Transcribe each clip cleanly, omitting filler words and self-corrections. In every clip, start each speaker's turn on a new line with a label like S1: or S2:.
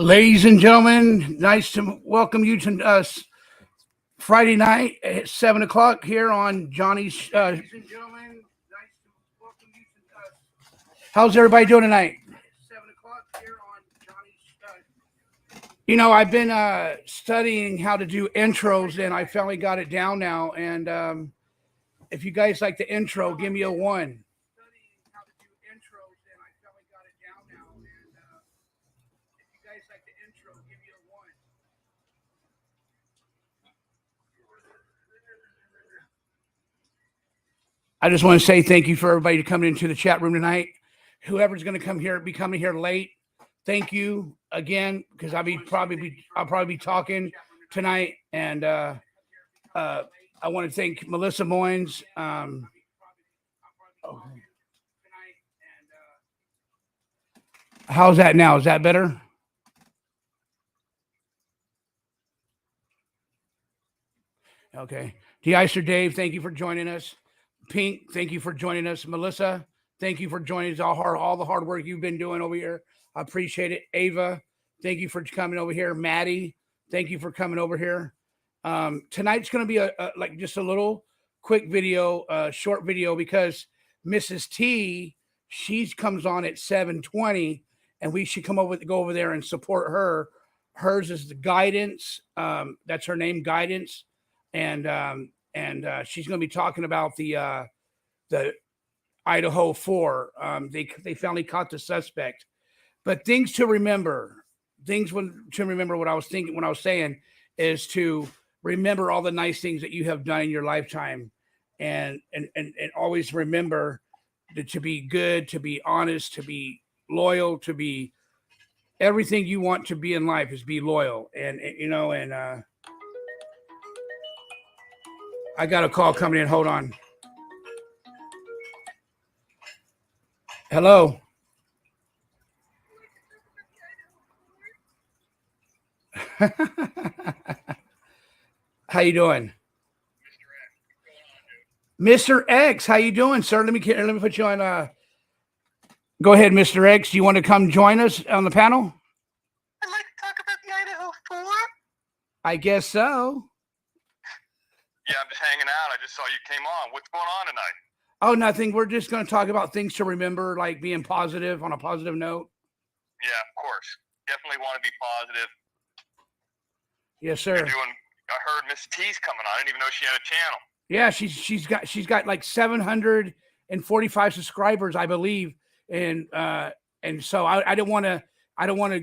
S1: Ladies and gentlemen, nice to welcome you to Friday night at 7 o'clock here on Johnny's. How's everybody doing tonight? 7 o'clock here on Johnny's. I've been studying how to do intros, and I finally got it down now. And if you guys like the intro, give me a 1. I just want to say thank you for everybody coming into the chat room tonight. Whoever's going to be coming here late, thank you again, because I'll probably be talking tonight. And I want to thank Melissa Moynes. How's that now? Is that better? Okay. De-Icer Dave, thank you for joining us. Pink, thank you for joining us. Melissa, thank you for joining us. All the hard work you've been doing over here. I appreciate it. Ava, thank you for coming over here. Maddie, thank you for coming over here. Tonight's going to be just a little quick video, short video, because Mrs. T, she comes on at 7:20, and we should go over there and support her. Hers is the Guidance. That's her name, Guidance. And she's going to be talking about the Idaho 4. They finally caught the suspect. But things to remember. What I was thinking when I was saying is to remember all the nice things that you have done in your lifetime, and always remember to be good, to be honest, to be loyal, to be everything you want to be in life is be loyal. And I got a call coming in. Hold on. Hello. How you doing? Mr. X, how you doing, sir? Let me put you on. Go ahead, Mr. X. Do you want to come join us on the panel?
S2: I'd like to talk about the Idaho 4.
S1: I guess so.
S2: Yeah, I'm just hanging out. I just saw you came on. What's going on tonight?
S1: Oh, nothing. We're just going to talk about things to remember, like being positive, on a positive note.
S2: Yeah, of course. Definitely want to be positive.
S1: Yes, sir.
S2: I heard Miss T's coming on. I didn't even know she had a channel.
S1: Yeah, she's got like 745 subscribers, I believe, and so I don't want to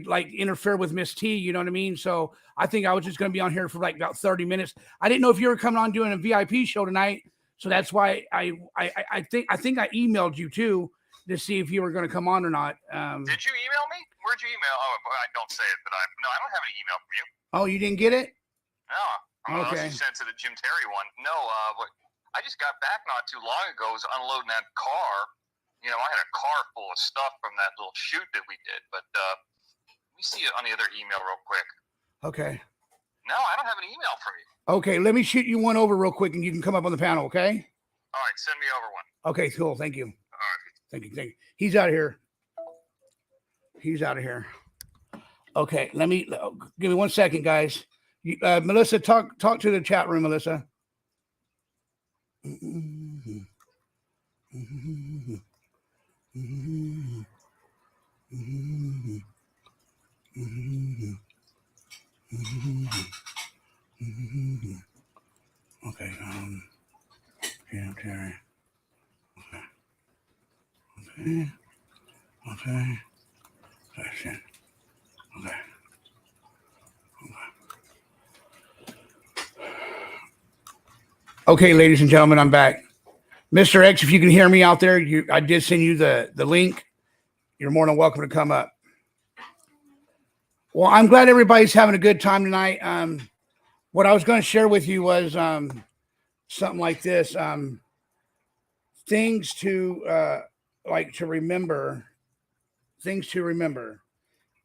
S1: like interfere with Miss T, you know what I mean? So I think I was just going to be on here for like about 30 minutes. I didn't know if you were coming on doing a VIP show tonight, so that's why I think I emailed you too to see if you were going to come on or not.
S2: Did you email me? Where'd you email? Oh, I don't say it, but I don't have any email from you.
S1: Oh, you didn't get it?
S2: No.
S1: Okay.
S2: Unless you sent to the Jim Terry one. No, but I just got back not too long ago. Was unloading that car. I had a car full of stuff from that little shoot that we did. But let me see it on the other email real quick.
S1: Okay.
S2: No, I don't have an email from you.
S1: Okay, let me shoot you one over real quick, and you can come up on the panel, okay?
S2: All right, send me over one.
S1: Okay, cool. Thank you.
S2: All right.
S1: Thank you. He's out of here. Okay, give me 1 second, guys. Melissa, talk to the chat room, Melissa. Okay. Yeah, Terry. Okay. That's it. Okay. Okay, ladies and gentlemen, I'm back. Mr. X, if you can hear me out there, I did send you the link. You're more than welcome to come up. Well, I'm glad everybody's having a good time tonight. What I was going to share with you was something like this. Things to remember. Things to remember.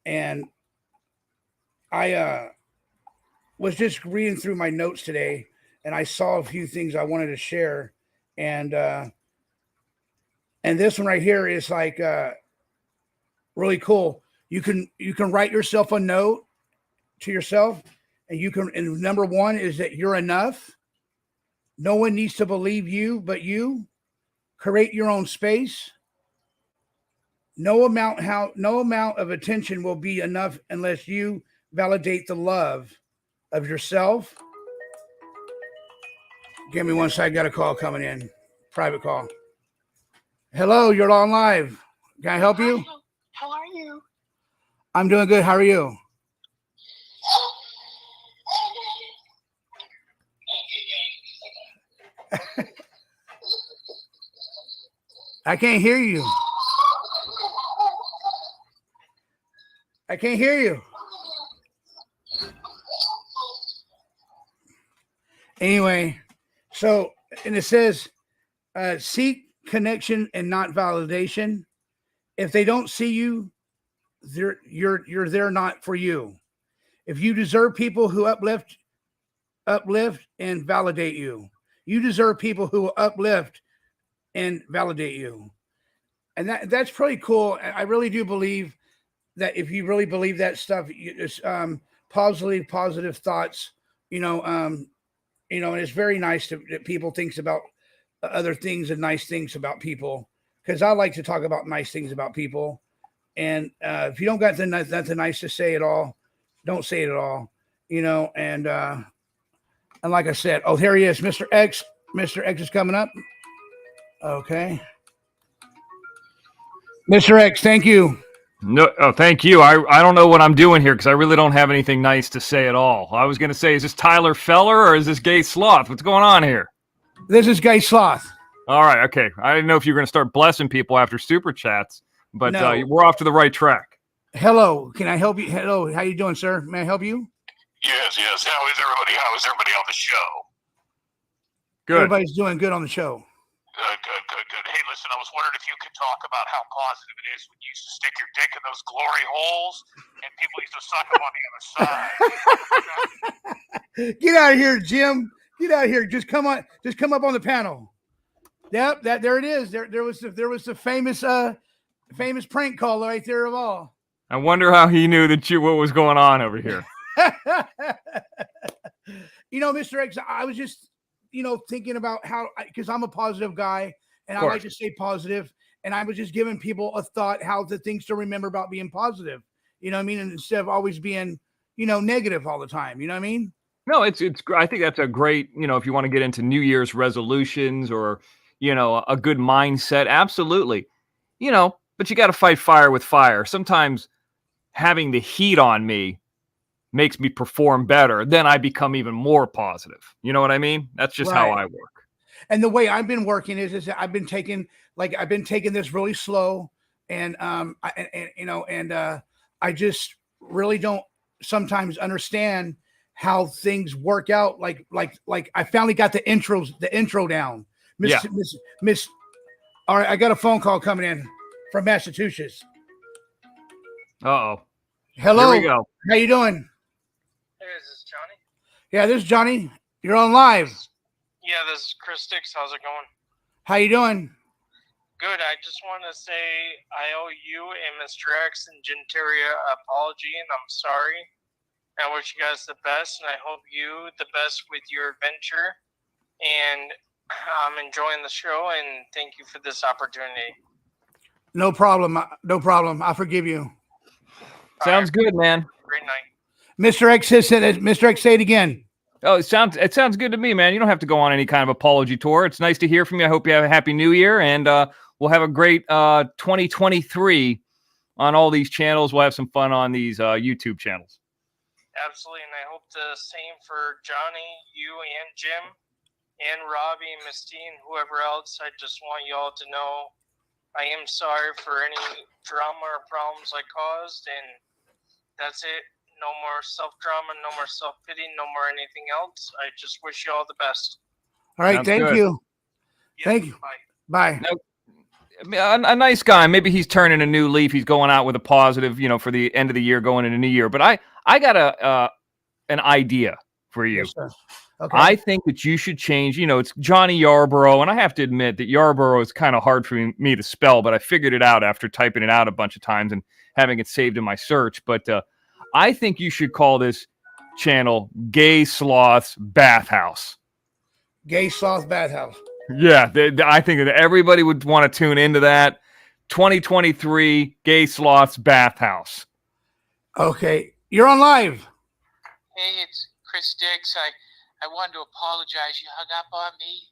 S1: And I was just reading through my notes today, and I saw a few things I wanted to share. And this one right here is like really cool. You can write yourself a note to yourself, and you can. And number one is that you're enough. No one needs to believe you but you. Create your own space. No amount of attention will be enough unless you validate the love of yourself. Give me one second. I got a call coming in. Private call. Hello, you're on live. Can I help you?
S3: How are you?
S1: I'm doing good. How are you? I can't hear you. I can't hear you. Anyway, so, and it says, seek connection and not validation. If they don't see you, you're there not for you. If you deserve people who uplift and validate you. You deserve people who will uplift and validate you. And that's pretty cool. I really do believe that if you really believe that stuff, it's positive thoughts, and it's very nice that people thinks about other things and nice things about people, because I like to talk about nice things about people. And if you don't got nothing nice to say at all, don't say it at all, and like I said, oh, here he is, Mr. X. Mr. X is coming up. Okay. Mr. X, thank you.
S4: No, thank you. I don't know what I'm doing here because I really don't have anything nice to say at all. I was going to say, is this Tyler Feller or is this Gay Sloth? What's going on here?
S1: This is Gay Sloth.
S4: All right, okay. I didn't know if you were going to start blessing people after super chats, but
S1: No.
S4: We're off to the right track.
S1: Hello, can I help you? Hello, how you doing, sir? May I help you?
S3: Yes. How is everybody? How is everybody on the show?
S4: Good.
S1: Everybody's doing good on the show.
S3: Good. Hey, listen, I was wondering if you could talk about how positive it is when you used to stick your dick in those glory holes and people used to suck them on the other side.
S1: Get out of here, Jim. Get out of here. Just come up on the panel. Yep, there it is. There was the famous prank call right there of all.
S4: I wonder how he knew what was going on over here.
S1: Mr. X, I was just, thinking about how, because I'm a positive guy and I like to stay positive, and I was just giving people a thought how the things to remember about being positive. You know what I mean? And instead of always being, negative all the time. You know what I mean?
S4: No, it's. I think that's a great, if you want to get into New Year's resolutions or, a good mindset. Absolutely. But you got to fight fire with fire. Sometimes having the heat on me makes me perform better. Then I become even more positive. You know what I mean? That's just how I work.
S1: And the way I've been working is I've been taking this really slow, and I just really don't sometimes understand how things work out. Like I finally got the intro down. Miss. All right, I got a phone call coming in from Massachusetts.
S4: Uh-oh.
S1: Hello.
S4: Here we go.
S1: How you doing?
S5: Hey, is this Johnny?
S1: Yeah, this is Johnny. You're on live.
S5: Yeah, this is Chris Dix. How's it going?
S1: How you doing?
S5: Good. I just want to say I owe you and Mr. X and Genteria an apology, and I'm sorry. I wish you guys the best, and I hope you the best with your adventure. And I'm enjoying the show, and thank you for this opportunity.
S1: No problem. I forgive you.
S4: Sounds good, man.
S5: Great night.
S1: Mr. X said it. Mr. X, say it again.
S4: Oh, it sounds good to me, man. You don't have to go on any kind of apology tour. It's nice to hear from you. I hope you have a happy new year, and we'll have a great 2023 on all these channels. We'll have some fun on these YouTube channels.
S5: Absolutely, and I hope the same for Johnny, you, and Jim, and Robbie, and Misty, and whoever else. I just want you all to know I am sorry for any drama or problems I caused, and that's it. No more self-drama, no more self-pity, no more anything else. I just wish you all the best.
S1: All right,
S4: Sounds
S1: thank
S4: good.
S1: you.
S5: Yep,
S1: Thank you.
S5: Bye.
S1: Bye.
S4: A nice guy. Maybe he's turning a new leaf. He's going out with a positive, for the end of the year, going into the new year. But I got an idea for you.
S1: Yes, sir. Okay.
S4: I think that you should change. It's Johnny Yarborough, and I have to admit that Yarborough is kind of hard for me to spell, but I figured it out after typing it out a bunch of times and having it saved in my search. But I think you should call this channel Gay Sloth's Bathhouse.
S1: Gay Sloth Bathhouse.
S4: Yeah, I think that everybody would want to tune into that. 2023 Gay Sloth's Bathhouse.
S1: Okay, you're on live.
S6: Hey, it's Chris Dix. I wanted to apologize. You hung up on me.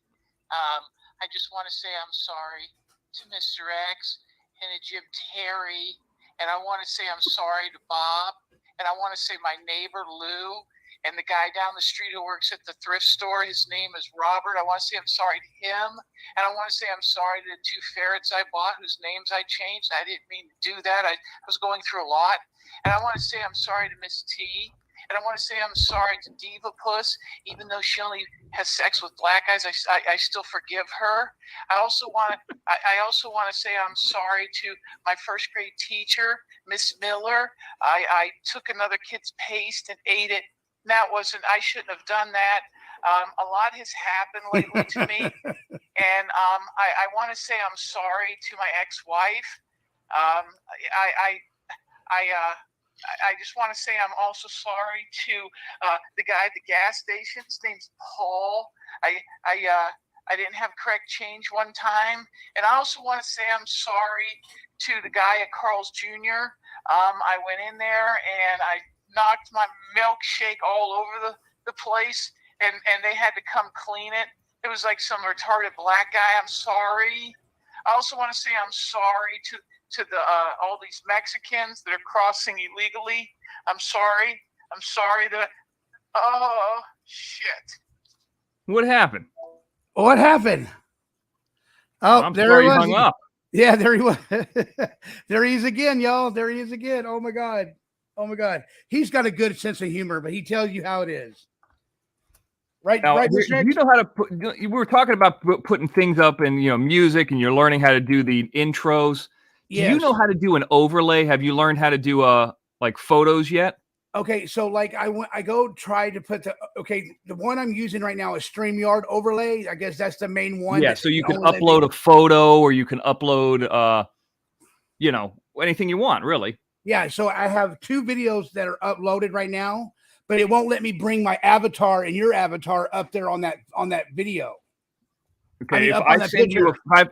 S6: I just want to say I'm sorry to Mr. X and to Jim Terry. And I want to say I'm sorry to Bob. And I want to say my neighbor Lou and the guy down the street who works at the thrift store. His name is Robert. I want to say I'm sorry to him. And I want to say I'm sorry to the 2 ferrets I bought whose names I changed. I didn't mean to do that. I was going through a lot. And I want to say I'm sorry to Miss T. And I want to say I'm sorry to Diva Puss, even though she only has sex with black guys. I still forgive her. I also want to say I'm sorry to my first grade teacher, Miss Miller. I took another kid's paste and ate it. I shouldn't have done that. A lot has happened lately to me. And I want to say I'm sorry to my ex-wife. I just want to say I'm also sorry to the guy at the gas station. His name's Paul. I didn't have correct change one time. And I also want to say I'm sorry to the guy at Carl's Jr. I went in there and I knocked my milkshake all over the place, and they had to come clean it. It was like some retarded black guy. I'm sorry. I also want to say I'm sorry to the all these Mexicans that are crossing illegally. I'm sorry. Oh, shit.
S4: What happened?
S1: What happened? Oh,
S4: I'm
S1: there
S4: sorry
S1: he
S4: you
S1: was.
S4: hung up.
S1: Yeah, there he was. There he is again, y'all. There he is again. Oh my God. He's got a good sense of humor, but he tells you how it is. Right,
S4: Now,
S1: right,
S4: do
S1: Mr. X?
S4: you know how to put? We were talking about putting things up in music, and you're learning how to do the intros. Do you know
S1: Yes.
S4: how to do an overlay? Have you learned how to do like photos yet?
S1: Okay, so like I go try to put the one I'm using right now is StreamYard overlay. I guess that's the main one.
S4: Yeah, so you can upload a photo, or you can upload anything you want, really.
S1: Yeah, so I have 2 videos that are uploaded right now, but it won't let me bring my avatar and your avatar up there on that video.
S4: Okay, if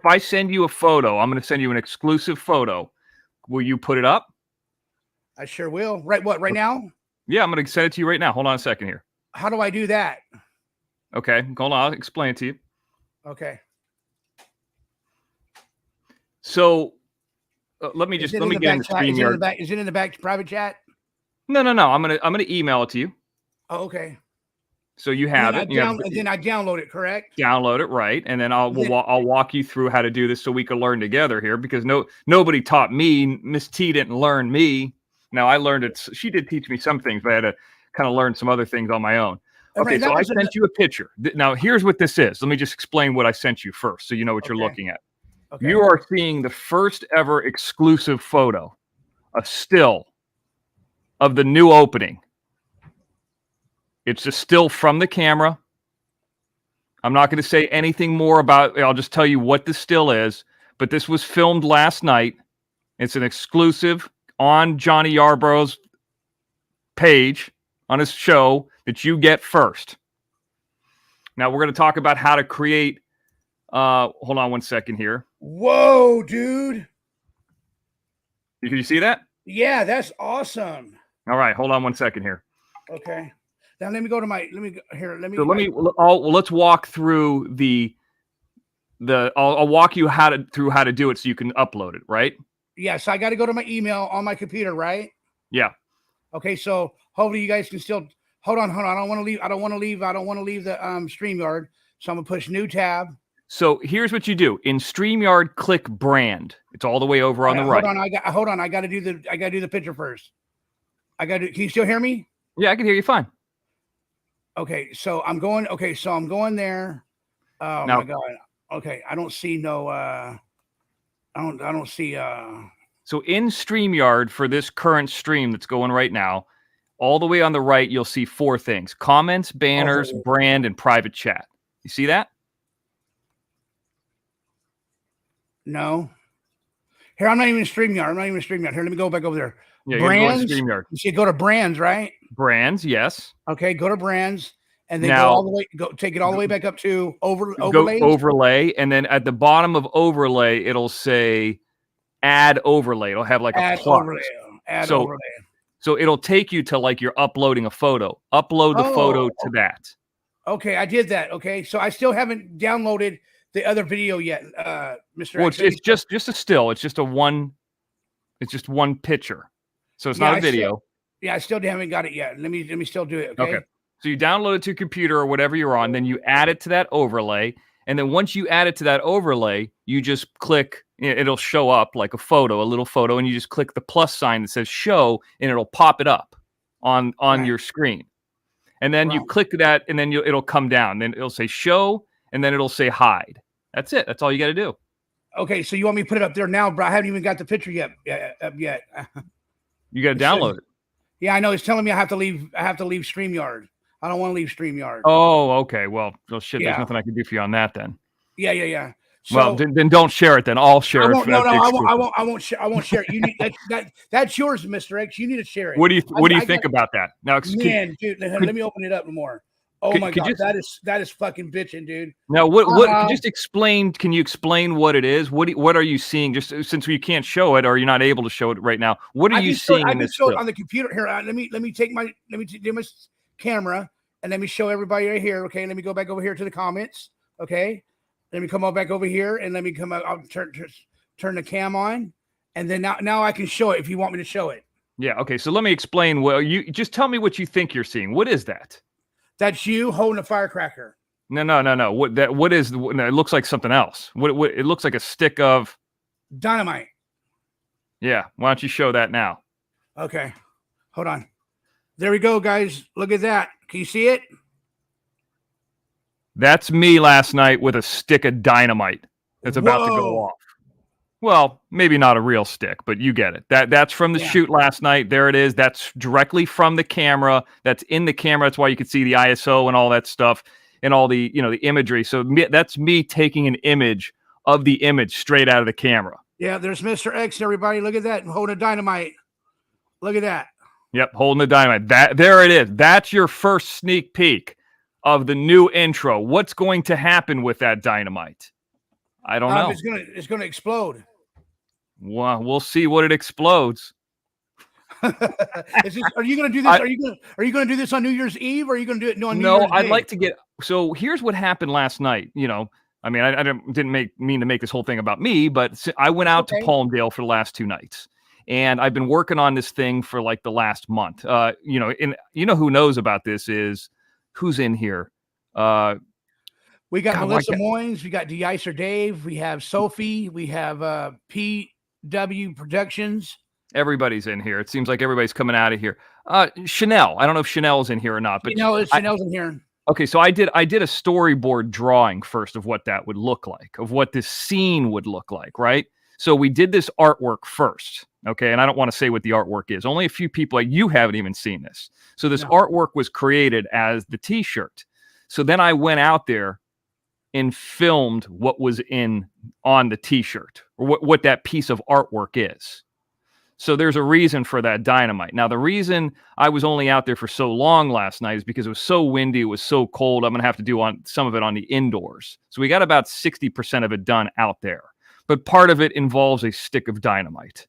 S4: I send you a photo, I'm going to send you an exclusive photo. Will you put it up?
S1: I sure will. Right now?
S4: Yeah, I'm going to send it to you right now. Hold on a second here.
S1: How do I do that?
S4: Okay, hold on. I'll explain it to you.
S1: Okay.
S4: So let me get into StreamYard.
S1: Is it in the back private chat?
S4: No. I'm gonna email it to you.
S1: Oh, okay.
S4: So you have it.
S1: And then I download it, correct?
S4: Download it, right? And then I'll walk you through how to do this so we can learn together here, because nobody taught me. Miss T didn't learn me. Now I learned it. She did teach me some things, but I had to kind of learn some other things on my own. Okay, so I sent you a picture. Now here's what this is. Let me just explain what I sent you first, so you know what you're looking at. Okay. You are seeing the first ever exclusive photo, a still of the new opening. It's a still from the camera. I'm not going to say anything more about it. I'll just tell you what the still is. But this was filmed last night. It's an exclusive on Johnny Yarborough's page, on his show, that you get first. Now, we're going to talk about how to create... hold on one second here.
S1: Whoa, dude.
S4: Can you see that?
S1: Yeah, that's awesome.
S4: All right, hold on one second here.
S1: Okay. Now let's
S4: walk through I'll walk you through how to do it so you can upload it, right?
S1: Yeah, so I got to go to my email on my computer, right?
S4: Yeah.
S1: Okay, so hopefully you guys can still hold on. I don't want to leave the StreamYard. So I'm gonna push new tab.
S4: So here's what you do. In StreamYard, click brand. It's all the way over on the right.
S1: Hold on. I gotta do the picture first. Can you still hear me?
S4: Yeah, I can hear you fine.
S1: Okay, so I'm going there. Oh my God. Okay, I don't see no I don't see
S4: So in StreamYard, for this current stream that's going right now, all the way on the right, you'll see 4 things: comments, banners,
S1: Oh.
S4: brand, and private chat. You see that?
S1: No. Here, I'm not even StreamYard. Here, let me go back over there.
S4: Yeah, you gotta go to
S1: Brands.
S4: StreamYard.
S1: You see, go to brands, right?
S4: Brands, yes.
S1: Okay, go to brands, and then go
S4: Now-
S1: all the way. Take it all the way back up to
S4: Go
S1: overlays.
S4: overlay, and then at the bottom of overlay, it'll say add overlay. It'll have like a
S1: Add
S4: plus.
S1: overlay. Add
S4: So-
S1: overlay.
S4: So it'll take you to like you're uploading a photo. Upload the photo
S1: Oh,
S4: to that.
S1: Okay, I did that. Okay, so I still haven't downloaded the other video yet, Mr.
S4: Well,
S1: X.
S4: it's just a still. It's just one picture. So it's
S1: Yeah,
S4: not a
S1: I still-
S4: video.
S1: Yeah, I still haven't got it yet. Let me still do it. Okay.
S4: Okay. So you download it to your computer or whatever you're on, then you add it to that overlay, and then once you add it to that overlay, you just click. It'll show up like a little photo, and you just click the plus sign that says show, and it'll pop it up on
S1: Right.
S4: your screen. And then you
S1: Right.
S4: click that, and then it'll come down. Then it'll say show, and then it'll say hide. That's it. That's all you got to do.
S1: Okay, so you want me to put it up there now, bro? I haven't even got the picture yet. Yet.
S4: You got to
S1: It
S4: download
S1: should-
S4: it.
S1: Yeah, I know. It's telling me I have to leave. I have to leave StreamYard. I don't want to leave StreamYard.
S4: Oh, okay. Well, shit.
S1: Yeah.
S4: There's nothing I can do for you on that then.
S1: Yeah. So,
S4: Well, then don't share it. Then I'll share
S1: I
S4: it.
S1: won't.
S4: for
S1: No,
S4: that's
S1: no,
S4: the
S1: I
S4: exclusive.
S1: won't. I won't share it. You need that's yours, Mr. X. You need to share it.
S4: What do you
S1: I
S4: think
S1: got-
S4: about that? Now,
S1: Man, dude, let me open it up more. Oh
S4: could-
S1: my
S4: could
S1: god,
S4: you-
S1: that is fucking bitching, dude.
S4: now what?
S1: Uh,
S4: Just explain. Can you explain what it is? What are you seeing? Just since you can't show it or you're not able to show it right now, what are
S1: I
S4: you
S1: can show it-
S4: seeing
S1: I
S4: in
S1: can
S4: this?
S1: show it
S4: clip?
S1: on the computer here. Let me do my camera and let me show everybody right here. Okay, let me go back over here to the comments. Okay, let me come on back over here and let me come out. I'll turn the cam on, and then now I can show it if you want me to show it.
S4: Yeah. Okay. So let me explain. Well, you just tell me what you think you're seeing. What is that?
S1: That's you holding a firecracker.
S4: No. What is? No, it looks like something else. What? It looks like a stick of.
S1: Dynamite.
S4: Yeah. Why don't you show that now?
S1: Okay, hold on. There we go, guys. Look at that. Can you see it?
S4: That's me last night with a stick of dynamite that's about to go
S1: Whoa.
S4: off. Well, maybe not a real stick, but you get it. That's from the
S1: Yeah.
S4: shoot last night. There it is. That's directly from the camera. That's in the camera. That's why you can see the ISO and all that stuff and all the, the imagery. So that's me taking an image of the image straight out of the camera.
S1: Yeah, there's Mr. X, everybody. Look at that. Holding a dynamite. Look at that.
S4: Yep, holding the dynamite. There it is. That's your first sneak peek of the new intro. What's going to happen with that dynamite? I don't know.
S1: It's gonna explode.
S4: Well, we'll see what it explodes.
S1: Are you gonna do this? Are you gonna do this on New Year's Eve, or are you gonna do it on New
S4: No,
S1: Year's
S4: I'd
S1: Day?
S4: like to get. So here's what happened last night. I mean, I didn't mean to make this whole thing about me, but I went out to
S1: Okay.
S4: Palmdale for the last 2 nights, and I've been working on this thing for like the last month. And who knows about this is who's in here.
S1: We got
S4: God, why
S1: Melissa
S4: can't-
S1: Moynes, we got De-Icer Dave, we have Sophie, we have PW Productions.
S4: Everybody's in here. It seems like everybody's coming out of here. Chanel. I don't know if Chanel's in here or not, but
S1: Chanel's in here.
S4: okay, so I did a storyboard drawing first of what that would look like, of what this scene would look like, right? So we did this artwork first, okay? And I don't want to say what the artwork is. Only a few people, like you, haven't even seen this. So this
S1: No.
S4: artwork was created as the T-shirt. So then I went out there and filmed what was on the T-shirt, or what that piece of artwork is. So there's a reason for that dynamite. Now, the reason I was only out there for so long last night is because it was so windy, it was so cold. I'm going to have to do some of it on the indoors. So we got about 60% of it done out there. But part of it involves a stick of dynamite.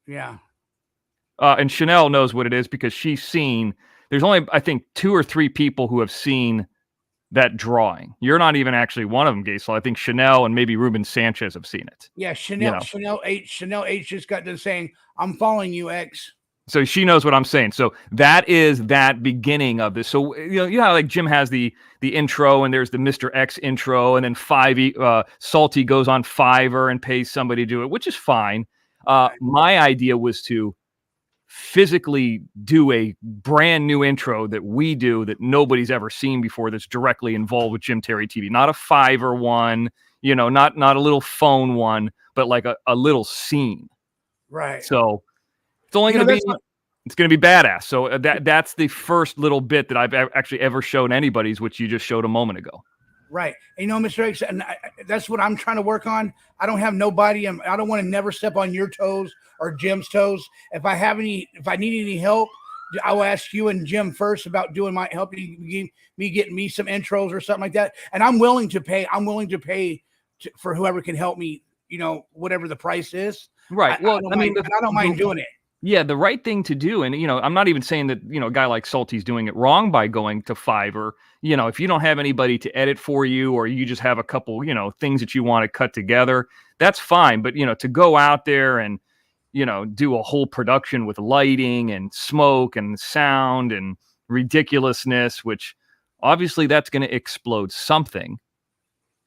S1: Yeah.
S4: And Chanel knows what it is because there's only, I think, 2 or 3 people who have seen that drawing. You're not even actually one of them, Gaisel. I think Chanel and maybe Ruben Sanchez have seen it.
S1: Yeah, Chanel H just got done saying, "I'm following you, X."
S4: So she knows what I'm saying. So that is that beginning of this. So you know how like Jim has the intro and there's the Mr. X intro, and then Salty goes on Fiverr and pays somebody to do it, which is fine. My idea was to physically do a brand new intro that we do that nobody's ever seen before, that's directly involved with Jim Terry TV. Not a Fiverr one, not a little phone one, but like a little scene.
S1: Right.
S4: So it's only going to be It's going to be badass. So that's the first little bit that I've actually ever shown anybody's, which you just showed a moment ago.
S1: Right. And, you know, Mr. X, and that's what I'm trying to work on. I don't have nobody, and I don't want to never step on your toes or Jim's toes. If I need any help, I will ask you and Jim first about helping me getting me some intros or something like that. And I'm willing to pay. For whoever can help me, you know, whatever the price is.
S4: Right.
S1: I don't mind doing it.
S4: Yeah, the right thing to do, and you know, I'm not even saying that, you know, a guy like Salty's doing it wrong by going to Fiverr. You know, if you don't have anybody to edit for you, or you just have a couple, you know, things that you want to cut together, that's fine. But you know, to go out there and, you know, do a whole production with lighting and smoke and sound and ridiculousness, which obviously that's going to explode something.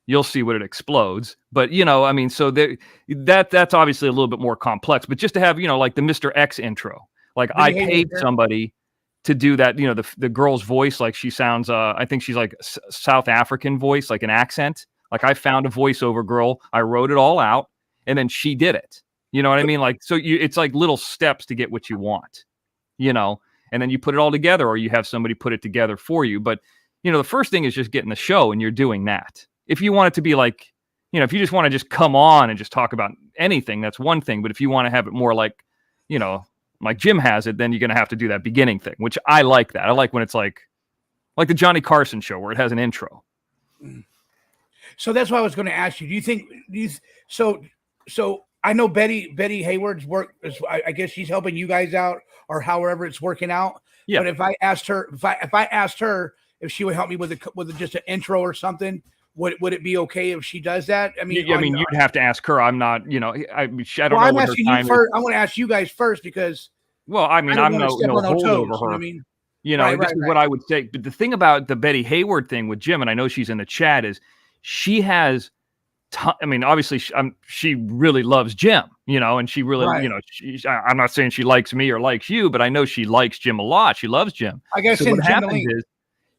S4: You'll see what it explodes. But, you know, I mean, so that's obviously a little bit more complex. But just to have, you know, like the Mr. X intro, like I paid somebody to do that, you know, the girl's voice, like she sounds, I think she's like South African voice, like an accent. Like I found a voiceover girl, I wrote it all out, and then she did it. You know what I mean? Like, so it's like little steps to get what you want, you know, and then you put it all together, or you have somebody put it together for you. But, you know, the first thing is just getting the show, and you're doing that. If you want it to be like, you know, if you just want to just come on and just talk about anything, that's one thing. But if you want to have it more like, you know, like Jim has it, then you're going to have to do that beginning thing, which I like that. I like when it's like the Johnny Carson show where it has an intro.
S1: So that's what I was going to ask you. Do you think so I know Betty Hayward's work is, I guess she's helping you guys out, or however it's working out.
S4: Yeah.
S1: But if I asked her if she would help me with just an intro or something, would it be okay if she does that? I mean,
S4: you'd have to ask her. I'm not, you know, I don't know.
S1: I'm asking you first. I want to ask you guys first because.
S4: Well, I mean, I'm no hold over her. I mean, you know, this is what I would say. But the thing about the Betty Hayward thing with Jim, and I know she's in the chat, is she has. I mean, obviously, she really loves Jim, you know, and she really, you know, I'm not saying she likes me or likes you, but I know she likes Jim a lot. She loves Jim.
S1: I guess
S4: so what happens is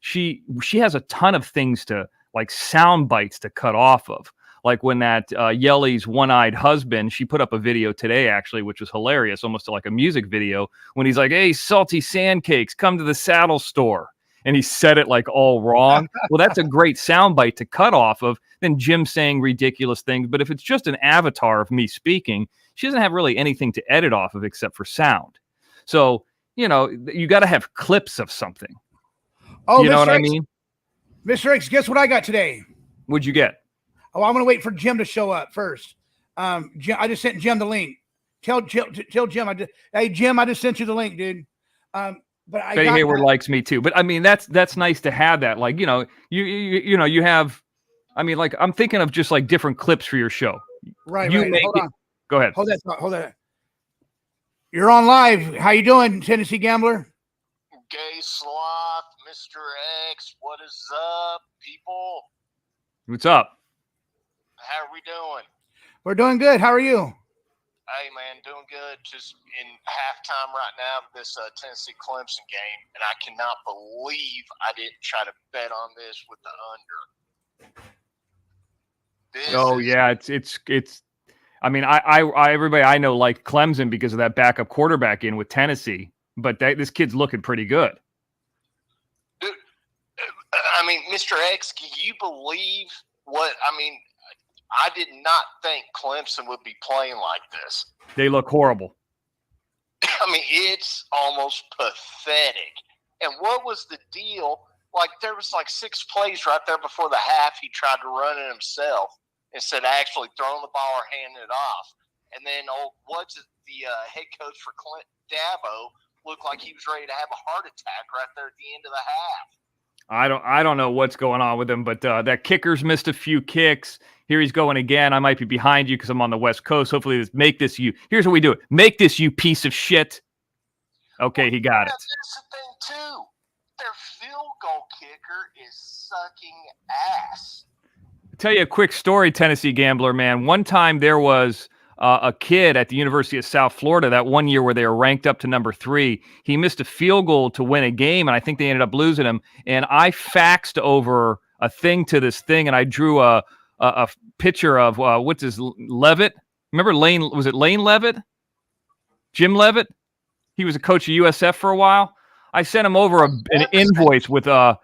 S4: she has a ton of things to, like, sound bites to cut off of. Like when that Yelly's one-eyed husband, she put up a video today, actually, which was hilarious, almost like a music video, when he's like, "Hey, Salty Sandcakes, come to the saddle store." And he said it like all wrong. Well, that's a great soundbite to cut off of. Then Jim saying ridiculous things. But if it's just an avatar of me speaking, she doesn't have really anything to edit off of except for sound. So, you know, you got to have clips of something.
S1: Oh,
S4: you know what I mean?
S1: Mr. X, guess what I got today?
S4: What'd you get?
S1: Oh, I'm going to wait for Jim to show up first. Jim, I just sent Jim the link. Tell Jim, hey, Jim, I just sent you the link, dude. But
S4: Betty Hayward likes me too. But I mean, that's nice to have that. Like, you know, you know, you have, I mean, like, I'm thinking of just like different clips for your show.
S1: Right.
S4: You
S1: right.
S4: make
S1: Hold
S4: it.
S1: on.
S4: Go ahead.
S1: Hold that. You're on live. How you doing, Tennessee Gambler?
S3: Gay Sloth, Mr. X, what is up, people?
S4: What's up?
S3: How are we doing?
S1: We're doing good. How are you?
S3: Hey, man, doing good. Just in halftime right now of this Tennessee Clemson game, and I cannot believe I didn't try to bet on this with the under.
S4: Yeah, it's. I mean, I everybody I know liked Clemson because of that backup quarterback in with Tennessee, but this kid's looking pretty good.
S3: Dude, I mean, Mr. X, can you believe what? I mean, I did not think Clemson would be playing like this.
S4: They look horrible.
S3: I mean, it's almost pathetic. And what was the deal? Like, there was like 6 plays right there before the half. He tried to run it himself instead of actually throwing the ball or handing it off. And then, the head coach for Clint Dabo looked like he was ready to have a heart attack right there at the end of the half.
S4: I don't know what's going on with him, but that kicker's missed a few kicks. Here he's going again. I might be behind you because I'm on the West Coast. Hopefully, here's what we do it. Make this, you piece of shit. Okay, he got it.
S3: That's the thing, too. Their field goal kicker is sucking ass.
S4: I'll tell you a quick story, Tennessee Gambler, man. One time there was a kid at the University of South Florida that one year where they were ranked up to number 3. He missed a field goal to win a game, and I think they ended up losing him. And I faxed over a thing to this thing, and I drew a picture of Levitt. Remember Lane? Was it Lane Levitt? Jim Levitt? he was a coach of USF for a while. I sent him over an invoice with a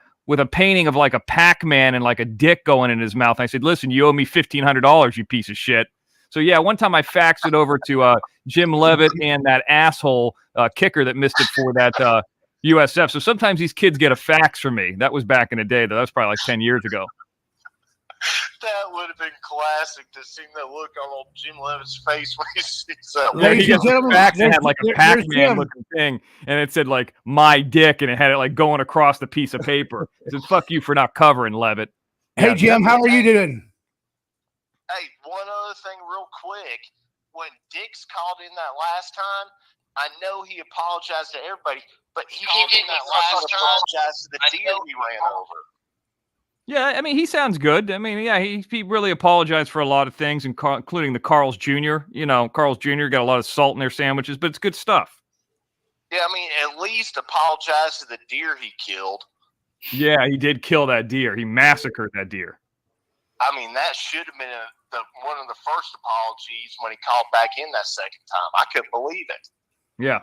S4: painting of like a Pac-Man and like a dick going in his mouth. I said, "Listen, you owe me $1,500, you piece of shit." So yeah, one time I faxed it over to Jim Levitt and that asshole kicker that missed it for that USF. So sometimes these kids get a fax from me. That was back in the day, though. That was probably like 10 years ago.
S3: That would have been classic to see that look on old Jim Levitt's face when he sees that.
S4: Yeah, he
S1: Ladies
S4: gets
S1: and
S4: a
S1: gentlemen,
S4: fax and
S1: there's-
S4: had like a
S1: there's
S4: Pac-Man
S1: Jim.
S4: looking thing, and it said like "my dick," and it had it like going across the piece of paper. It said, "Fuck you for not covering, Levitt."
S1: Hey
S4: Yeah.
S1: Jim, how are you doing?
S3: Hey, one other thing real quick. When Dix called in that last time, I know he apologized to everybody, but he didn't apologize to the deer he ran over.
S4: Yeah, I mean, he sounds good. I mean, yeah, he really apologized for a lot of things, including the Carl's Jr. You know, Carl's Jr. got a lot of salt in their sandwiches, but it's good stuff.
S3: Yeah, I mean, at least apologize to the deer he killed.
S4: Yeah, he did kill that deer. He massacred that deer.
S3: I mean, that should have been one of the first apologies when he called back in that second time. I couldn't believe it.
S4: Yeah.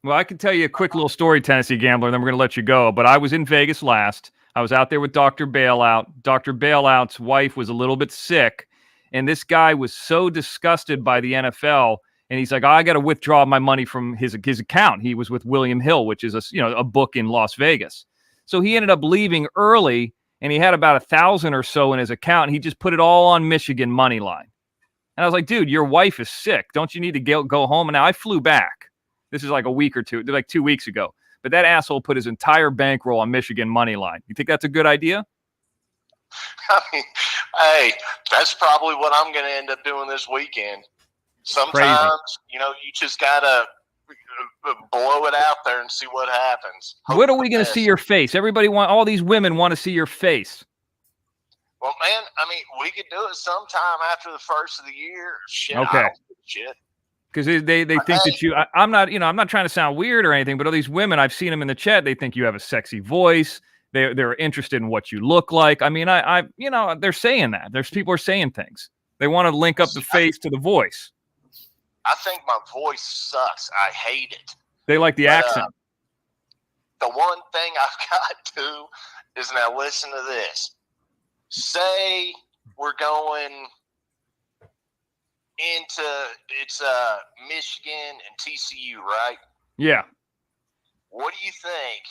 S4: Well, I can tell you a quick little story, Tennessee Gambler, and then we're going to let you go. But I was in Vegas last. I was out there with Dr. Bailout. Dr. Bailout's wife was a little bit sick, and this guy was so disgusted by the NFL, and he's like, I got to withdraw my money from his account. He was with William Hill, which is a book in Las Vegas. So he ended up leaving early, and he had about 1,000 or so in his account. And he just put it all on Michigan money line. And I was like, dude, your wife is sick. Don't you need to go home? And now I flew back. This is like a week or two, like 2 weeks ago. But that asshole put his entire bankroll on Michigan money line. You think that's a good idea?
S3: I mean, hey, that's probably what I'm going to end up doing this weekend. Sometimes, you just got to blow it out there and see what happens.
S4: When are we going to see your face? All these women want to see your face.
S3: Well, man, I mean, we could do it sometime after the first of the year. Shit,
S4: Okay.
S3: I don't give a shit.
S4: Because they think that I'm not trying to sound weird or anything, but all these women, I've seen them in the chat. They think you have a sexy voice. They're interested in what you look like. I mean, they're saying that. There's people are saying things. They want to link up the face to the voice.
S3: I think my voice sucks. I hate it.
S4: They like the accent.
S3: The one thing I've got to do is now listen to this. Say we're going into Michigan and TCU, right?
S4: Yeah.
S3: What do you think?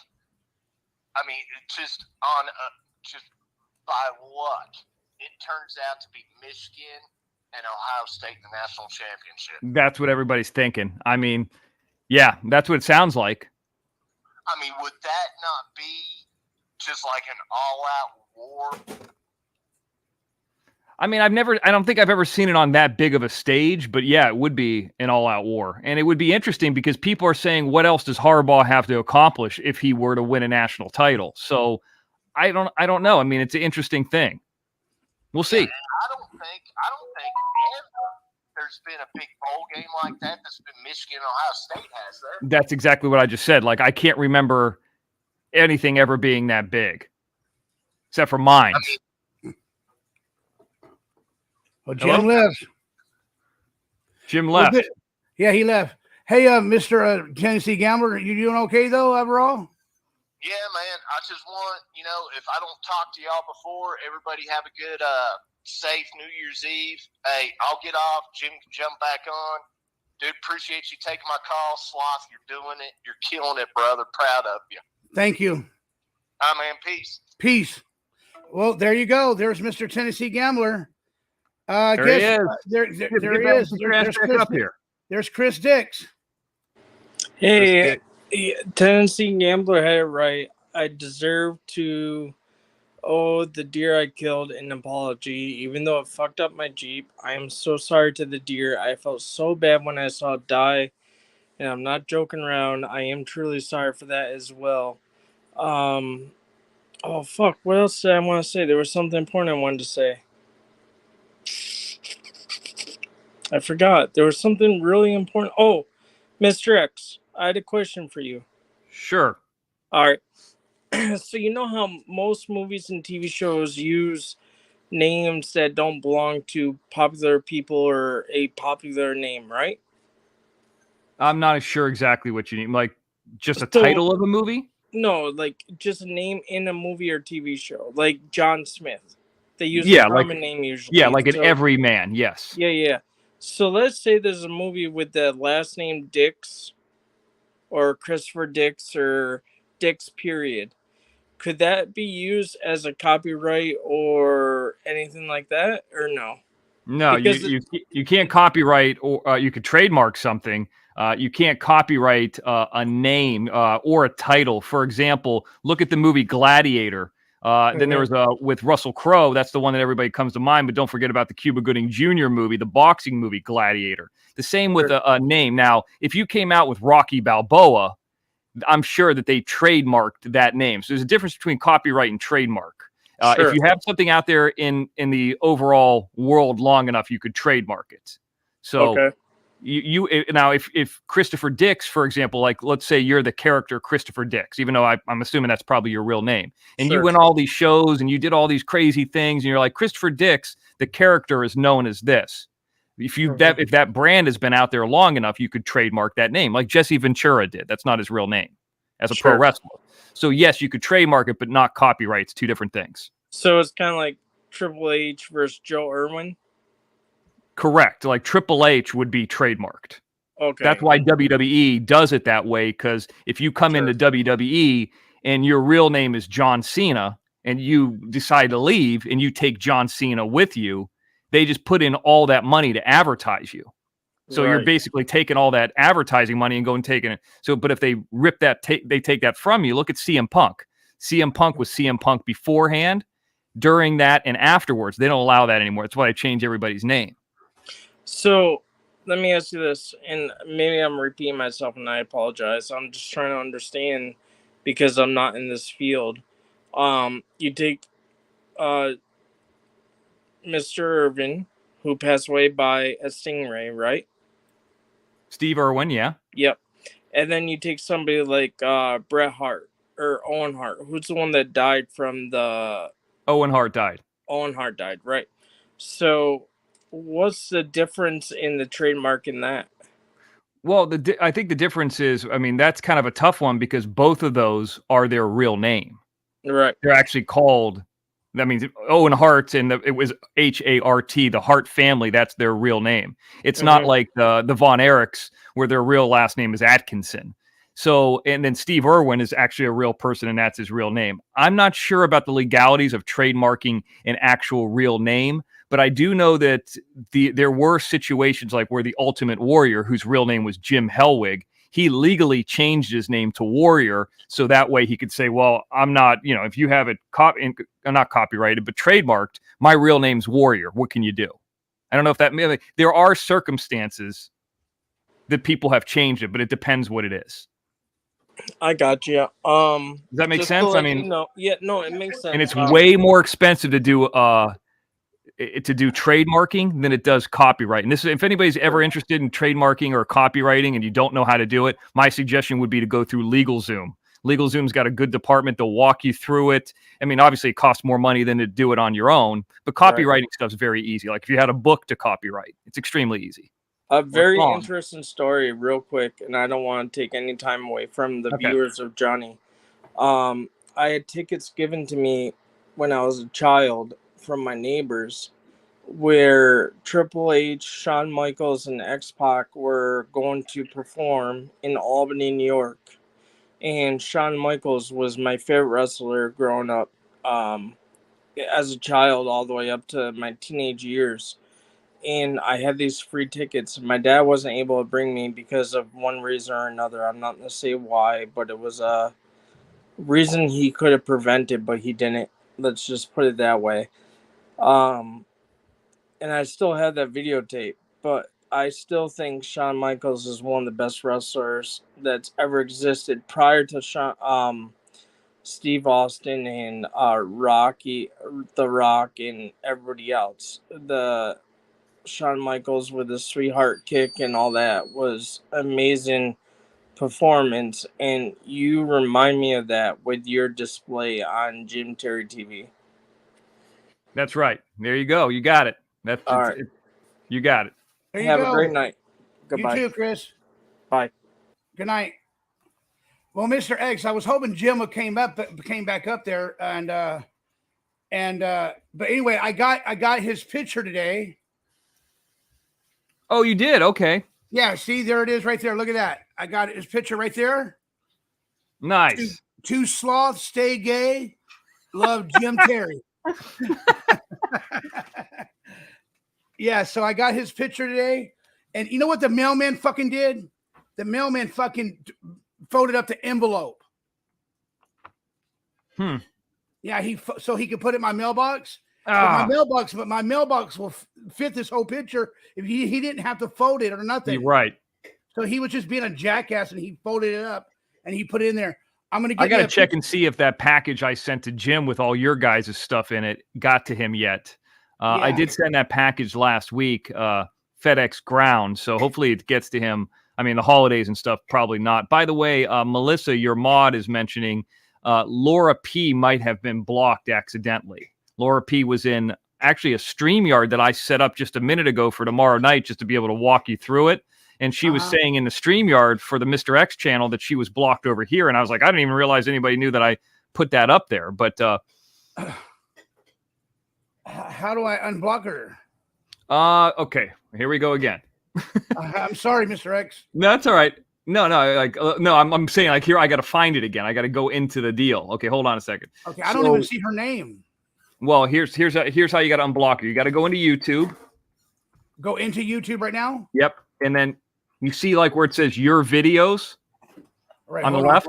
S3: I mean, just by luck, it turns out to be Michigan and Ohio State in the national championship.
S4: That's what everybody's thinking. I mean, yeah, that's what it sounds like.
S3: I mean, would that not be just like an all-out war?
S4: I mean, I don't think I've ever seen it on that big of a stage, but yeah, it would be an all-out war. And it would be interesting because people are saying, what else does Harbaugh have to accomplish if he were to win a national title? So I don't know. I mean, it's an interesting thing. We'll see.
S3: Yeah, I don't think ever there's been a big bowl game like that that's been Michigan and Ohio State, has there?
S4: That's exactly what I just said. Like, I can't remember anything ever being that big, except for mine.
S1: Well, Jim left.
S4: Jim left.
S1: Well, yeah, he left. Hey, Mr. Tennessee Gambler, you doing okay though overall?
S3: Yeah, man. I just want, if I don't talk to y'all before, everybody have a good, safe New Year's Eve. Hey, I'll get off. Jim can jump back on. Dude, appreciate you taking my call. Sloth, you're doing it. You're killing it, brother. Proud of you.
S1: Thank you.
S3: All right, man. Peace.
S1: Peace. Well, there you go. There's Mr. Tennessee Gambler.
S4: There he is.
S1: There he is. There's Chris Dix.
S5: Hey, Tennessee Gambler had it right. I deserve to owe the deer I killed an apology, even though it fucked up my Jeep. I am so sorry to the deer. I felt so bad when I saw it die, and I'm not joking around. I am truly sorry for that as well. Oh, fuck. What else did I want to say? There was something important I wanted to say. I forgot. There was something really important. Oh, Mr. X, I had a question for you.
S4: Sure.
S5: All right. So you know how most movies and TV shows use names that don't belong to popular people or a popular name, right?
S4: I'm not sure exactly what you need. Like just a
S5: So-
S4: title of a movie?
S5: No, like just a name in a movie or TV show, like John Smith. They use
S4: Yeah,
S5: a
S4: like-
S5: common name usually.
S4: Yeah, like an
S5: So-
S4: everyman. Yes.
S5: Yeah. So let's say there's a movie with the last name Dix, or Christopher Dix, or Dix period. Could that be used as a copyright or anything like that, or no?
S4: No,
S5: Because
S4: you can't copyright, or you could trademark something. You can't copyright a name or a title. For example, look at the movie Gladiator. Then there was with Russell Crowe. That's the one that everybody comes to mind. But don't forget about the Cuba Gooding Jr. movie, the boxing movie Gladiator. The same with a name. Now, if you came out with Rocky Balboa, I'm sure that they trademarked that name. So there's a difference between copyright and trademark.
S5: Sure.
S4: If you have something out there in the overall world long enough, you could trademark it. So
S5: Okay.
S4: now, if Christopher Dix, for example, like let's say you're the character Christopher Dix, even though I'm assuming that's probably your real name, and you
S5: Sure.
S4: went all these shows and you did all these crazy things, and you're like Christopher Dix, the character is known as this. If that brand has been out there long enough, you could trademark that name, like Jesse Ventura did. That's not his real name as a pro
S5: Sure.
S4: wrestler. So yes, you could trademark it, but not copyright. It's two different things.
S5: So it's kind of like Triple H versus Joe Irwin.
S4: Correct. Like Triple H would be trademarked.
S5: Okay.
S4: That's why WWE does it that way, because if you come into WWE and your real name is John Cena and you decide to leave and you take John Cena with you, they just put in all that money to advertise you. So you're
S5: Right.
S4: basically taking all that advertising money and going and taking it. So, but if they rip that, they take that from you. Look at CM Punk. CM Punk was CM Punk beforehand, during that, and afterwards. They don't allow that anymore. That's why they change everybody's name.
S5: So let me ask you this, and maybe I'm repeating myself, and I apologize. I'm just trying to understand because I'm not in this field. You take Mr. Irvin, who passed away by a stingray, right?
S4: Steve Irwin, yeah.
S5: Yep. And then you take somebody like Bret Hart or Owen Hart, who's the one that died from the
S4: Owen Hart died.
S5: Owen Hart died, right? So what's the difference in the trademark in that?
S4: Well, I think the difference is, I mean, that's kind of a tough one because both of those are their real name.
S5: Right.
S4: They're actually called, that means Owen Hart, and it was Hart, the Hart family. That's their real name. It's not like the Von Erichs, where their real last name is Atkinson. So, and then Steve Irwin is actually a real person, and that's his real name. I'm not sure about the legalities of trademarking an actual real name, but I do know that there were situations like where the Ultimate Warrior, whose real name was Jim Hellwig, he legally changed his name to Warrior, so that way he could say, well, I'm not, if you have it not copyrighted, but trademarked, my real name's Warrior. What can you do? I don't know if that, there are circumstances that people have changed it, but it depends what it is.
S5: I got you.
S4: Does that make sense? I mean,
S5: yeah, no, it makes sense.
S4: and it's way more expensive to do trademarking than it does copyright. And this is, if anybody's ever interested in trademarking or copywriting and you don't know how to do it, my suggestion would be to go through LegalZoom. LegalZoom's got a good department to walk you through it. I mean, obviously it costs more money than to do it on your own, but copywriting stuff's very easy. Like if you had a book to copyright, it's extremely easy.
S5: A very interesting story, real quick, and I don't want to take any time away from the viewers of Johnny. I had tickets given to me when I was a child from my neighbors, where Triple H, Shawn Michaels, and X-Pac were going to perform in Albany, New York. And Shawn Michaels was my favorite wrestler growing up, as a child all the way up to my teenage years. And I had these free tickets. My dad wasn't able to bring me because of one reason or another. I'm not going to say why, but it was a reason he could have prevented, but he didn't. Let's just put it that way. And I still have that videotape, but I still think Shawn Michaels is one of the best wrestlers that's ever existed prior to Steve Austin and Rocky, The Rock, and everybody else. The Shawn Michaels with his sweetheart kick and all that was amazing performance, and you remind me of that with your display on Jim Terry TV.
S4: That's right. There you go. You got it. You got it.
S1: There you
S5: Have
S1: go.
S5: a great night. Goodbye.
S1: You too, Chris.
S4: Bye.
S1: Good night. Well, Mr. X, I was hoping Jim came back up there, but anyway, I got his picture today.
S4: Oh, you did? Okay.
S1: Yeah, see, there it is right there. Look at that. I got his picture right there.
S4: Nice.
S1: Two sloths stay gay. Love, Jim Terry. Yeah, so I got his picture today, and you know what the mailman fucking did? The mailman fucking folded up the envelope. Yeah, so he could put it in my mailbox. But my mailbox will fit this whole picture if he didn't have to fold it or nothing.
S4: You're right.
S1: So he was just being a jackass, and he folded it up and he put it in there. I
S4: got to check and see if that package I sent to Jim with all your guys' stuff in it got to him yet.
S1: Yeah.
S4: I did send that package last week, FedEx ground. So hopefully it gets to him. I mean, the holidays and stuff, probably not. By the way, Melissa, your mod is mentioning Laura P might have been blocked accidentally. Laura P was in actually a StreamYard that I set up just a minute ago for tomorrow night just to be able to walk you through it. And she was saying in the StreamYard for the Mr. X channel that she was blocked over here. And I was like, I didn't even realize anybody knew that I put that up there. But
S1: how do I unblock her?
S4: Okay, here we go again.
S1: I'm sorry, Mr. X.
S4: No, that's all right. No, I'm saying like here I got to find it again. I got to go into the deal. Okay, hold on a second.
S1: Okay, I don't even see her name.
S4: Well, here's how you got to unblock her. You got to go into YouTube.
S1: Go into YouTube right now.
S4: Yep, and then you see like where it says your videos on the left.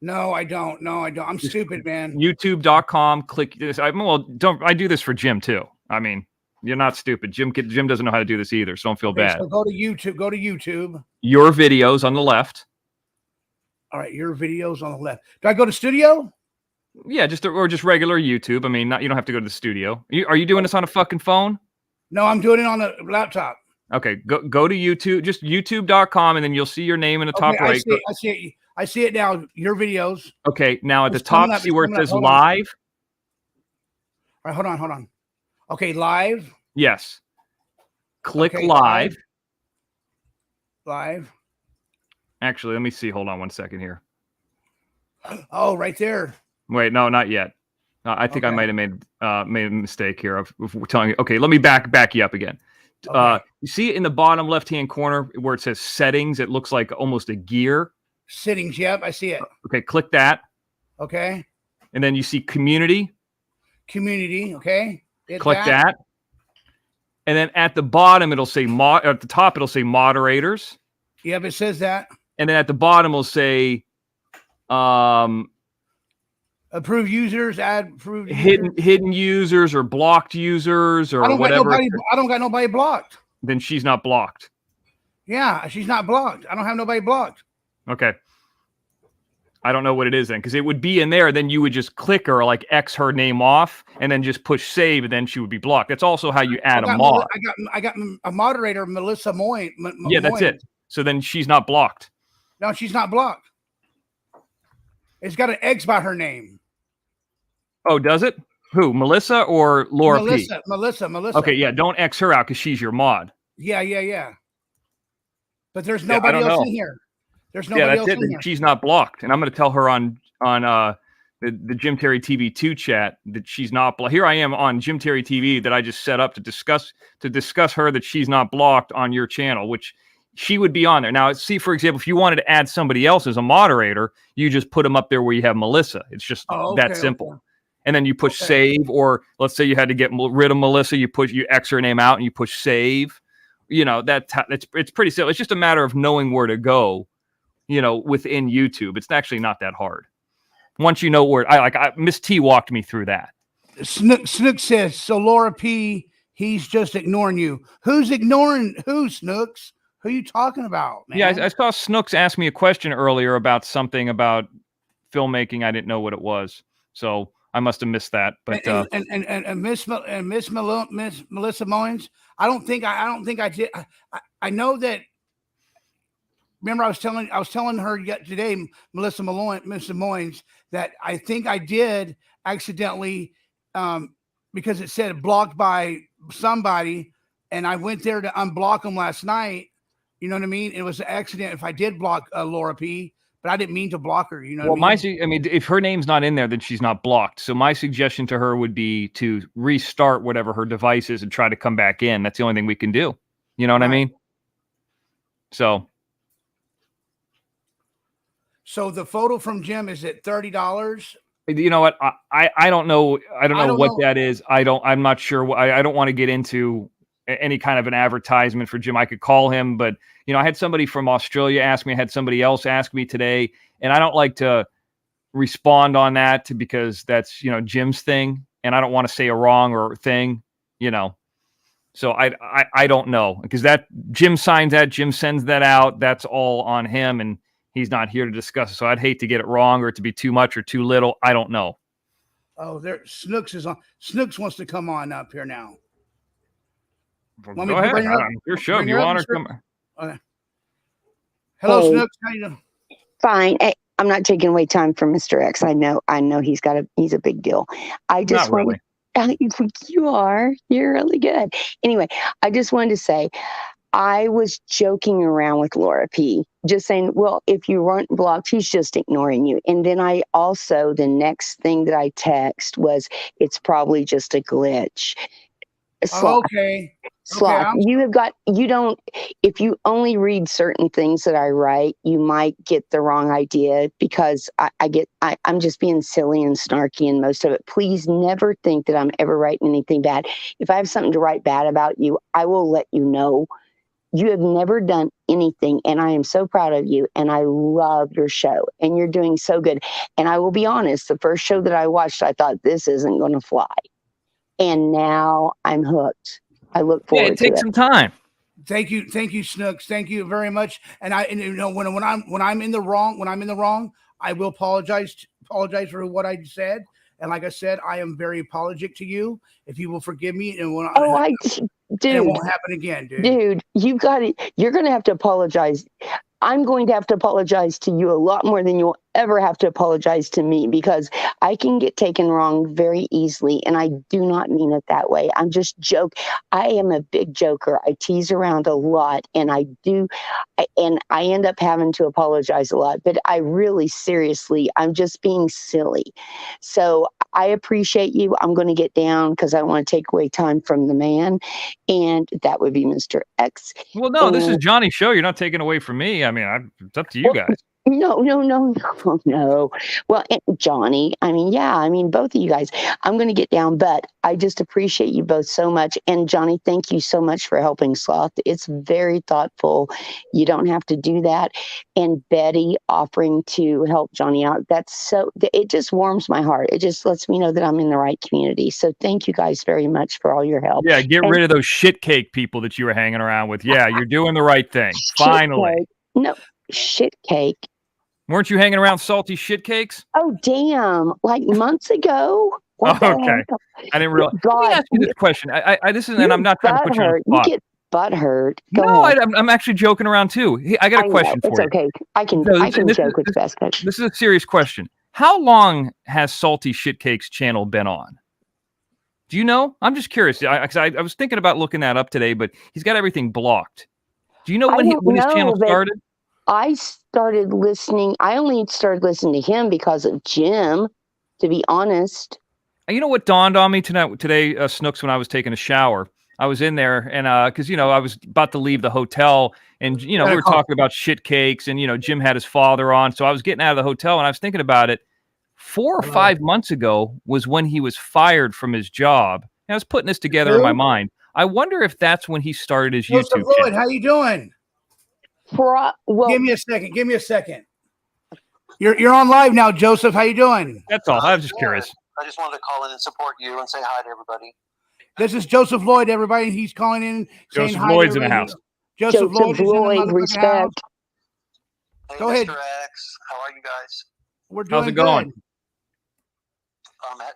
S1: No, I don't. I'm stupid, man.
S4: YouTube.com. Click this. I do this for Jim too. I mean, you're not stupid. Jim doesn't know how to do this either, so don't feel bad.
S1: So go to YouTube.
S4: Your videos on the left.
S1: All right, your videos on the left. Do I go to studio?
S4: Yeah, just regular YouTube. I mean, you don't have to go to the studio. Are you doing this on a fucking phone?
S1: No, I'm doing it on the laptop.
S4: Okay, go to YouTube, just youtube.com, and then you'll see your name in the top right.
S1: I see it now. Your videos.
S4: Okay, now at the top, see where it says live?
S1: All right, hold on. Okay, live.
S4: Yes. Click live.
S1: Live.
S4: Actually, let me see. Hold on one second here.
S1: Oh, right there.
S4: Wait, no, not yet. I think I might have made a mistake here of telling you. Okay, let me back you up again.
S1: Okay.
S4: You see in the bottom left-hand corner where it says settings, it looks like almost a gear.
S1: Settings, yep, I see it.
S4: Okay, click that.
S1: Okay.
S4: And then you see community.
S1: Community, okay.
S4: Click that. And then at the bottom, it'll say at the top, it'll say moderators.
S1: Yep, it says that.
S4: And then at the bottom, it'll say
S1: approve users, add approved
S4: hidden users or blocked users or whatever.
S1: I don't got nobody blocked.
S4: Then she's not blocked.
S1: Yeah, she's not blocked. I don't have nobody blocked.
S4: Okay. I don't know what it is then, because it would be in there. Then you would just click her, like X her name off, and then just push save, and then she would be blocked. That's also how you add a mod.
S1: I got a moderator, Melissa Moyne.
S4: Yeah, that's it. So then she's not blocked.
S1: No, she's not blocked. It's got an X by her name.
S4: Oh, does it? Who? Melissa or Laura P?
S1: Melissa.
S4: Okay, yeah. Don't X her out because she's your mod.
S1: Yeah. But there's nobody else in here. There's nobody else in here.
S4: She's not blocked, and I'm going to tell her on the Jim Terry TV 2 chat that she's not blocked. Here I am on Jim Terry TV that I just set up to discuss her that she's not blocked on your channel, which she would be on there. Now, see, for example, if you wanted to add somebody else as a moderator, you just put them up there where you have Melissa. It's just that simple. Okay. And then you push save, or let's say you had to get rid of Melissa, you X her name out and you push save. You know, it's pretty simple. It's just a matter of knowing where to go, you know, within YouTube. It's actually not that hard. Once you know where Miss T walked me through that.
S1: Snook says, so Laura P, he's just ignoring you. Who's ignoring who, Snooks? Who are you talking about, man?
S4: Yeah, I saw Snooks ask me a question earlier about something about filmmaking. I didn't know what it was, so I must have missed that. But
S1: and Miss Melissa Moynes, I don't think I did. I know that. Remember, I was telling her today, Miss Moynes, that I think I did accidentally because it said blocked by somebody, and I went there to unblock them last night. You know what I mean? It was an accident if I did block Laura P, but I didn't mean to block her. You know
S4: Well,
S1: what I mean?
S4: I mean, if her name's not in there, then she's not blocked. So my suggestion to her would be to restart whatever her device is and try to come back in. That's the only thing we can do. You know what I
S1: Right.
S4: mean? So
S1: the photo from Jim is at $30.
S4: you know what? I don't know. I don't know what
S1: know.
S4: that is. I'm not sure. I don't want to get into any kind of an advertisement for Jim. I could call him, but I had somebody from Australia ask me. I had somebody else ask me today, and I don't like to respond on that because that's Jim's thing, and I don't want to say a wrong or thing. So I don't know, because that Jim signs that, Jim sends that out. That's all on him, and he's not here to discuss it. So I'd hate to get it wrong or to be too much or too little. I don't know.
S1: Oh, there Snooks is on. Snooks wants to come on up here now.
S4: Well, go ahead. Your show. You want to come?
S1: Okay. Hello,
S7: Hey.
S1: Snooks. How you doing?
S7: Fine. Hey, I'm not taking away time from Mr. X. I know he's a big deal. I just
S4: Not really.
S7: You are. You're really good. Anyway, I just wanted to say I was joking around with Laura P. Just saying, well, if you weren't blocked, he's just ignoring you. And then the next thing that I text was, it's probably just a glitch.
S1: Oh, okay.
S7: Sloth, if you only read certain things that I write, you might get the wrong idea, because I'm just being silly and snarky in most of it. Please never think that I'm ever writing anything bad. If I have something to write bad about you, I will let you know. You have never done anything, and I am so proud of you, and I love your show, and you're doing so good. And I will be honest, the first show that I watched, I thought, this isn't going to fly. And now I'm hooked. I look forward to it.
S4: It takes some time.
S1: Thank you, Snooks. Thank you very much. And when I'm in the wrong, I will apologize for what I said. And like I said, I am very apologetic to you. If you will forgive me, and it won't happen again, dude.
S7: Dude, you got it. You're going to have to apologize. I'm going to have to apologize to you a lot more than you'll ever have to apologize to me, because I can get taken wrong very easily, and I do not mean it that way. I'm just joke. I am a big joker. I tease around a lot, and I end up having to apologize a lot, but I really seriously, I'm just being silly. So I appreciate you. I'm going to get down because I want to take away time from the man, and that would be Mr. X.
S4: Well, no, this is Johnny's show. You're not taking away from me. I mean, it's up to you guys.
S7: No. Well, Johnny, both of you guys, I'm going to get down, but I just appreciate you both so much. And Johnny, thank you so much for helping Sloth. It's very thoughtful. You don't have to do that. And Betty offering to help Johnny out. It just warms my heart. It just lets me know that I'm in the right community. So thank you guys very much for all your help.
S4: Yeah, get rid of those shit cake people that you were hanging around with. Yeah, you're doing the right thing. Finally.
S7: No, shit cake.
S4: Weren't you hanging around salty shit cakes?
S7: Oh, damn. Like months ago.
S4: Okay. I didn't realize. Let me ask you this question. And I'm not trying to put you on the spot.
S7: You get butthurt.
S4: I'm actually joking around too. I got a question for you.
S7: It's okay. I can joke with best.
S4: This is a serious question. How long has Salty Shit Cakes channel been on? Do you know? I'm just curious. I was thinking about looking that up today, but he's got everything blocked. Do you know when his channel started?
S7: I only started listening to him because of Jim, to be honest.
S4: You know what dawned on me today, Snooks, when I was taking a shower? I was in there, and because I was about to leave the hotel, and we were talking about shit cakes, and Jim had his father on, so I was getting out of the hotel, and I was thinking about it. 4 or 5 months ago was when he was fired from his job. And I was putting this together in my mind. I wonder if that's when he started his YouTube channel.
S1: How you doing? Give me a second. You're on live now, Joseph. How you doing?
S4: That's all. I was just curious.
S8: I just wanted to call in and support you and say hi to everybody.
S1: This is Joseph Lloyd, everybody. He's calling in saying
S4: Joseph
S1: hi.
S4: Lloyd's in the house.
S1: Joseph Lloyd,
S7: respect.
S8: Hey,
S1: Go ahead.
S8: Mr. X, how are you guys?
S1: We're doing
S4: How's it going?
S1: good.
S8: I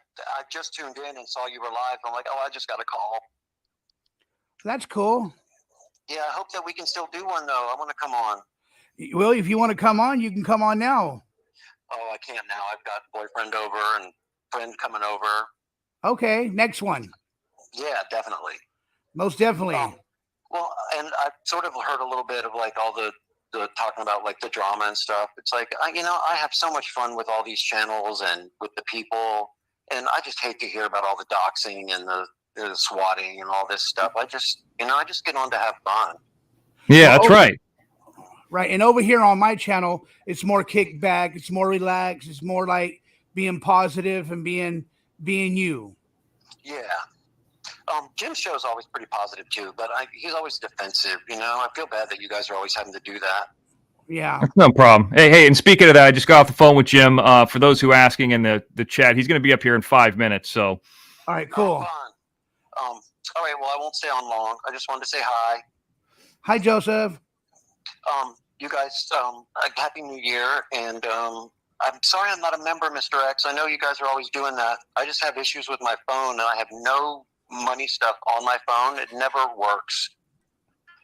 S8: just tuned in and saw you were live. I'm like, I just got a call.
S1: That's cool.
S8: Yeah, I hope that we can still do one, though. I want to come on.
S1: Well, if you want to come on, you can come on now.
S8: Oh, I can't now. I've got boyfriend over and friend coming over.
S1: Okay, next one.
S8: Yeah, definitely.
S1: Most definitely.
S8: Well, and I've sort of heard a little bit of like all the talking about like the drama and stuff. It's like, I have so much fun with all these channels and with the people, and I just hate to hear about all the doxing and the swatting and all this stuff. I just get on to have fun.
S4: Yeah, that's right.
S1: Right. And over here on my channel, it's more kickback. It's more relaxed. It's more like being positive and being you.
S8: Yeah. Jim's show is always pretty positive too, but he's always defensive. I feel bad that you guys are always having to do that.
S1: Yeah.
S4: That's no problem. Hey, and speaking of that, I just got off the phone with Jim. For those who are asking in the chat, he's going to be up here in 5 minutes. So.
S1: All right, cool.
S8: All right. Well, I won't stay on long. I just wanted to say hi.
S1: Hi, Joseph.
S8: You guys, Happy New Year. And I'm sorry I'm not a member, Mr. X. I know you guys are always doing that. I just have issues with my phone, and I have no money stuff on my phone. It never works.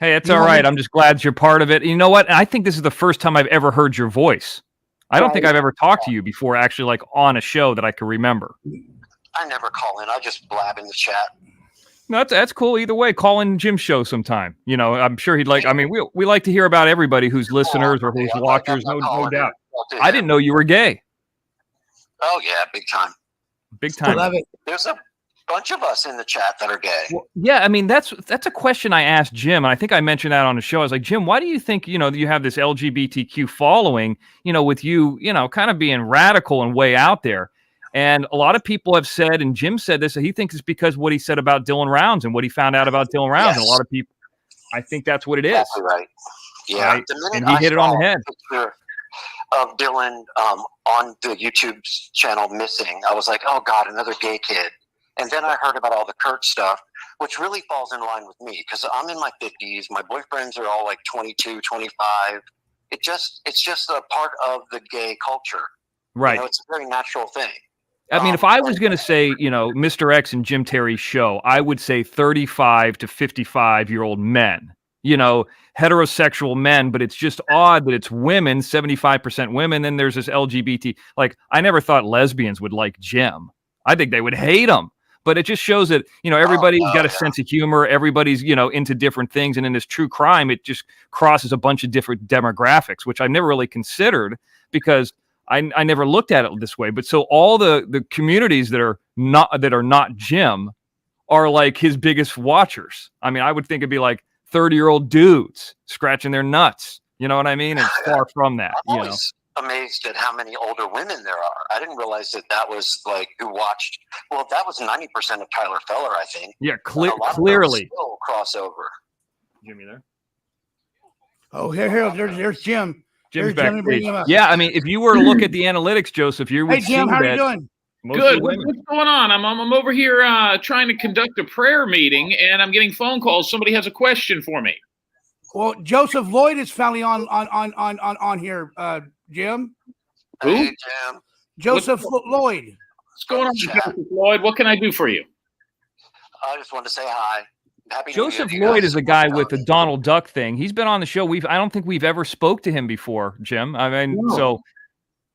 S4: Hey, it's all right. I'm just glad you're part of it. You know what? I think this is the first time I've ever heard your voice. I don't think I've ever talked to you before, actually, like on a show that I can remember.
S8: I never call in. I just blab in the chat.
S4: No, that's cool. Either way, call in Jim's show sometime. I'm sure he'd like. I mean, we like to hear about everybody who's listeners or who's watchers. No doubt. I didn't know you were gay.
S8: Oh yeah, big time.
S4: Big time.
S1: I love it.
S8: There's a bunch of us in the chat that are gay.
S4: Well, yeah, I mean that's a question I asked Jim, and I think I mentioned that on the show. I was like, Jim, why do you think you have this LGBTQ following? With you, kind of being radical and way out there. And a lot of people have said, and Jim said this, that he thinks it's because what he said about Dylan Rounds and what he found out about Dylan Rounds. Yes. And a lot of people, I think that's what it is.
S8: Exactly right. Yeah.
S4: Right? And he hit it on the head.
S8: Of Dylan on the YouTube channel missing, I was like, oh God, another gay kid. And then I heard about all the Kurt stuff, which really falls in line with me because I'm in my 50s. My boyfriends are all like 22, 25. It's just a part of the gay culture.
S4: Right.
S8: It's a very natural thing.
S4: I mean, if I was going to say, Mr. X and Jim Terry's show, I would say 35 to 55-year-old men, heterosexual men, but it's just odd that it's women, 75% women. Then there's this LGBT. Like, I never thought lesbians would like Jim. I think they would hate him. But it just shows that, everybody's got a sense of humor. Everybody's, into different things. And in this true crime, it just crosses a bunch of different demographics, which I've never really considered because I never looked at it this way. But so all the communities that are not Jim are like his biggest watchers. I mean, I would think it'd be like 30-year-old dudes scratching their nuts. You know what I mean? And far from that.
S8: I'm always amazed at how many older women there are. I didn't realize that was like who watched. Well, that was 90% of Tyler Feller, I think.
S4: Yeah, clearly.
S8: Still crossover.
S4: Jimmy there?
S1: Oh, here, there's Jim.
S4: Jim's back. Yeah, I mean, if you were to look at the analytics, Joseph, you would
S1: Hey, Jim, how are you doing?
S9: Good. What's going on? I'm over here trying to conduct a prayer meeting, and I'm getting phone calls. Somebody has a question for me.
S1: Well, Joseph Lloyd is finally on here, Jim.
S9: Who?
S8: Hey, Jim.
S1: Joseph Lloyd.
S9: What's going on, Joseph Lloyd? What can I do for you?
S8: I just wanted to say hi.
S4: Joseph Lloyd is a guy with the Donald Duck thing. He's been on the show. I don't think we've ever spoke to him before, Jim. I mean, so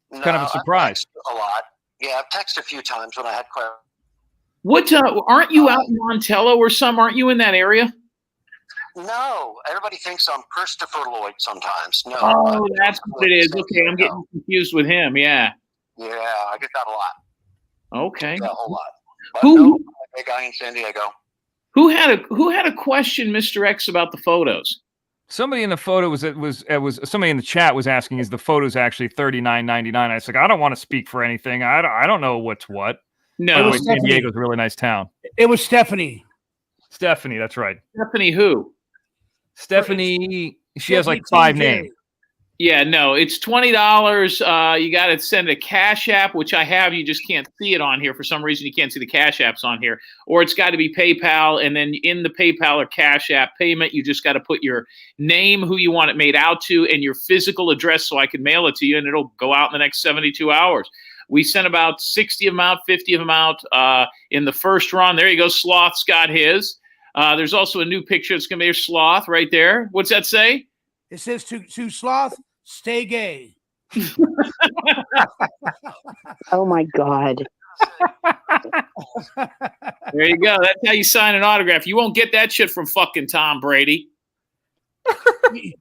S4: it's kind of a surprise.
S8: A lot. Yeah, I've texted a few times when I had questions.
S9: What? Aren't you out in Montello or some? Aren't you in that area?
S8: No, everybody thinks I'm Christopher Lloyd sometimes. No.
S9: Oh, that's what it is. Okay, I'm getting confused with him. Yeah.
S8: Yeah, I get that a lot.
S9: Okay.
S8: Yeah, a whole lot. But
S9: Who?
S8: no, a guy in San Diego.
S9: Who had a question, Mr. X, about the photos?
S4: Somebody in the photo was somebody in the chat was asking, is the photos actually $39.99? I was like, I don't want to speak for anything. I don't know what's what.
S9: No,
S4: San Diego's a really nice town.
S1: It was Stephanie.
S4: Stephanie, that's right.
S9: Stephanie who?
S4: Stephanie, she has like 5 names.
S9: Yeah, no, it's $20. You got to send a Cash App, which I have. You just can't see it on here. For some reason, you can't see the Cash Apps on here. Or it's got to be PayPal. And then in the PayPal or Cash App payment, you just got to put your name, who you want it made out to, and your physical address so I can mail it to you, and it'll go out in the next 72 hours. We sent about 60 of them out, 50 of them out in the first run. There you go. Sloth's got his. There's also a new picture. It's going to be a sloth right there. What's that say?
S1: It says to Sloth, stay gay.
S7: Oh my God.
S9: There you go. That's how you sign an autograph. You won't get that shit from fucking Tom Brady.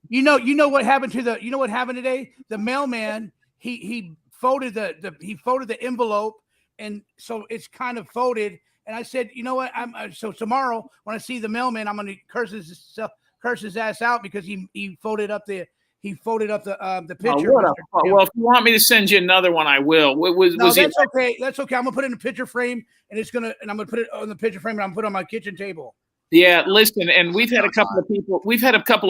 S1: You know what happened today? The mailman, he folded the envelope, and so it's kind of folded. And I said, you know what? So tomorrow when I see the mailman, I'm gonna curse his ass out because he folded up the picture.
S9: Well, if you want me to send you another one, I will.
S1: That's okay. That's okay. I'm gonna put it in a picture frame, and I'm gonna put it on the picture frame, and I'm gonna put it on my kitchen table.
S9: Yeah, listen, and we've had a couple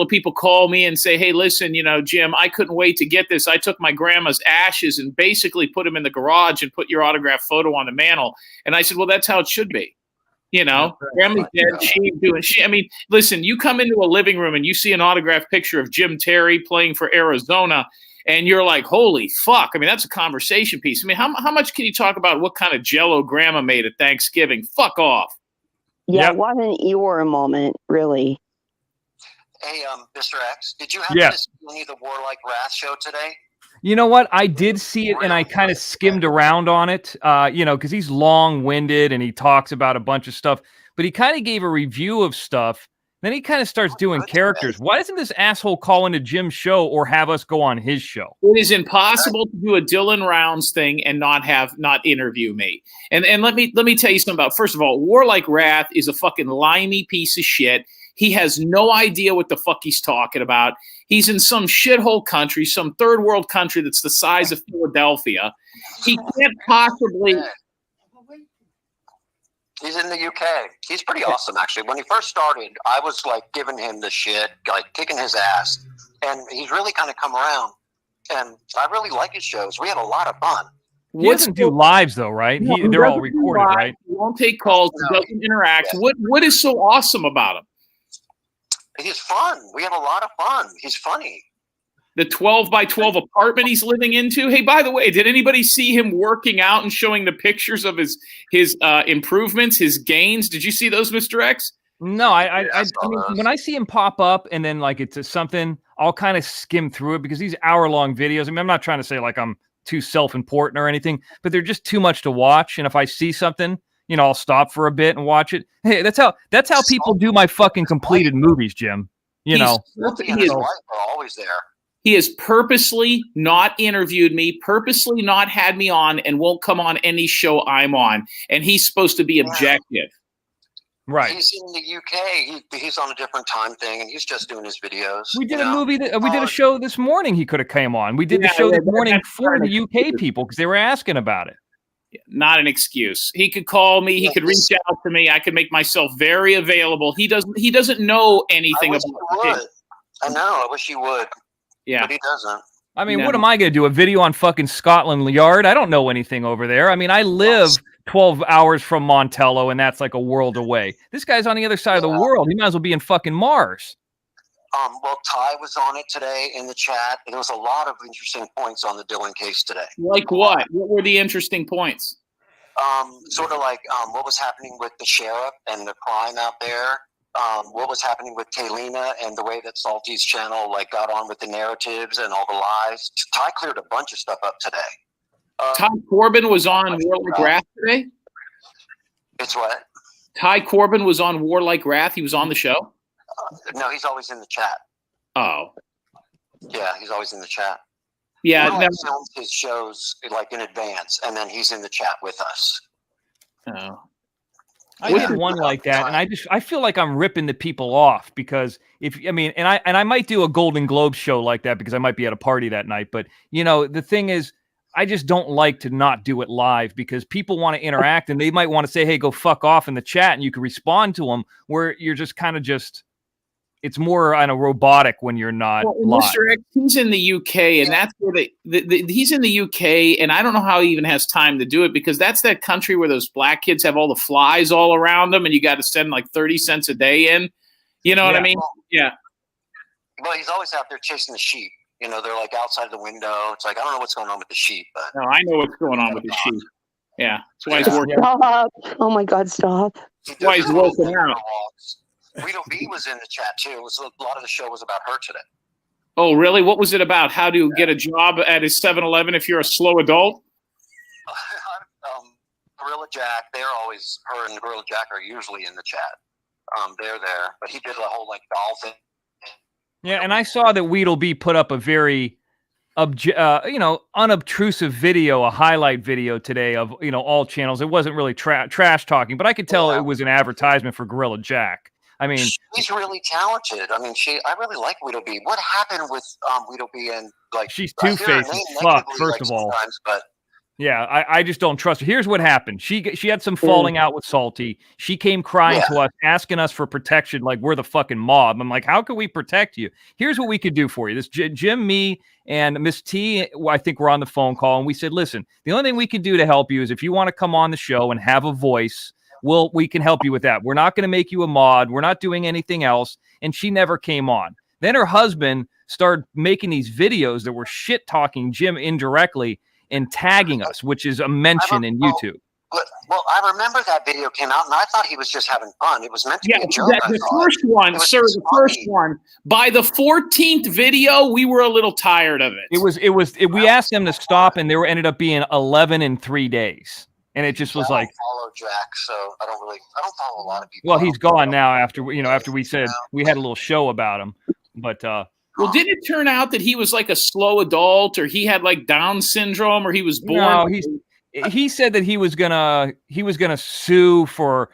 S9: of people call me and say, "Hey, listen, Jim, I couldn't wait to get this. I took my grandma's ashes and basically put them in the garage and put your autographed photo on the mantle." And I said, "Well, that's how it should be." Grandma's dead. I mean, listen, you come into a living room and you see an autographed picture of Jim Terry playing for Arizona, and you're like, "Holy fuck!" I mean, that's a conversation piece. I mean, how much can you talk about what kind of Jello grandma made at Thanksgiving? Fuck off.
S7: Yeah, it wasn't your moment, really.
S8: Hey, Mr. X, did you happen to see any of the Warlike Wrath show today?
S4: You know what? I did see it, and I kind of skimmed around on it, because he's long-winded and he talks about a bunch of stuff. But he kind of gave a review of stuff. Then he kind of starts doing characters. Why doesn't this asshole call into Jim's show or have us go on his show?
S9: It is impossible to do a Dylan Rounds thing and not interview me. And let me tell you something about. First of all, Warlike Wrath is a fucking limey piece of shit. He has no idea what the fuck he's talking about. He's in some shithole country, some third world country that's the size of Philadelphia. He can't possibly.
S8: He's in the UK. He's pretty awesome, actually. When he first started, I was like giving him the shit, like kicking his ass, and he's really kind of come around. And I really like his shows. We had a lot of fun.
S4: He doesn't do lives though, right?
S9: No,
S4: They're all recorded, right?
S9: He won't take calls. He doesn't interact.
S8: Yeah.
S9: What is so awesome about him?
S8: He's fun. We have a lot of fun. He's funny.
S9: The 12 by 12 apartment he's living into. Hey, by the way, did anybody see him working out and showing the pictures of his improvements, his gains? Did you see those, Mr. X?
S4: No, I mean, when I see him pop up and then like it's something, I'll kind of skim through it because these hour-long videos. I mean, I'm not trying to say like I'm too self-important or anything, but they're just too much to watch. And if I see something, I'll stop for a bit and watch it. Hey, that's how people do my fucking completed movies, Jim.
S8: He is always there.
S9: He has purposely not interviewed me, purposely not had me on, and won't come on any show I'm on. And he's supposed to be objective.
S4: Right.
S8: He's in the UK. He's on a different time thing, and he's just doing his videos.
S4: We did we did a show this morning. He could have came on. We did the show this morning for the UK people because they were asking about it.
S9: Not an excuse. He could call me. He could reach out to me. I could make myself very available. He doesn't know anything about it.
S8: I know. I wish he would.
S9: Yeah.
S8: But he doesn't.
S4: I mean, what am I going to do? A video on fucking Scotland Yard? I don't know anything over there. I mean, I live 12 hours from Montello, and that's like a world away. This guy's on the other side of the world. He might as well be in fucking Mars.
S8: Well, Ty was on it today in the chat. And there was a lot of interesting points on the Dylan case today.
S9: Like what? What were the interesting points?
S8: Sort of like what was happening with the sheriff and the crime out there. What was happening with Kaylina and the way that Salty's channel got on with the narratives and all the lies. Ty cleared a bunch of stuff up today.
S9: Ty Corbin was on Warlike Wrath today?
S8: It's what?
S9: Ty Corbin was on Warlike Wrath. He was on the show?
S8: No, he's always in the chat.
S9: Oh.
S8: Yeah, he's always in the chat.
S9: Yeah.
S8: He films his shows in advance, and then he's in the chat with us.
S9: Oh.
S4: I did one like that, and I feel like I'm ripping the people off because I might do a Golden Globe show like that because I might be at a party that night. But the thing is, I just don't like to not do it live because people want to interact and they might want to say, "Hey, go fuck off" in the chat, and you can respond to them. Where you're just kind of it's more robotic when you're not live.
S9: Mr. X, he's in the UK, and that's where he's in the UK, and I don't know how he even has time to do it because that's that country where those black kids have all the flies all around them, and you got to send 30 cents a day in. You know what I mean? Yeah.
S8: Well, he's always out there chasing the sheep. They're outside the window. It's I don't know what's going on with the sheep, but
S9: no, I know what's going on with the sheep. Yeah, that's why he's working.
S7: Stop! Oh my God, stop!
S9: That's why he's working out.
S8: Guido B was in the chat too. A lot of the show was about her today.
S9: Oh, really? What was it about? How to get a job at a 7-Eleven if you're a slow adult?
S8: Gorilla Jack, her and Gorilla Jack are usually in the chat. They're there, but he did a whole doll thing.
S4: Yeah, and I saw that Weedleby put up a very unobtrusive video, a highlight video today of, all channels. It wasn't really trash talking, but I could tell it was an advertisement for Gorilla Jack. I mean,
S8: she's really talented. I mean, I really like Weedleby. What happened with Weedleby and like
S4: she's
S8: I hear her
S4: two-faced
S8: name
S4: as fuck,
S8: negatively,
S4: first
S8: like,
S4: of all.
S8: sometimes, but
S4: yeah, I just don't trust her. Here's what happened. She had some falling out with Salty. She came crying to us, asking us for protection, like we're the fucking mob. I'm like, how can we protect you? Here's what we could do for you. This Jim, me, and Miss T, I think we're on the phone call, and we said, listen, the only thing we can do to help you is if you want to come on the show and have a voice, we can help you with that. We're not going to make you a mod. We're not doing anything else. And she never came on. Then her husband started making these videos that were shit talking Jim indirectly and tagging us, which is a mention in YouTube.
S8: Well, I remember that video came out, and I thought he was just having fun. It was meant to be a joke.
S9: The first one, sir, the first one. By the 14th video, we were a little tired of it.
S4: We asked them to stop, and there ended up being 11 in 3 days. And it just was like,
S8: I don't follow Jack, so I don't follow a lot of people.
S4: Well, he's gone now after we said we had a little show about him. But
S9: well, did it turn out that he was like a slow adult, or he had like Down syndrome, or he was born?
S4: No, he said that he was gonna sue for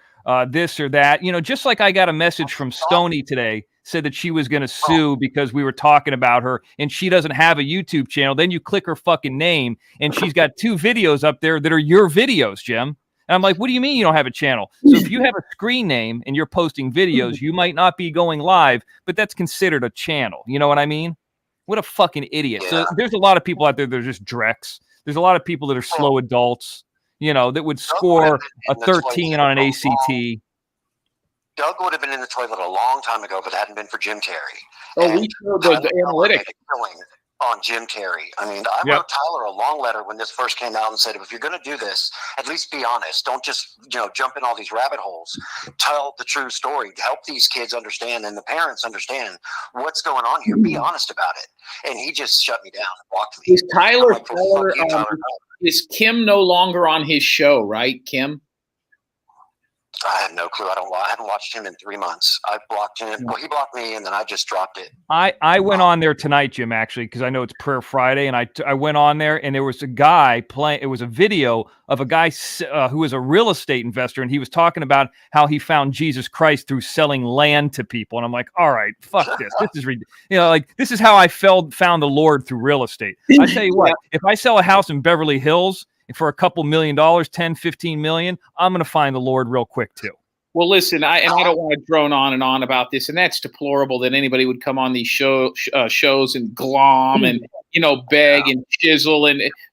S4: this or that. Just like I got a message from Stony today, said that she was gonna sue because we were talking about her, and she doesn't have a YouTube channel. Then you click her fucking name, and she's got 2 videos up there that are your videos, Jim. And I'm like, what do you mean you don't have a channel? So if you have a screen name and you're posting videos, you might not be going live, but that's considered a channel. You know what I mean? What a fucking idiot. Yeah. So there's a lot of people out there that are just Drex. There's a lot of people that are slow adults, that would score a 13 on an ACT.
S8: Doug would have been in the toilet a long time ago if it hadn't been for Jim Terry.
S9: Oh, we showed the analytics
S8: on Jim Terry. I mean, I wrote Tyler a long letter when this first came out and said, if you're going to do this, at least be honest. Don't just, jump in all these rabbit holes. Tell the true story. Help these kids understand and the parents understand what's going on here. Be honest about it. And he just shut me down and blocked me.
S9: Is Tyler is Kim no longer on his show, right, Kim?
S8: I have no clue. I haven't watched him in 3 months. I blocked him. Well, he blocked me, and then I just dropped it.
S4: I went on there tonight, Jim, actually, because I know it's Prayer Friday, and I went on there, and there was a guy playing. It was a video of a guy who was a real estate investor, and he was talking about how he found Jesus Christ through selling land to people. And I'm like, all right, fuck this. This is this is how I found the Lord through real estate. I tell you what, if I sell a house in Beverly Hills for a couple $1 million, 10, 15 million, I'm going to find the Lord real quick too.
S9: Well, listen, I don't want to drone on and on about this, and that's deplorable that anybody would come on these shows and glom and beg and chisel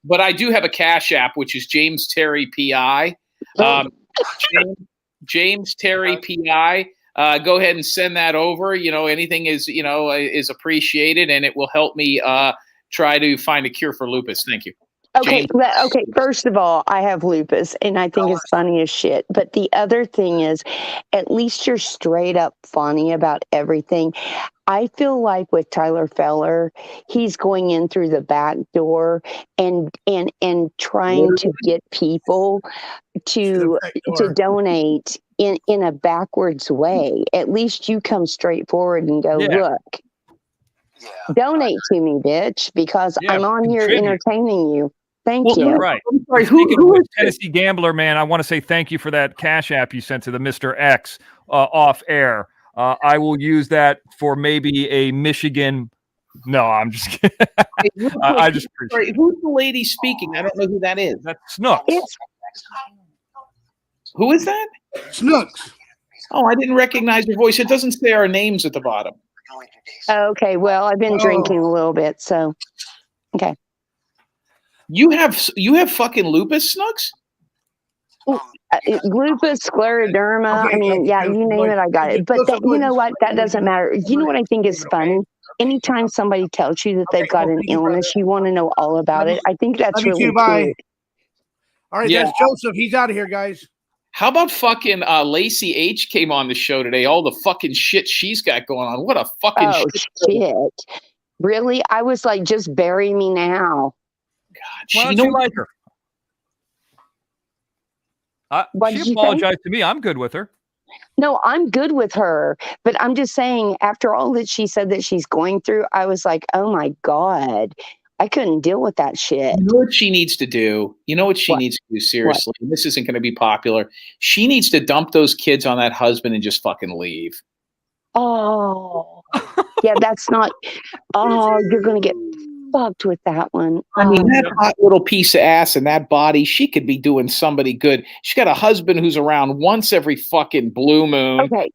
S9: but I do have a Cash App, which is James Terry PI. James Terry PI. Go ahead and send that over. Anything is appreciated, and it will help me try to find a cure for lupus. Thank you.
S7: Okay. First of all, I have lupus, and I think it's funny as shit. But the other thing is, at least you're straight up funny about everything. I feel like with Tyler Feller, he's going in through the back door and trying to get people to donate in a backwards way. At least you come straight forward and go, look, donate to me, bitch, because I'm on here entertaining you. Thank you.
S4: Right. I'm sorry, who is Tennessee Gambler, man? I want to say thank you for that Cash App you sent to the Mr. X off air. I will use that for maybe a Michigan. No, I'm just kidding. I just appreciate it.
S9: Who's the lady speaking? I don't know who that is.
S4: That's Snooks.
S9: Who is that?
S1: Snooks.
S9: Oh, I didn't recognize your voice. It doesn't say our names at the bottom.
S7: Okay, well, I've been drinking a little bit, so okay.
S9: You have fucking lupus, Snooks?
S7: Lupus, scleroderma. I mean, you name it, I got it. But you know what? That doesn't matter. You know what I think is funny? Anytime somebody tells you that they've got an illness, you want to know all about it. I think that's really cute.
S1: All right, that's Joseph. He's out of here, guys.
S9: How about fucking Lacey H came on the show today? All the fucking shit she's got going on. What a fucking
S7: shit. Really? I was like, just bury me now.
S4: God, why don't you like her? She apologized to me. I'm good with her.
S7: No, I'm good with her, but I'm just saying, after all that she said that she's going through, I was like, oh my God, I couldn't deal with that shit.
S9: You know what she needs to do? You know what she
S7: What?
S9: needs to do, seriously? And this isn't going to be popular. She needs to dump those kids on that husband and just fucking leave.
S7: Oh, yeah, that's not. Oh, you're going to get fucked with that one.
S9: I mean,
S7: Oh,
S9: that hot little piece of ass and that body, she could be doing somebody good. She got a husband who's around once every fucking blue moon.
S7: okay.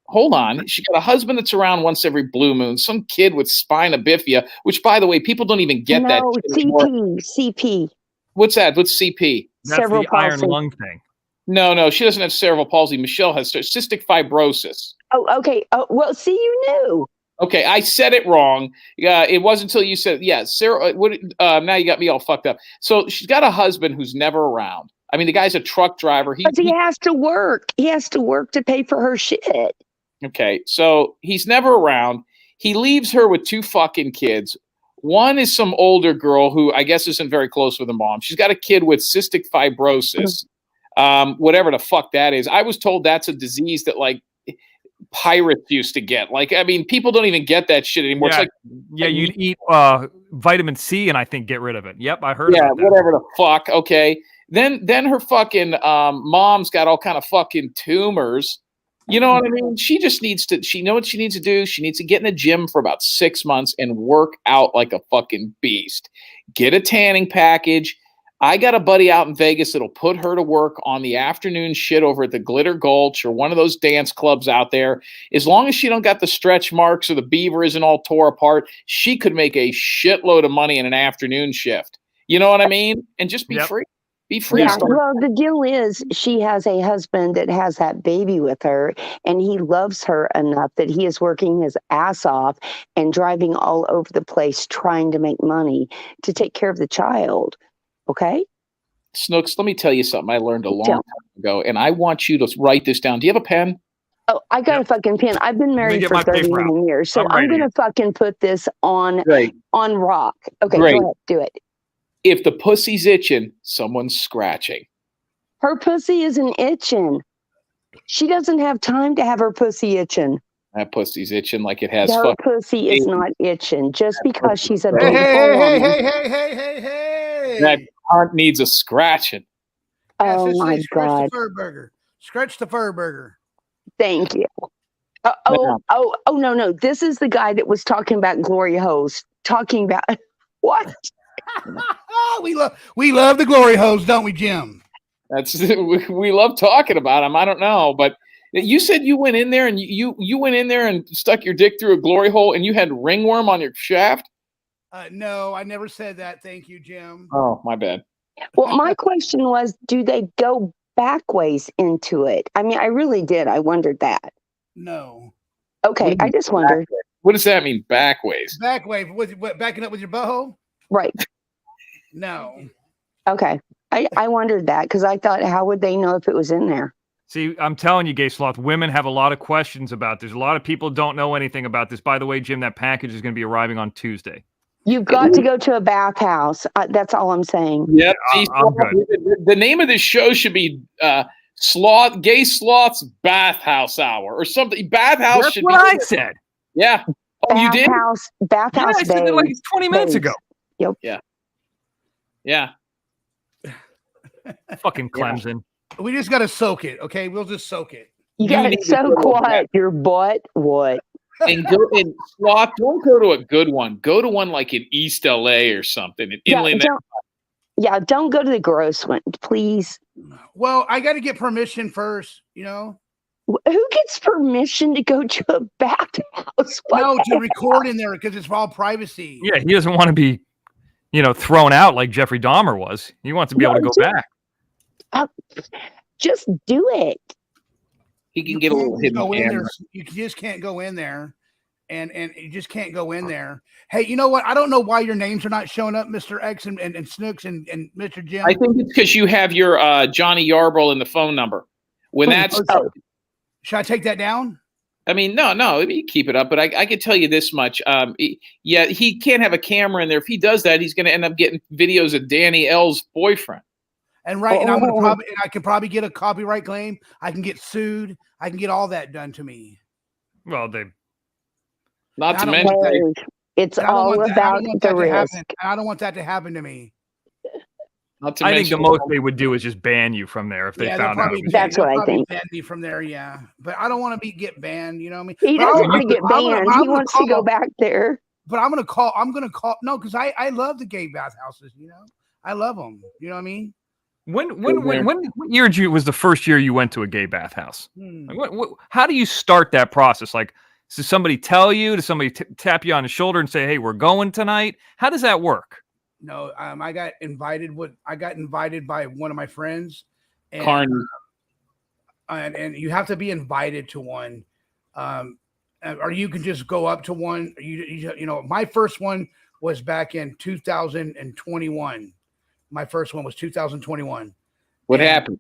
S9: Hold on. She got a husband that's around once every blue moon. Some kid with spina bifida, which, by the way, people don't even get that.
S7: No,
S9: shit anymore.
S7: CP,
S9: What's that? What's CP?
S4: That's
S7: cerebral
S4: the iron
S7: palsy.
S4: lung thing.
S9: No, she doesn't have cerebral palsy. Michelle has cystic fibrosis.
S7: Oh, okay. Oh, well, see, you knew.
S9: Okay, I said it wrong. It wasn't until you said, yeah, Sarah. Now you got me all fucked up. So she's got a husband who's never around. I mean, the guy's a truck driver.
S7: Because he has to work. He has to work to pay for her shit.
S9: Okay, so he's never around. He leaves her with 2 fucking kids. One is some older girl who I guess isn't very close with her mom. She's got a kid with cystic fibrosis, whatever the fuck that is. I was told that's a disease that like pirates used to get. Like, I mean, people don't even get that shit anymore.
S4: Yeah,
S9: It's like,
S4: you'd eat vitamin C and I think get rid of it. Yep, I heard
S9: yeah,
S4: about that.
S9: whatever the fuck. Okay, then her fucking mom's got all kind of fucking tumors. You know what I mean? She just needs to. She know what she needs to do. She needs to get in the gym for about 6 months and work out like a fucking beast. Get a tanning package. I got a buddy out in Vegas that'll put her to work on the afternoon shit over at the Glitter Gulch or one of those dance clubs out there. As long as she don't got the stretch marks or the beaver isn't all tore apart, she could make a shitload of money in an afternoon shift. You know what I mean? And just be free. Be free.
S7: Yeah, well, the deal is she has a husband that has that baby with her, and he loves her enough that he is working his ass off and driving all over the place trying to make money to take care of the child. Okay?
S9: Snooks, let me tell you something I learned a long time ago, and I want you to write this down. Do you have a pen?
S7: Oh, I got a fucking pen. I've been married for 39 years, so I'm going to fucking put this on rock. Okay, go ahead, do it.
S9: If the pussy's itching, someone's scratching.
S7: Her pussy isn't itching. She doesn't have time to have her pussy itching.
S9: That pussy's itching like it has.
S7: Her pussy is not itching just because she's a big
S1: Hey.
S9: That heart needs a scratching.
S7: Oh my God.
S1: Scratch the fur burger. Scratch the fur burger.
S7: Thank you. No. This is the guy that was talking about glory holes. Talking about what?
S1: we love the glory holes, don't we, Jim?
S9: That's we love talking about them. I don't know, but you said you went in there and you went in there and stuck your dick through a glory hole and you had ringworm on your shaft.
S1: No, I never said that. Thank you, Jim.
S9: Oh, my bad.
S7: Well, my question was, do they go backways into it? I mean, I really did. I wondered that.
S1: No.
S7: Okay, I just wondered.
S9: What does that mean, backways?
S1: Backways? What, backing up with your butthole?
S7: Right.
S1: No.
S7: Okay. I wondered that because I thought, how would they know if it was in there?
S4: See, I'm telling you, Gay Sloth, women have a lot of questions about this. A lot of people don't know anything about this. By the way, Jim, that package is going to be arriving on Tuesday.
S7: You've got to go to a bathhouse. That's all I'm saying.
S9: Yep.
S4: I'm good.
S9: The name of this show should be Gay Sloth's Bathhouse Hour or something. Bathhouse
S4: That's
S9: should
S4: what
S9: be.
S4: I said.
S9: Yeah. Oh, you did?
S7: Bathhouse.
S4: Yeah, I said it like 20 minutes ago.
S7: Yep.
S9: Yeah.
S4: Fucking Clemson.
S1: We just got to soak it, okay? We'll just soak it.
S7: You got it so quiet. Your butt, what?
S9: And go and Sloth, don't go to a good one. Go to one like in East LA or something. In Inland.
S7: Don't go to the gross one, please.
S1: Well, I got to get permission first, you know?
S7: Who gets permission to go to a bathhouse?
S1: No, to record in there because it's all privacy.
S4: Yeah, he doesn't want to be, thrown out like Jeffrey Dahmer was. He wants to be able to go back.
S7: Just do it.
S9: He can get a little hidden camera.
S1: You just can't go in there. And you just can't go in there. Hey, you know what? I don't know why your names are not showing up, Mr. X and Snooks and Mr. Jim.
S9: I think it's because you have your Johnny Yarble in the phone number. When that's
S1: should I take that down?
S9: I mean, no, you keep it up. But I can tell you this much. He can't have a camera in there. If he does that, he's going to end up getting videos of Danny L's boyfriend.
S1: And I'm gonna
S7: Oh,
S1: I can probably get a copyright claim. I can get sued. I can get all that done to me.
S4: Well, they
S9: Not
S1: And I
S9: to
S1: don't
S9: mention,
S1: want that.
S7: hey, it's
S1: And I don't
S7: all
S1: want that. I
S7: about
S1: don't want
S7: the
S1: that to happen.
S7: risk.
S1: And I don't want that to happen to me.
S9: not to
S4: I think the
S9: mention,
S4: most they would do is just ban you from there if they
S1: Yeah, they'll
S4: found out it
S1: probably
S4: was
S1: ban,
S7: That's
S1: they'll
S7: what I
S1: probably
S7: think.
S1: ban me from there. Yeah, but I don't want to get banned. You know what I mean?
S7: He
S1: But
S7: doesn't
S4: you
S7: want to get
S1: I'm
S7: banned. He
S1: gonna
S7: wants to go
S1: call.
S7: back there.
S1: But I'm gonna call. I'm gonna call. No, because I love the gay bathhouses. You know, I love them. You know what I mean?
S4: What year was the first year you went to a gay bathhouse?
S1: Hmm.
S4: Like, how do you start that process? Like, does somebody tell you? Does somebody tap you on the shoulder and say, "Hey, we're going tonight"? How does that work?
S1: No, I got invited. I got invited by one of my friends, and
S9: Carney.
S1: and you have to be invited to one, or you can just go up to one. You know, my first one was back in 2021. My first one was 2021.
S9: What
S1: And
S9: happened?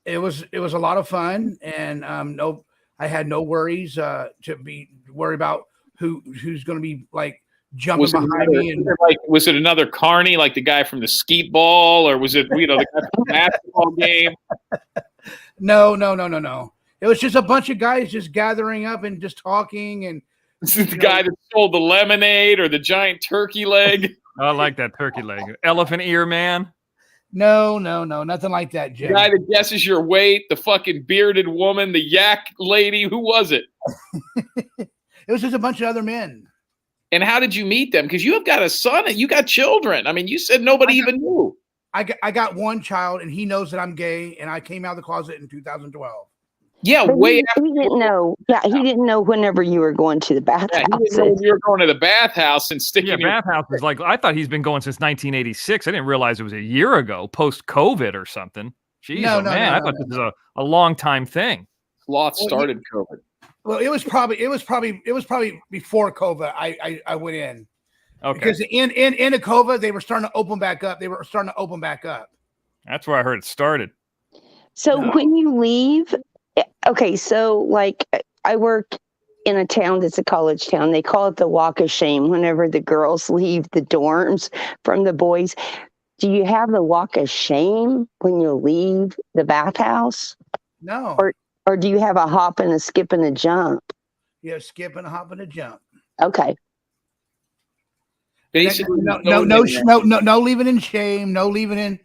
S1: it was a lot of fun, and no, I had no worries to be worried about who's going to be like jumping
S9: Was it,
S1: behind me. And
S9: was it another Carney, like the guy from the skeet ball, or was it the guy from the basketball game?
S1: no. It was just a bunch of guys just gathering up and just talking. And
S9: Was it the guy that sold the lemonade or the giant turkey leg?
S4: I like that turkey leg, elephant ear man.
S1: no, nothing like that,
S9: The
S1: Jim.
S9: guy that guesses your weight, the fucking bearded woman, the yak lady. Who was it?
S1: It was just a bunch of other men.
S9: And how did you meet them? Because you have got a son and you got children. I mean, you said nobody even knew.
S1: I got one child, and he knows that I'm gay, and I came out of the closet in 2012.
S9: Yeah,
S7: But
S9: way
S7: he
S9: after.
S7: didn't know. Yeah, he didn't know whenever you were going to the
S9: Yeah, he didn't know
S7: bathhouses.
S9: you were going to the bathhouse and sticking
S4: Yeah,
S9: your.
S4: bathhouse is like I thought he's been going since 1986. I didn't realize it was a year ago, post COVID or something. Jeez,
S1: No,
S4: man, I thought this was a long time thing.
S9: Sloth started COVID.
S1: Well, it was probably before COVID. I went in.
S4: Okay,
S1: Because in the COVID, they were starting to open back up.
S4: that's where I heard it started.
S7: So
S1: No.
S7: when you leave, okay, so like I work in a town that's a college town. They call it the walk of shame whenever the girls leave the dorms from the boys. Do you have the walk of shame when you leave the bathhouse?
S1: No.
S7: Or do you have a hop and a skip and a jump?
S1: Yeah, skip and a hop and a jump.
S7: Okay.
S9: Basically,
S1: No leaving in shame. No leaving.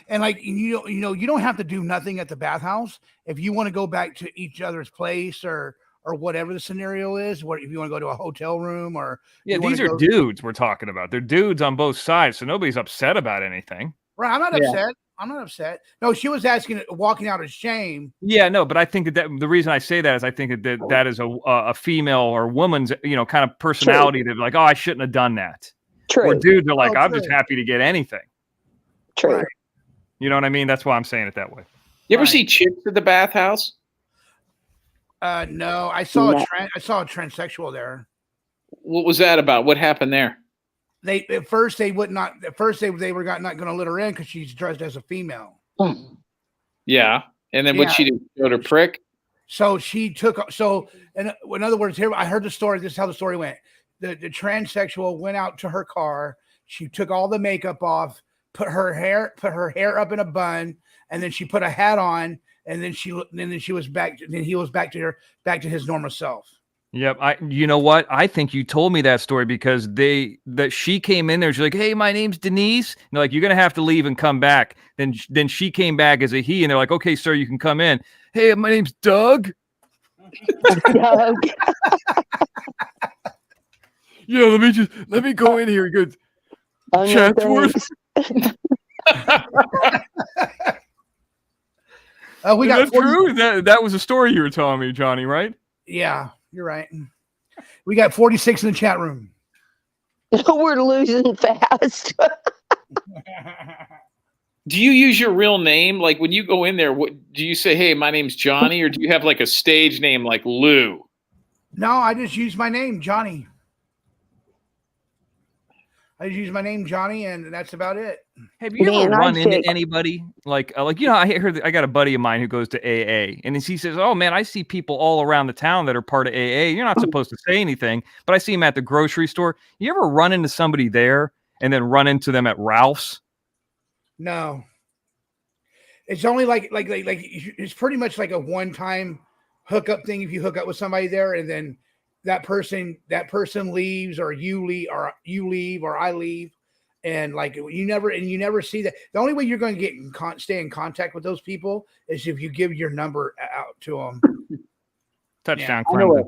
S1: And like you don't have to do nothing at the bathhouse if you want to go back to each other's place or whatever the scenario is. What if you want to go to a hotel room or
S4: Yeah,
S1: you wanna
S4: these are
S1: go-
S4: dudes we're talking about. They're dudes on both sides, so nobody's upset about anything.
S1: Right, I'm not
S9: Yeah.
S1: upset. No, she was asking, walking out of shame.
S4: Yeah, no, but I think that the reason I say that is I think that is a female or woman's kind of personality that like, oh, I shouldn't have done that. Where
S7: True.
S4: dudes are like,
S1: Oh,
S4: I'm just
S1: true.
S4: happy to get anything.
S7: True.
S1: Right.
S4: You know what I mean? That's why I'm saying it that way.
S9: You ever
S1: Right.
S9: see chicks at the bathhouse?
S1: No, I saw
S7: No.
S1: a transsexual there.
S9: What was that about? What happened there?
S1: They at first they would not. At first they were not going to let her in because she's dressed as a female.
S9: Yeah. And then what
S1: Yeah.
S9: she did? Showed her prick?
S1: So she took. So in other words, here I heard the story. This is how the story went. The transsexual went out to her car. She took all the makeup off, put her hair up in a bun, and then she put a hat on, and then she was back. Then he was back to his normal self.
S4: Yep. You know what? I think you told me that story because she came in there. She's like, "Hey, my name's Denise." And they're like, "You're gonna have to leave and come back." Then she came back as a he, and they're like, "Okay, sir, you can come in." "Hey, my name's Doug."
S7: Doug.
S4: Yeah, let me go in here. He goes,
S7: Oh, no,
S4: Chatsworth?
S7: thanks.
S1: We
S4: Is
S1: got
S4: that
S1: 40
S4: true? That was a story you were telling me, Johnny, right?
S1: Yeah, you're right. We got 46 in the chat room.
S7: We're losing fast.
S9: Do you use your real name? Like when you go in there, what do you say? Hey, my name's Johnny, or do you have like a stage name like Lou?
S1: No, I just use my name, Johnny. I just use my name, Johnny, and that's about it.
S4: Have you
S7: Man,
S4: ever
S7: I'd
S4: run into
S7: say-
S4: anybody like I heard I got a buddy of mine who goes to AA, and he says, "Oh man, I see people all around the town that are part of AA. You're not supposed to say anything, but I see them at the grocery store. You ever run into somebody there and then run into them at Ralph's?"
S1: No. It's only like it's pretty much like a one-time hookup thing. If you hook up with somebody there, and then that person leaves, or you leave, or I leave, and like you never see that. The only way you're going to get stay in contact with those people is if you give your number out to them.
S4: Touchdown,
S1: Yeah.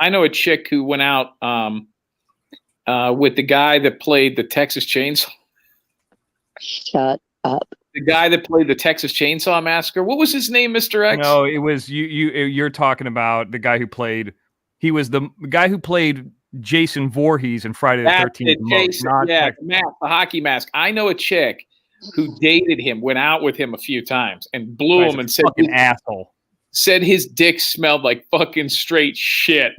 S9: I know a chick who went out with the guy that played the Texas Chainsaw.
S7: Shut up.
S9: The guy that played the Texas Chainsaw Massacre. What was his name, Mr. X?
S4: No, it was you're talking about the guy who played. He was the guy who played Jason Voorhees in Friday the 13th.
S9: The hockey mask. I know a chick who dated him, went out with him a few times, and blew him and said,
S4: "Fucking asshole."
S9: Said his dick smelled like fucking straight shit.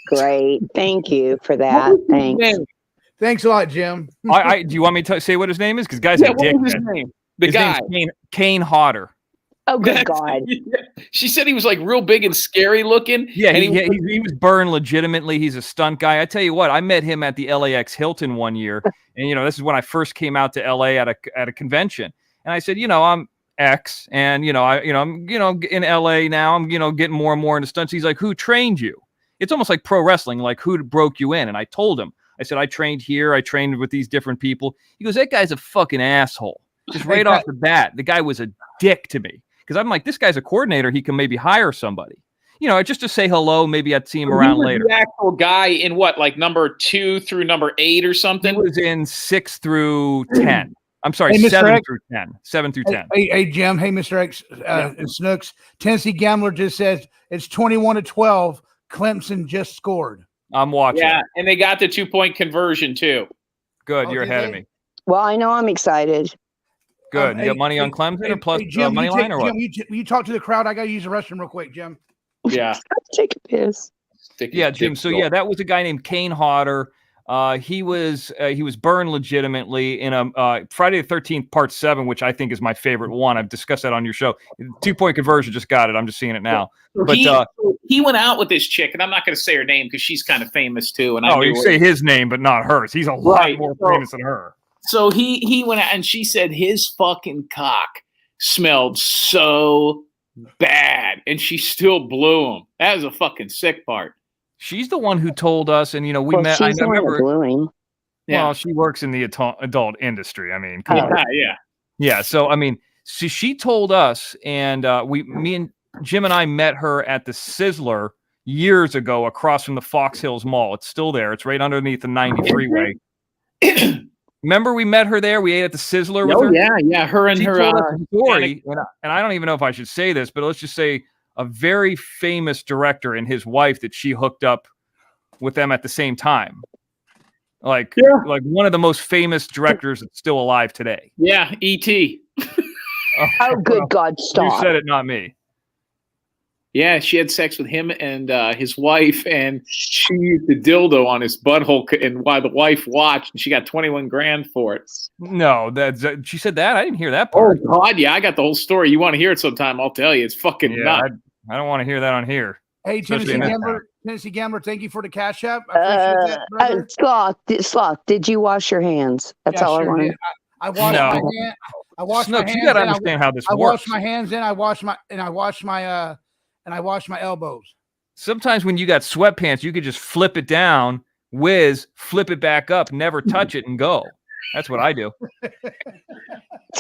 S7: Great. Thank you for that. Thanks.
S1: Thanks a lot, Jim.
S4: Do you want me to say what his name is? Because guy's a dick.
S9: What was his name? The
S4: his
S9: guy.
S4: name's Kane Hodder.
S7: Oh, good God.
S9: She said he was like real big and scary looking.
S4: Yeah, he was burned legitimately. He's a stunt guy. I tell you what, I met him at the LAX Hilton one year. And, this is when I first came out to LA at a convention. And I said, I'm X, and, I'm in LA now. I'm, getting more and more into stunts. He's like, who trained you? It's almost like pro wrestling, like who broke you in? And I told him, I said, I trained here. I trained with these different people. He goes, that guy's a fucking asshole. Just right off the bat, the guy was a dick to me. Because I'm like, this guy's a coordinator. He can maybe hire somebody. Just to say hello. Maybe I'd see him around later.
S9: The actual guy in what, like number 2 through number 8 or something?
S4: He was in 6 through 10. I'm sorry,
S1: Hey,
S4: 7 through 10. 7 through 10.
S1: Hey, Jim. Hey, Mr. X and Snooks. Tennessee Gambler just says it's 21-12. Clemson just scored.
S4: I'm watching.
S9: Yeah, and they got the 2-point conversion too.
S4: Good. You're ahead of me.
S7: Well, I know I'm excited.
S4: Good. You got money on Clemson or plus
S1: Jim,
S4: money line or what?
S1: Jim, you talk to the crowd. I got to use the restroom real quick, Jim.
S9: Yeah.
S7: Take a piss.
S4: Yeah, Jim. So that was a guy named Kane Hodder. He was burned legitimately in a Friday the 13th Part 7, which I think is my favorite one. I've discussed that on your show. 2-point conversion, just got it. I'm just seeing it now. But
S9: he went out with this chick, and I'm not going to say her name because she's kind of famous too. And
S4: you say his name, but not hers. He's a lot more famous than her.
S9: So he went out, and she said his fucking cock smelled so bad, and she still blew him. That was a fucking sick part.
S4: She's the one who told us, and we met. I remember.
S9: Yeah.
S4: Well, she works in the adult industry. I mean, come on. Yeah. So she told us, and me and Jim and I met her at the Sizzler years ago, across from the Fox Hills Mall. It's still there. It's right underneath the 90 freeway. Remember, we met her there. We ate at the Sizzler with her.
S9: Yeah. Her and
S4: she
S9: her
S4: told us a story, and I don't even know if I should say this, but let's just say a very famous director and his wife that she hooked up with them at the same time. Like one of the most famous directors that's still alive today.
S9: Yeah, E.T.
S7: Oh, good God, stop.
S4: You said it, not me.
S9: Yeah, she had sex with him and his wife, and she used the dildo on his butthole, and while the wife watched, and she got $21,000 for it.
S4: No, she said that? I didn't hear that part.
S9: Oh, God, yeah, I got the whole story. You want to hear it sometime, I'll tell you. It's fucking nuts.
S4: I don't want to hear that on here.
S1: Hey, Tennessee Gambler, thank you for the cash app. I appreciate that, brother.
S7: Sloth, did you wash your hands? That's all I wanted.
S1: I washed my hands. I washed my hands.
S4: You got to understand how this works.
S1: I washed my hands in. I washed my elbows.
S4: Sometimes when you got sweatpants, you could just flip it down, flip it back up, never touch it, and go. That's what I do.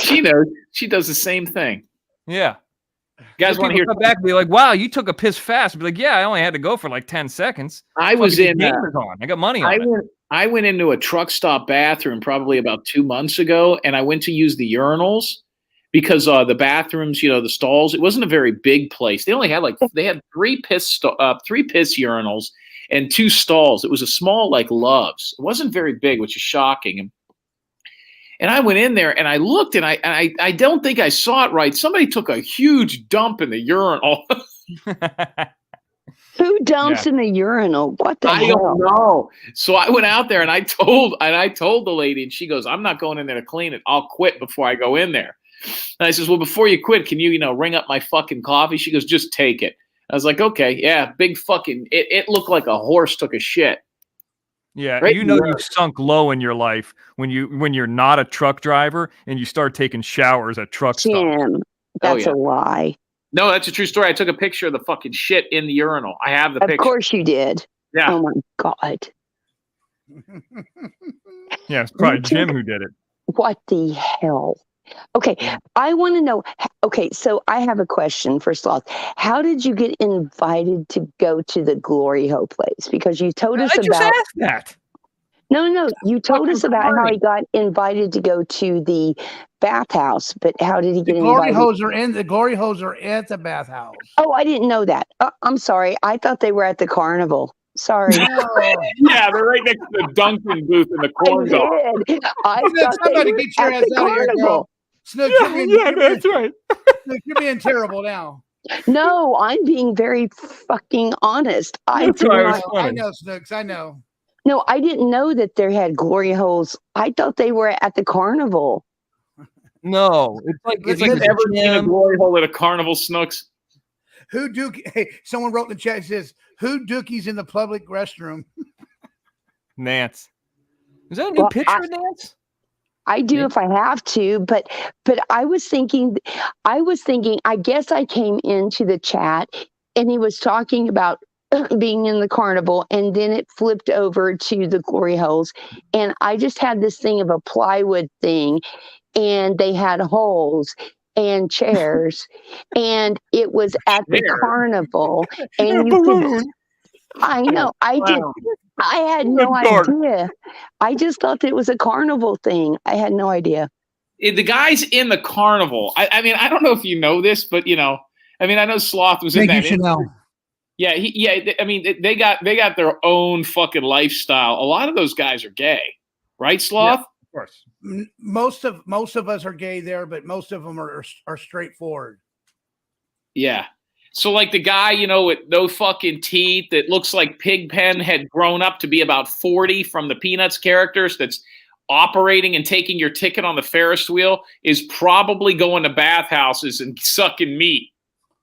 S9: She knows. She does the same thing.
S4: Yeah.
S9: You guys want to hear?
S4: Come back and be like, "Wow, you took a piss fast." Be like, "Yeah, I only had to go for like 10 seconds."
S9: I was in.
S4: I got money on it.
S9: I went into a truck stop bathroom probably about 2 months ago, and I went to use the urinals because the bathrooms, the stalls, it wasn't a very big place. They only had they had three piss urinals and 2 stalls. It was a small Love's. It wasn't very big, which is shocking. And I went in there and I looked, and I don't think I saw it right. Somebody took a huge dump in the urinal.
S7: Who dumps in the urinal? What the hell?
S9: I don't know. So I went out there and I told the lady, and she goes, "I'm not going in there to clean it. I'll quit before I go in there." And I says, "Well, before you quit, can you, ring up my fucking coffee?" She goes, "Just take it." I was like, "Okay, yeah." Big fucking. It looked like a horse took a shit.
S4: Yeah, right, you've sunk low in your life when you're not a truck driver and you start taking showers at truck stops.
S7: That's a lie.
S9: No, that's a true story. I took a picture of the fucking shit in the urinal. I have the
S7: Of
S9: picture.
S7: course you did.
S9: Yeah.
S7: Oh my God.
S4: Yeah, it's probably Jim who did it.
S7: What the hell? Okay, I want to know. Okay, so I have a question for Sloth. How did you get invited to go to the Glory Hole place? Because you told us
S4: I just
S7: about.
S4: asked that.
S7: No. You told us
S4: Fucking
S7: about how
S4: Carney.
S7: he got invited to go to the bathhouse, but how did he
S1: The
S7: get
S1: glory
S7: invited?
S1: holes are in the glory holes are at the bathhouse.
S7: Oh, I didn't know that. I'm sorry. I thought they were at the carnival. Sorry.
S9: Yeah, they're right next to the Dunkin' booth in the corn dog.
S7: I did. I
S1: Snook,
S7: thought they
S1: somebody
S7: were
S1: get your
S7: at
S1: ass
S7: the
S1: out of here, girl.
S7: carnival.
S1: Snook,
S4: That's right.
S1: Snook, you're being terrible now.
S7: No, I'm being very fucking honest. I
S4: That's
S7: did
S4: why it
S7: not.
S4: was
S1: I
S4: funny.
S1: know, Snooks. I know.
S7: No, I didn't know that they had glory holes. I thought they were at the carnival.
S4: No, it's like
S9: It's
S1: Listen,
S9: like
S1: listen,
S9: ever seen a glory hole at a carnival, Snooks?
S1: Who Dookie? Hey, someone wrote in the chat, says, who Dookie's in the public restroom?
S4: Nance. Is that a new
S7: Well,
S4: picture of Nance?
S7: I do if I have to, but I was thinking, I guess I came into the chat and he was talking about being in the carnival, and then it flipped over to the glory holes, and I just had this thing of a plywood thing, and they had holes and chairs, and it was at the
S9: Chair?
S7: carnival,
S4: And
S7: and
S4: a
S7: you could.
S4: balloon.
S7: I know, I did.
S9: Wow.
S7: I had
S4: Good
S7: no
S4: God.
S7: idea. I just thought it was a carnival thing. I had no idea.
S9: The guy's in the carnival. I mean, I don't know if you know this, but I mean, I know Sloth was in
S1: Thank
S9: that.
S1: you, Chanel.
S9: Yeah, I mean, they got their own fucking lifestyle. A lot of those guys are gay, right, Sloth?
S4: Of course.
S1: Most of us are gay there, but most of them are straightforward.
S9: Yeah. So like the guy, with no fucking teeth, that looks like Pigpen had grown up to be about 40 from the Peanuts characters, that's operating and taking your ticket on the Ferris wheel, is probably going to bathhouses and sucking meat.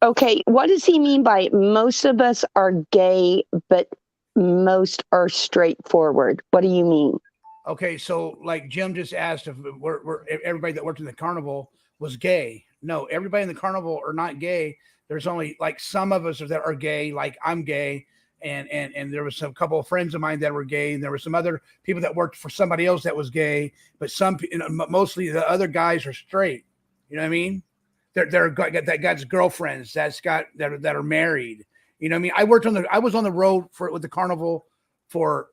S7: Okay, what does he mean by most of us are gay, but most are straightforward? What do you mean?
S1: Okay, so like Jim just asked if if everybody that worked in the carnival was gay. No, everybody in the carnival are not gay. There's only like some of us that are gay, like I'm gay, and there was a couple of friends of mine that were gay, and there were some other people that worked for somebody else that was gay, but mostly the other guys are straight. You know what I mean? They're that guy's girlfriends that are married. You know what I mean? I was on the road with the carnival for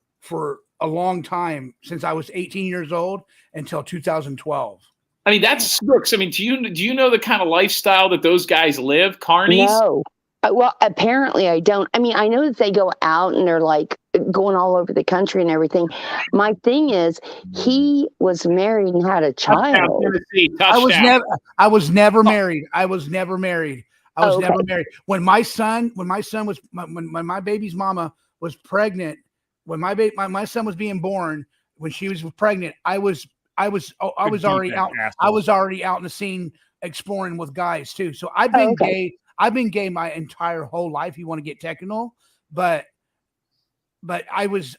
S1: a long time, since I was 18 years old until 2012.
S9: I mean, that's Snooks. I mean, do you know the kind of lifestyle that those guys live, carnies?
S7: No. Well, apparently I don't. I mean, I know that they go out and they're like going all over the country and everything. My thing is, he was married and had a
S9: Touchdown,
S7: child.
S9: Tennessee,
S1: I was
S9: touchdown.
S1: never married. I was never married. When my baby's mama was pregnant, when my son was being born, when she was pregnant, I was already out. I was already out in the scene exploring with guys too. So I've been gay. I've been gay my entire whole life. You want to get technical, but I was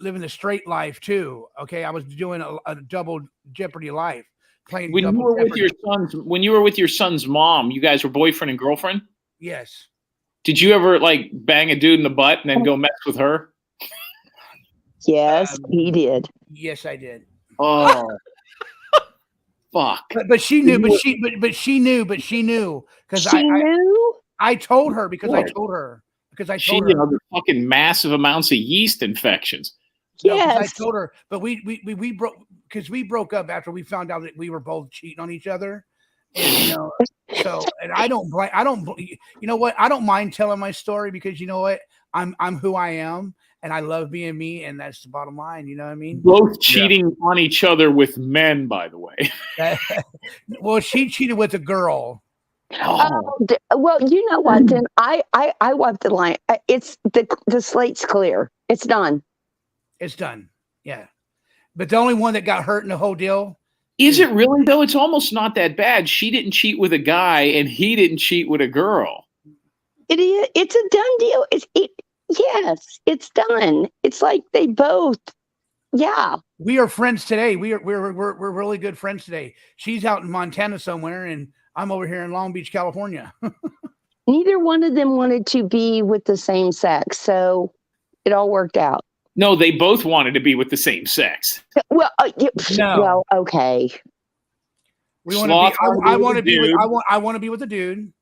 S1: living a straight life too. Okay, I was doing a double jeopardy life, playing.
S9: When you were with your son's mom, you guys were boyfriend and girlfriend?
S1: Yes.
S9: Did you ever like bang a dude in the butt and then go mess with her?
S7: Yes, he did.
S1: Yes, I did.
S9: Oh, fuck!
S1: But she knew. But she knew. Because
S7: She knew.
S1: I told her because I told her.
S9: She the fucking massive amounts of yeast infections.
S7: Yes.
S1: No, I told her, but we broke up after we found out that we were both cheating on each other, and and I don't mind telling my story, because you know what, I'm who I am, and I love being me, and that's the bottom line. You know what I mean?
S9: Both cheating on each other with men, by the way.
S1: Well, she cheated with a girl.
S7: Well, you know what? Then I wiped the line. It's the slate's clear. It's done.
S1: It's done. Yeah, but the only one that got hurt in the whole deal.
S9: Is it really though? It's almost not that bad. She didn't cheat with a guy, and he didn't cheat with a girl.
S7: It is. It's a done deal. Yes, it's done. It's like they both. Yeah.
S1: We are friends today. We're really good friends today. She's out in Montana somewhere, and I'm over here in Long Beach, California.
S7: Neither one of them wanted to be with the same sex, so it all worked out.
S9: No, they both wanted to be with the same sex.
S7: Well,
S1: No.
S7: well, okay.
S1: We want to be. I want to be with.
S9: dude.
S1: I want to be with a dude,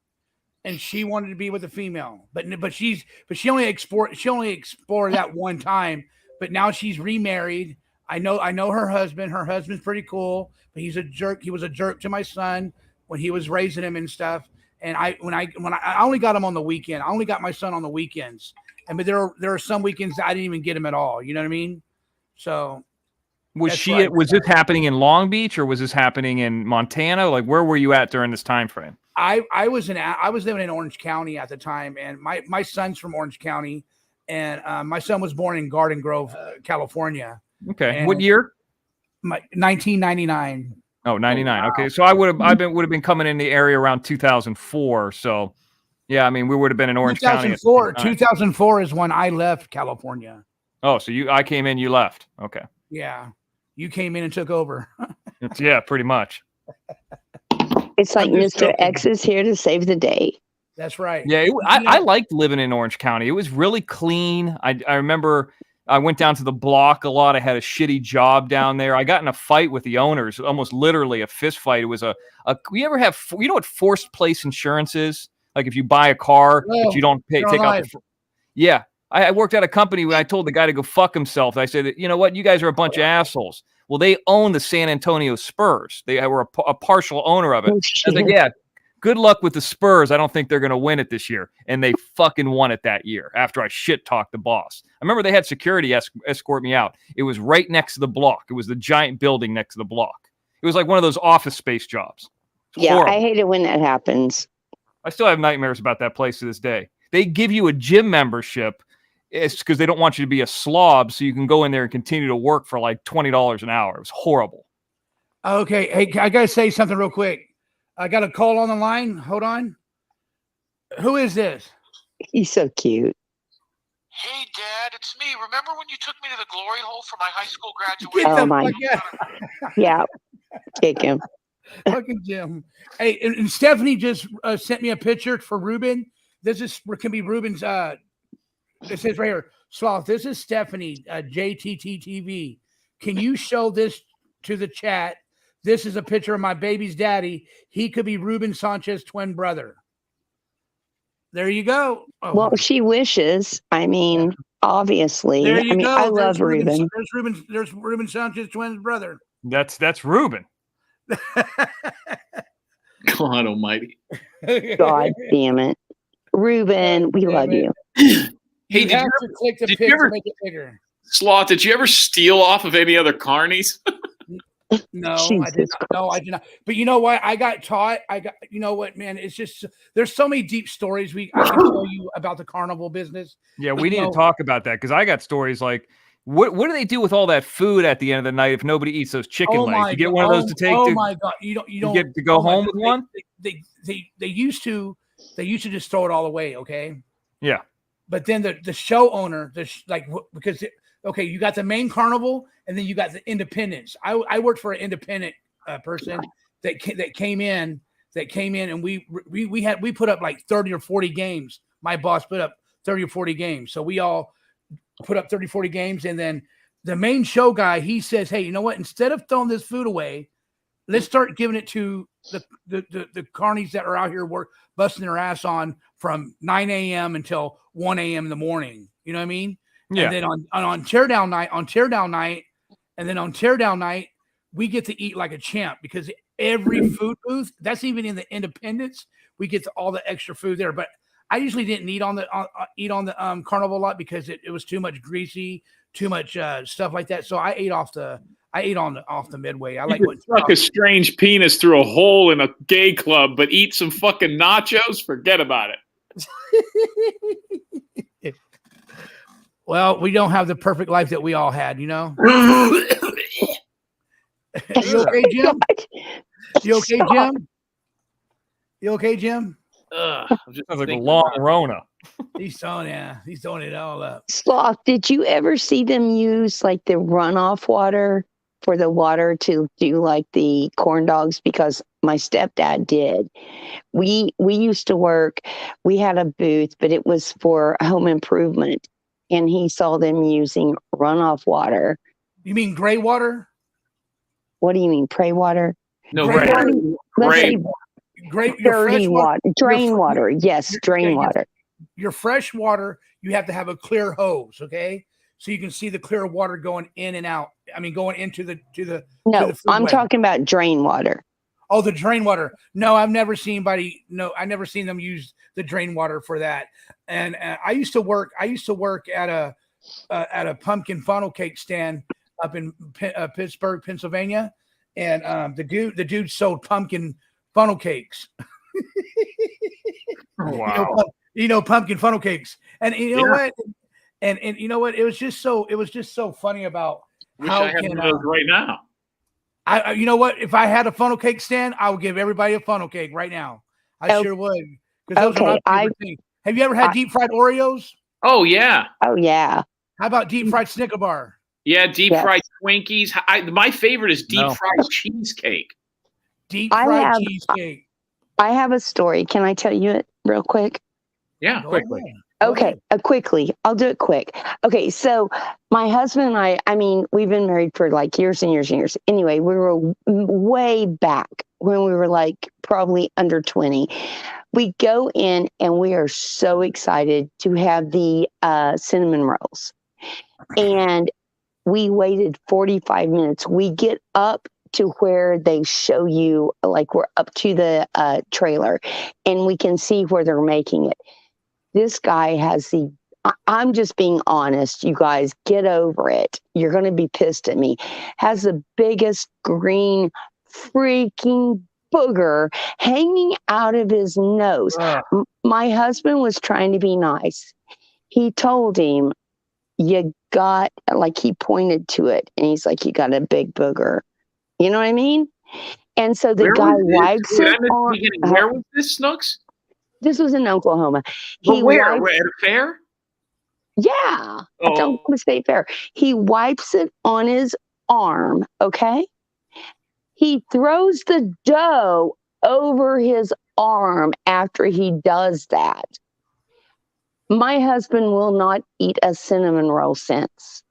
S1: and she wanted to be with a female. But she only explored that one time. But now she's remarried. I know her husband. Her husband's pretty cool, but he's a jerk. He was a jerk to my son when he was raising him and stuff. And I only got him on the weekend. I only got my son on the weekends. But there are some weekends that I didn't even get him at all. You know what I mean? So
S4: Was
S1: that's
S4: she?
S1: right.
S4: Was this happening in Long Beach or was this happening in Montana? Like, where were you at during this time frame?
S1: I was living in Orange County at the time, and my son's from Orange County, and my son was born in Garden Grove, California.
S4: Okay,
S1: And
S4: what year?
S1: 1999.
S4: Oh, 99.
S1: wow.
S4: Okay, so would have been coming in the area around 2004. So, yeah, I mean, we would have been in Orange County.
S1: 2004 is when I left California.
S4: Oh, so I came in, you left. Okay.
S1: Yeah, you came in and took over.
S4: Yeah, pretty much.
S7: It's like
S1: I'm just
S7: Mr.
S1: joking.
S7: X is here to save the day.
S1: That's right.
S4: Yeah, I liked living in Orange County. It was really clean. I remember I went down to the block a lot. I had a shitty job down there. I got in a fight with the owners, almost literally a fist fight. It was you ever have, you know what forced place insurance is? Like if you buy a car, but you don't take out the. Yeah. I worked at a company where I told the guy to go fuck himself. I said, you know what? You guys are a bunch of assholes. Well, they own the San Antonio Spurs. They were a partial owner of it.
S7: Oh,
S4: I was like, yeah, good luck with the Spurs. I don't think they're going to win it this year. And they fucking won it that year after I shit talked the boss. I remember they had security escort me out. It was right next to the block. It was the giant building next to the block. It was like one of those office space jobs.
S7: Yeah,
S4: Horrible.
S7: I hate it when that happens.
S4: I still have nightmares about that place to this day. They give you a gym membership. It's because they don't want you to be a slob, so you can go in there and continue to work for like $20 an hour. It was horrible.
S1: Okay, hey, I gotta say something real quick. I got a call on the line. Hold on. Who is this?
S7: He's so cute.
S6: Hey, Dad, it's me. Remember when you took me to the glory hole for my high school
S1: Get
S6: graduation?
S1: the
S7: Oh, my.
S1: fuck out.
S7: Yeah, kick him.
S1: Fucking Jim. Hey, and Stephanie just sent me a picture for Ruben. This can be Ruben's. It says right here, Sloth. This is Stephanie, JTTTV. Can you show this to the chat? This is a picture of my baby's daddy. He could be Ruben Sanchez's twin brother. There you go. Oh,
S7: Well, she wishes. I mean, obviously.
S1: there you go.
S7: I love Ruben.
S1: There's Ruben Sanchez's twin brother.
S4: That's Ruben.
S9: God almighty.
S7: God damn it. Ruben, we love you.
S9: Hey,
S1: You
S9: did
S1: have
S9: you
S1: to click the
S9: did
S1: pic
S9: you ever-
S1: to make it bigger.
S9: Sloth, did you ever steal off of any other carnies?
S1: No, I did
S7: Jesus
S1: not. No, I did not. But you know what? I got taught. You know what, man? It's just there's so many deep stories I can tell you about the carnival business.
S4: Yeah,
S1: But
S4: we need to talk about that because I got stories like, what do they do with all that food at the end of the night if nobody eats those chicken legs? You get one of those to take.
S1: Oh my god! You don't
S4: get to go home with one.
S1: They used to just throw it all away. Okay.
S4: Yeah.
S1: But then the show owner, because you got the main carnival and then you got the independents. I worked for an independent person that came in and we put up like 30 or 40 games. My boss put up 30 or 40 games. So we all put up 30, 40 games. And then the main show guy, he says, hey, you know what? Instead of throwing this food away, let's start giving it to the carnies that are out here busting their ass on from 9 a.m. until 1 a.m. in the morning. You know what I mean?
S4: Yeah.
S1: And then on teardown night, we get to eat like a champ because every food booth, that's even in the independents, we get to all the extra food there. But I usually didn't eat on the carnival a lot because it was too much greasy, too much stuff like that. So I ate off the midway. I like what
S9: Fuck a strange penis through a hole in a gay club, but eat some fucking nachos. Forget about it.
S1: Well, we don't have the perfect life that we all had, you know. You okay, Jim? You okay, Jim? You okay, Jim?
S9: Ugh,
S4: Sounds like a long Rona.
S1: He's throwing it all up.
S7: Sloth, did you ever see them use like the runoff water for the water to do like the corn dogs? Because My stepdad did. We used to work. We had a booth, but it was for home improvement, and he saw them using runoff water.
S1: You mean gray water?
S7: What do you mean, pray water?
S9: No,
S1: Gray
S9: right.
S1: water.
S7: Let's
S9: Gray.
S7: say
S1: Your
S7: dirty
S1: fresh
S7: water, drain
S1: fr-
S7: water. Yes,
S1: your-
S7: drain
S1: yeah, your-
S7: water.
S1: Your fresh water, you have to have a clear hose, okay? So you can see the clear water going in and out. I mean, going into the
S7: No,
S1: food
S7: I'm
S1: web.
S7: talking about drain water.
S1: Oh, the drain water. No, I've never seen anybody. No, I never seen them use the drain water for that. And I used to work at a pumpkin funnel cake stand up in Pittsburgh, Pennsylvania, and the dude sold pumpkin funnel cakes.
S4: Wow.
S1: You know pumpkin funnel cakes, and you know
S9: Yeah.
S1: what? And you know what? It was just so funny about
S9: Wish
S1: how
S9: I had
S1: can
S9: one of those right now.
S1: you know what? If I had a funnel cake stand, I would give everybody a funnel cake right now. I
S7: Oh,
S1: sure would. Because those are
S7: okay,
S1: my favorite things. Have you ever had deep fried Oreos?
S9: Oh yeah,
S7: Oh yeah.
S1: How about deep fried Snicker bar?
S9: yeah. Deep
S7: Yes.
S9: fried Twinkies. My favorite is deep
S4: No.
S9: fried cheesecake.
S1: Deep
S7: I
S1: fried
S7: have-
S1: cheesecake.
S7: I have a story. Can I tell you it real quick?
S9: Yeah.
S1: Go
S4: quickly.
S1: ahead. Go
S7: Okay,
S1: ahead.
S7: quickly. I'll do it quick. Okay, so my husband and I mean, we've been married for like years and years and years. Anyway, we were way back when we were like probably under 20. We go in and we are so excited to have the cinnamon rolls. And we waited 45 minutes. We get up to where they show you, like we're up to the trailer, and we can see where they're making it. This guy has I'm just being honest, you guys, get over it. You're going to be pissed at me. Has the biggest green freaking booger hanging out of his nose.
S1: Ugh.
S7: My husband was trying to be nice. He told him, you got, like he pointed to it, and he's like, you got a big booger. You know what I mean? And so the
S9: Where
S7: guy
S9: was this?
S7: wipes
S9: Wait, I
S7: it
S9: missed the
S7: on.
S9: beginning. Where was this, Snooks?
S7: This was in Oklahoma.
S9: But where?
S7: wipes-
S9: At a fair?
S7: Yeah, at the
S9: Oh.
S7: Oklahoma State Fair. He wipes it on his arm, okay? He throws the dough over his arm after he does that. My husband will not eat a cinnamon roll since.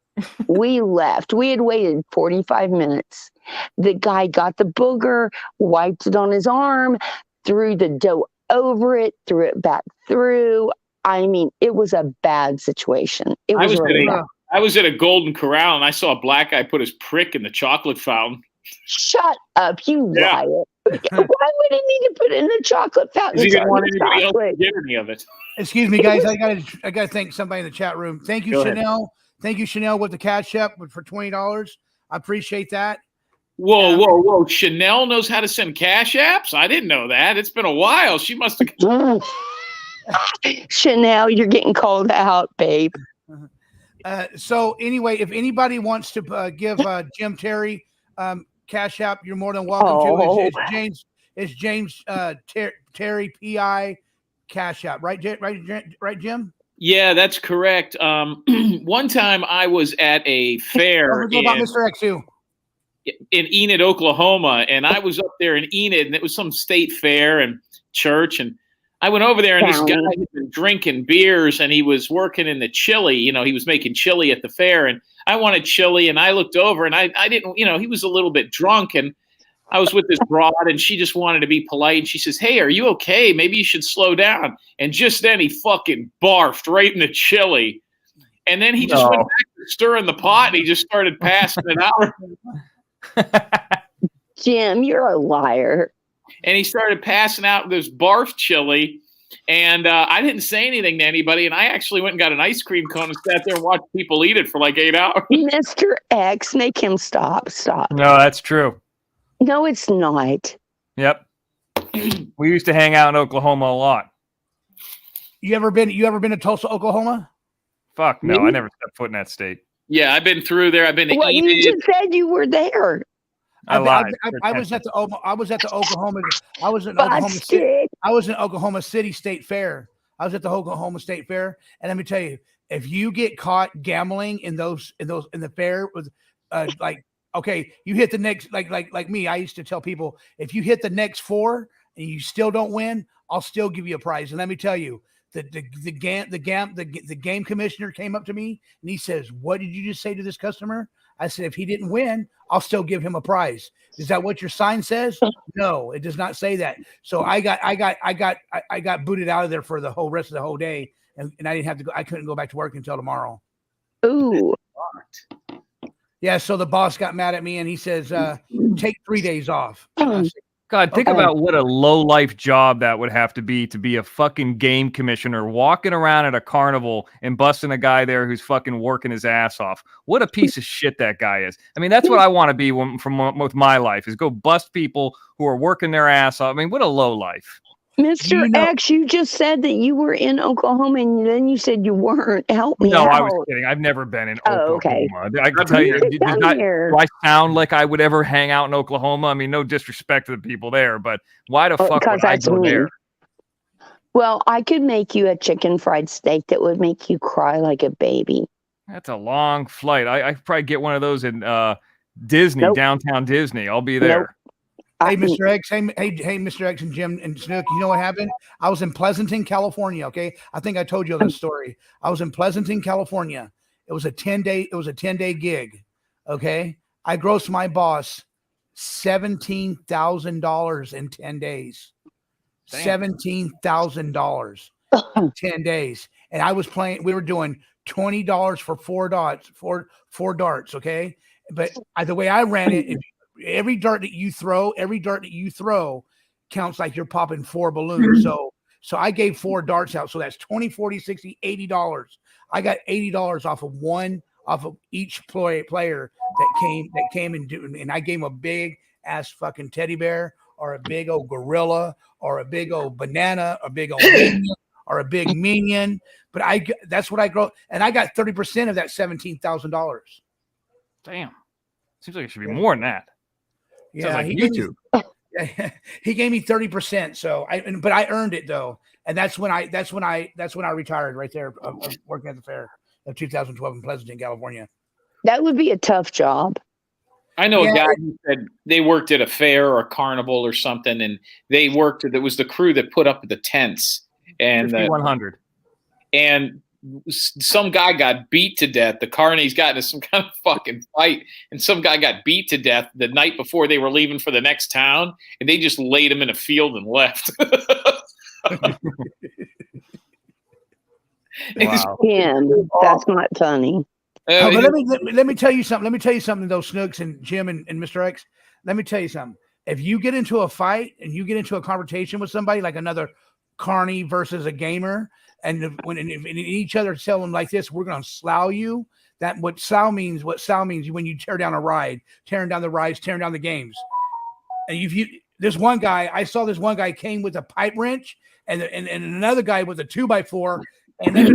S7: We left. We had waited 45 minutes. The guy got the booger, wiped it on his arm, threw the dough over it, threw it back through. I mean, it was a bad situation. It was really bad.
S9: I was at a Golden Corral and I saw a black guy put his prick in the chocolate fountain.
S7: Shut up, you
S9: Yeah.
S7: liar. Why would he need to put it in the chocolate fountain?
S9: Because he didn't want
S7: It's
S9: anybody else to
S7: chocolate.
S9: get any of it.
S1: Excuse me, guys. I gotta thank somebody in the chat room. Thank you,
S9: Go ahead.
S1: Chanel. Thank you, Chanel, with the cash app for $20. I appreciate that.
S9: Whoa, whoa, whoa. Chanel knows how to send cash apps? I didn't know that. It's been a while. She must have.
S7: Chanel, you're getting called out, babe.
S1: So anyway, if anybody wants to give Jim Terry cash app, you're more than welcome to. It's James Terry PI cash app, right? Right, Jim?
S9: Yeah, that's correct. One time I was at a fair
S1: Don't forget about Mr. X2.
S9: in Enid, Oklahoma, and I was up there in Enid, and it was some state fair and church, and I went over there, and this guy had been drinking beers, and he was working in the chili. You know, he was making chili at the fair, and I wanted chili, and I looked over, and I didn't, you know, he was a little bit drunk, and I was with this broad, and she just wanted to be polite, and she says, "Hey, are you okay? Maybe you should slow down." And just then he fucking barfed right in the chili. And then he just went back to stirring the pot, and he just started passing it out.
S7: Jim, you're a liar.
S9: And he started passing out this barf chili. And I didn't say anything to anybody. And I actually went and got an ice cream cone and sat there and watched people eat it for like 8 hours.
S7: Mr. X, make him stop. Stop.
S4: No, that's true.
S7: No, it's not.
S4: Yep. We used to hang out in Oklahoma a lot.
S1: You ever been to Tulsa, Oklahoma?
S4: Fuck no,
S7: Me?
S4: I never stepped foot in that state.
S9: Yeah, I've been through there. I've been to
S7: Well, you
S9: Enid.
S7: just said you were there.
S4: I lied.
S1: I was at the Oklahoma. I was in Oklahoma City.
S7: Busted.
S1: I was in Oklahoma City State Fair. I was at the Oklahoma State Fair, and let me tell you, if you get caught gambling in the fair with like okay, you hit the next, like me, I used to tell people, if you hit the next 4 and you still don't win, I'll still give you a prize. And let me tell you, the game commissioner came up to me and he says, "What did you just say to this customer?" I said, "If he didn't win, I'll still give him a prize." Is that what your sign says? No, it does not say that. So I got booted out of there for the whole rest of the whole day, and I didn't have to go. I couldn't go back to work until tomorrow.
S7: Ooh.
S1: Yeah, so the boss got mad at me and he says, "Take 3 days off."
S4: God, think
S7: Okay.
S4: about what a low-life job that would have to be a fucking game commissioner walking around at a carnival and busting a guy there who's fucking working his ass off. What a piece of shit that guy is. I mean, that's what I want to be with my life, is go bust people who are working their ass off. I mean, what a low life.
S7: Mr.
S1: You know-
S7: X, you just said that you were in Oklahoma and then you said you weren't. Help me
S4: No,
S7: out.
S4: I was kidding. I've never been in
S7: Oh, okay.
S4: Oklahoma. I can tell you,
S7: Sit down here.
S4: do I sound like I would ever hang out in Oklahoma? I mean, no disrespect to the people there, but why the fuck
S7: Because
S4: would I
S7: that's
S4: go
S7: me.
S4: there?
S7: Well, I could make you a chicken fried steak that would make you cry like a baby.
S4: That's a long flight. I could probably get one of those in Disney,
S7: Nope.
S4: downtown Disney. I'll be there.
S7: Nope.
S1: Hey, Mr. X. Hey, Mr. X and Jim and Snook. You know what happened? I was in Pleasanton, California. Okay, I think I told you this story. I was in Pleasanton, California. It was a 10-day. It was a 10-day gig. Okay, I grossed my boss $17,000 in 10 days.
S4: Damn.
S1: $17,000 in 10 days, and I was playing. We were doing $20 for 4 darts. Four darts. Okay, but the way I ran it. Every dart that you throw counts like you're popping 4 balloons. So I gave 4 darts out. So that's 20, 40, 60, $80. I got $80 off of each player that came and I gave him a big ass fucking teddy bear or a big old gorilla or a big old banana, a big old minion or a big minion. But that's what I grow. And I got 30% of that $17,000.
S4: Damn. Seems like it should be more than that.
S1: Yeah,
S4: Sounds like
S1: he
S4: YouTube.
S1: he gave me 30%. So but I earned it though, and that's when I retired right there of working at the fair of 2012 in Pleasanton, California.
S7: That would be a tough job.
S9: I know
S1: Yeah,
S9: a guy who said they worked at a fair or a carnival or something, and they worked. It was the crew that put up the tents, and
S4: 5100.
S9: and some guy got beat to death. The carnies got into some kind of fucking fight, and some guy got beat to death the night before they were leaving for the next town, and they just laid him in a field and left.
S4: Wow.
S7: Tim, that's not funny.
S1: But let me tell you something. Let me tell you something, though, Snooks and Jim and Mr. X. Let me tell you something. If you get into a fight and you get into a conversation with somebody like another carny versus a gamer, and when each other tell them like this, we're going to slough you. What slough means when you tear down a ride, tearing down the rides, tearing down the games. And this one guy, I saw this one guy came with a pipe wrench and another guy with a 2x4. And let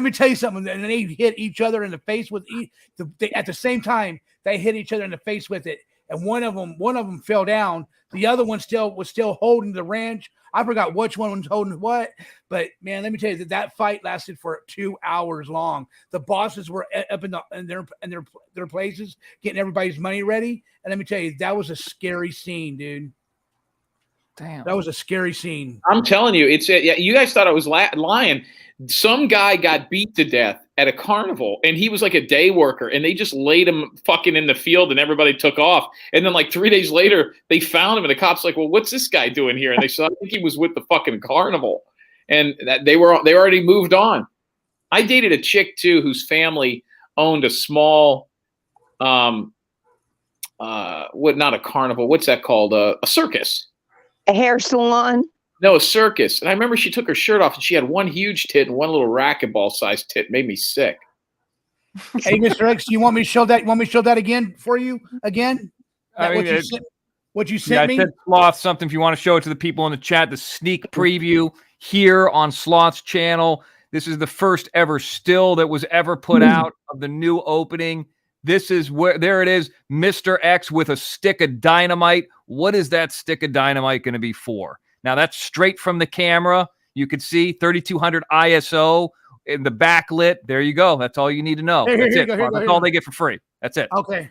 S1: me tell you something. And they hit each other in the face with at the same time. They hit each other in the face with it. And one of them fell down. The other one was still holding the wrench. I forgot which one was holding what, but man, let me tell you that fight lasted for 2 hours long. The bosses were up in their places, getting everybody's money ready. And let me tell you, that was a scary scene, dude.
S4: Damn.
S1: That was a scary scene.
S9: I'm telling you, it's you guys thought I was lying. Some guy got beat to death at a carnival, and he was like a day worker, and they just laid him fucking in the field, and everybody took off. And then like 3 days later, they found him, and the cops like, "Well, what's this guy doing here?" And they said, "I think he was with the fucking carnival," and they already moved on. I dated a chick too whose family owned a small, not a carnival. What's that called? A circus.
S7: A hair salon?
S9: No, a circus. And I remember she took her shirt off and she had one huge tit and one little racquetball-sized tit. It made me sick.
S1: Hey, Mr. X, you want me to show that? Want me to show that again for you? Again? What you sent me?
S4: I said Sloth something. If you want to show it to the people in the chat, the sneak preview here on Sloth's channel. This is the first ever still that was ever put out of the new opening. This is there it is, Mr. X with a stick of dynamite. What is that stick of dynamite going to be for? Now, that's straight from the camera. You can see 3200 ISO in the backlit. There you go. That's all you need to know. That's it. That's all they get for free. That's it.
S1: Okay.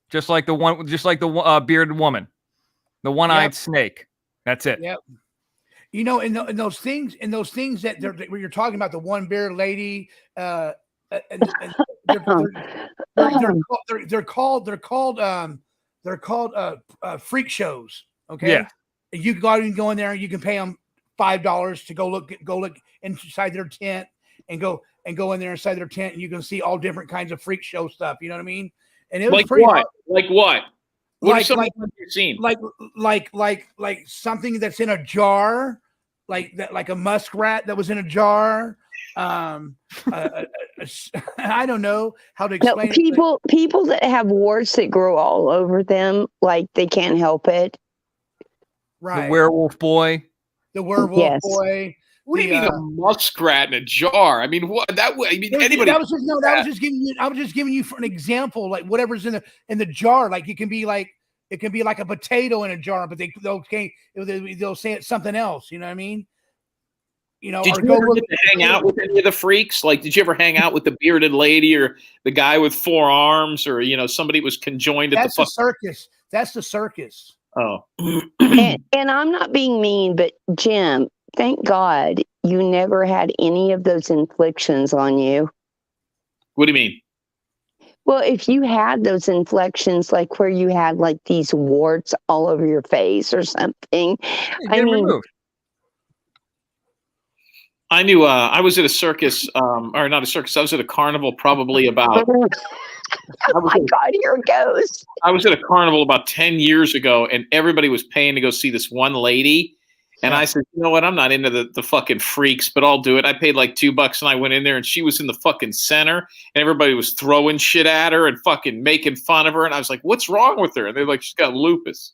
S4: just like the bearded woman, the one-eyed snake. That's it.
S1: Yep. You know, in those things that where you're talking about, the one bearded lady, and they're called freak shows. Okay.
S4: Yeah.
S1: You can go in there and you can pay them $5 to go look inside their tent and go in there inside their tent, and you can see all different kinds of freak show stuff. You know what I mean? And it was
S9: Like
S1: pretty
S9: what?
S1: hard.
S9: Like what? What are
S1: Like-
S9: some
S1: like-
S9: of the ones you've seen?
S1: Like something that's in a jar, like that, like a muskrat that was in a jar. I don't know how to
S7: No,
S1: explain it.
S7: people that have warts that grow all over them, like they can't help it.
S1: Right.
S4: The werewolf boy.
S1: The werewolf
S7: Yes.
S1: boy.
S9: What do you mean a muskrat in a jar? I mean, what that? I mean, anybody?
S1: I was just giving you for an example, like whatever's in the jar. Like it can be like a potato in a jar, but they'll say it's something else. You know what I mean? You know,
S9: Did
S1: or
S9: you
S1: go
S9: ever
S1: look
S9: get to hang out with any of the freaks? Like, did you ever hang out with the bearded lady or the guy with 4 arms, or somebody was conjoined at
S1: That's the circus. That's the circus.
S9: Oh,
S7: And I'm not being mean, but Jim, thank God you never had any of those inflictions on you.
S9: what do you mean?
S7: Well, if you had those inflections, like where you had like these warts all over your face or something,
S4: Get him removed.
S9: I knew I was at a circus, or not a circus. I was at a carnival probably about.
S7: oh my God, here it goes.
S9: I was at a carnival about 10 years ago, and everybody was paying to go see this one lady. And I said, you know what? I'm not into the fucking freaks, but I'll do it. I paid like $2 and I went in there, and she was in the fucking center, and everybody was throwing shit at her and fucking making fun of her. And I was like, what's wrong with her? And they're like, she's got lupus.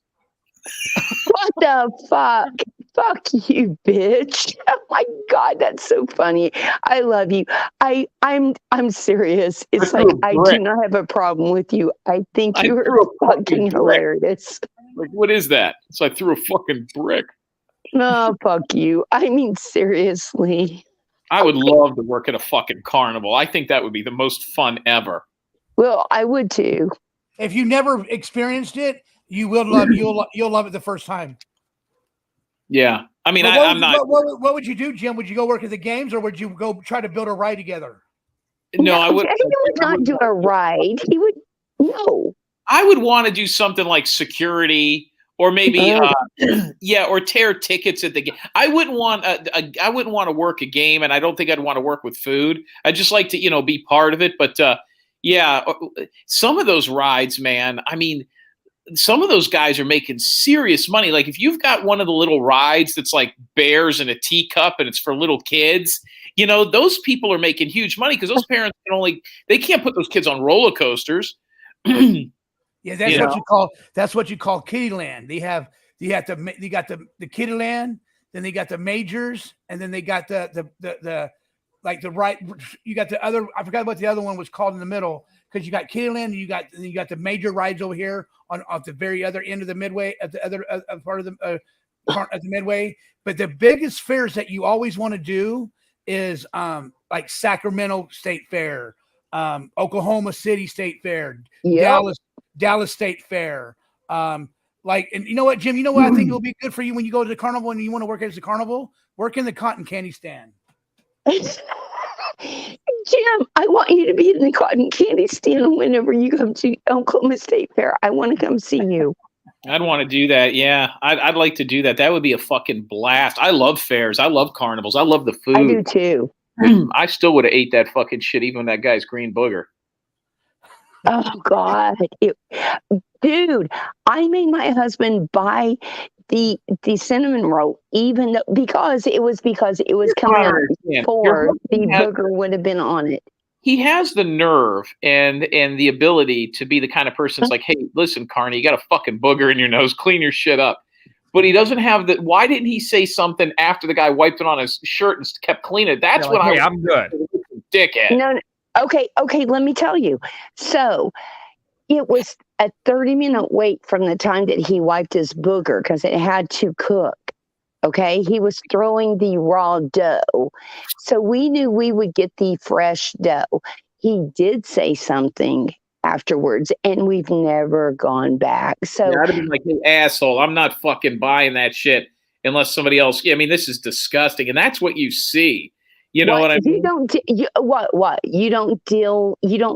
S7: What the fuck? Fuck you, bitch. Oh my God, that's so funny. I love you. I'm serious. It's like I do not have a problem with you. I think you are fucking hilarious.
S9: Like, what is that? So I threw a fucking brick.
S7: No, fuck you. I mean, seriously.
S9: I would love to work at a fucking carnival. I think that would be the most fun ever.
S7: Well, I would too.
S1: If you never experienced it, you will love you'll love it the first time.
S9: Yeah, I mean,
S1: I'm
S9: not.
S1: What would you do, Jim? Would you go work at the games, or would you go try to build a ride together?
S9: No, I would.
S7: He would not do a ride. He would no.
S9: I would want to do something like security, or maybe, or tear tickets at the game. I wouldn't want I wouldn't want to work a game, and I don't think I'd want to work with food. I'd just like to, be part of it. But some of those rides, man. I mean, some of those guys are making serious money. Like if you've got one of the little rides that's like bears in a teacup and it's for little kids, those people are making huge money because those parents they can't put those kids on roller coasters.
S1: Yeah, that's what you call Kiddieland. You got the Kiddieland, then they got the majors, and then they got the like the right. You got the other. I forgot what the other one was called in the middle, because you got Kiddieland, and you got the major rides over here at the very other end of the midway, at the other part of the part at the midway. But the biggest fairs that you always want to do is like Sacramento State Fair, Oklahoma City State Fair, Dallas State Fair. And you know what, Jim? You know what I think will be good for you when you go to the carnival and you want to work as a carnival? Work in the cotton candy stand.
S7: Jim, I want you to be in the cotton candy stand whenever you come to Oklahoma State Fair. I want to come see you.
S9: I'd want to do that. Yeah, I'd like to do that. That would be a fucking blast. I love fairs. I love carnivals. I love the food.
S7: I do too.
S9: I still would have ate that fucking shit, even that guy's green booger.
S7: Oh God, dude! I made my husband buy the cinnamon roll, even though because it was coming out before the booger would have been on it.
S9: He has the nerve and the ability to be the kind of person that's like, hey, listen, Carney, you got a fucking booger in your nose, clean your shit up. But he doesn't have the. Why didn't he say something after the guy wiped it on his shirt and kept cleaning it? That's what
S4: I'm good.
S9: Dickhead.
S7: No. Okay. Let me tell you. So it was a 30-minute wait from the time that he wiped his booger because it had to cook. Okay. He was throwing the raw dough. So we knew we would get the fresh dough. He did say something afterwards, and we've never gone back. So
S9: Yeah, I'd have been like, "You asshole! I'm not fucking buying that shit unless somebody else." I mean, this is disgusting, and that's what you see. You know what I
S7: you
S9: mean?
S7: don't what you don't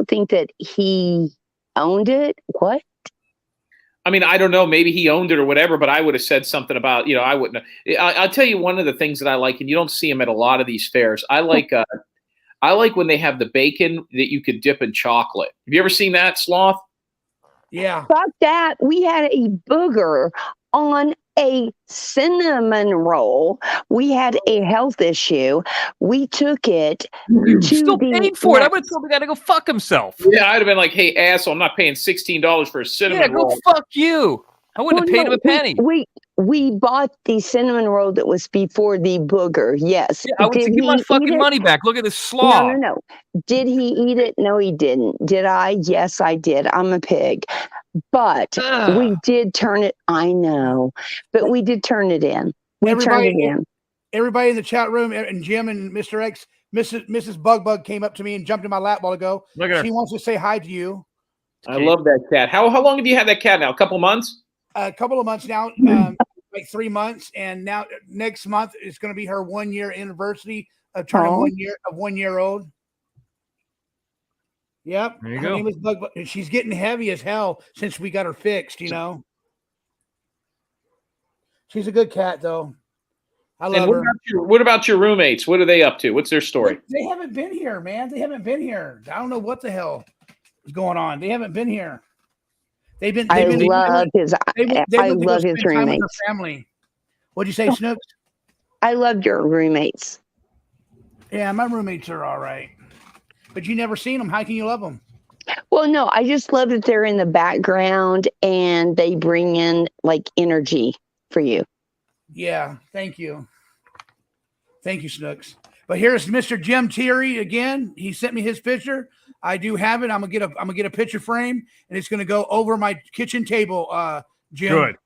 S7: think that he owned it? What?
S9: I mean, I don't know. Maybe he owned it or whatever, but I would have said something about, I wouldn't. I'll tell you one of the things that I like, and you don't see them at a lot of these fairs. I like when they have the bacon that you could dip in chocolate. Have you ever seen that, Sloth?
S1: Yeah.
S7: Fuck that. We had a booger on a cinnamon roll. We had a health issue. We took it
S4: You
S7: to
S4: still
S7: the
S4: paid for it. I
S7: next-
S4: would have told the guy to go fuck himself.
S9: Yeah, I'd have been like, "Hey, asshole! I'm not paying $16 for a
S4: Yeah,
S9: cinnamon
S4: go
S9: roll."
S4: fuck you. I wouldn't have paid him a penny.
S7: We bought the cinnamon roll that was before the booger. Yes.
S4: Yeah, I would say,
S7: Did
S4: give my
S7: he eat
S4: fucking
S7: it?
S4: money back. Look at this
S7: No,
S4: slaw.
S7: no. Did he eat it? No, he didn't. Did I? Yes, I did. I'm a pig. But we did turn it. I know, but we did turn it in. We turned it in.
S1: Everybody in the chat room and Jim and Mr. X, Mrs. Bug came up to me and jumped in my lap a while ago.
S4: Look at her.
S1: She wants to say hi to you.
S9: I love that cat. How long have you had that cat now? A couple months?
S1: A couple of months now, like 3 months, and now next month is going to be her 1 year anniversary of turning 1 year old. Yep.
S4: There you
S1: Her
S4: go.
S1: name is Bug. She's getting heavy as hell since we got her fixed. She's a good cat though. I love her.
S9: What about your roommates? What are they up to? What's their story?
S1: They haven't been here, man. They haven't been here. I don't know what the hell is going on. They haven't been here.
S7: I love his roommates.
S1: Family. What'd you say, Snooks?
S7: I love your roommates.
S1: Yeah, my roommates are all right, but you never seen them. How can you love them?
S7: Well, no, I just love that they're in the background and they bring in like energy for you.
S1: Yeah, thank you, Snooks. But here's Mr. Jim Terry again. He sent me his picture. I do have it. I'm gonna get a picture frame, and it's gonna go over my kitchen table. Jim.
S4: Good.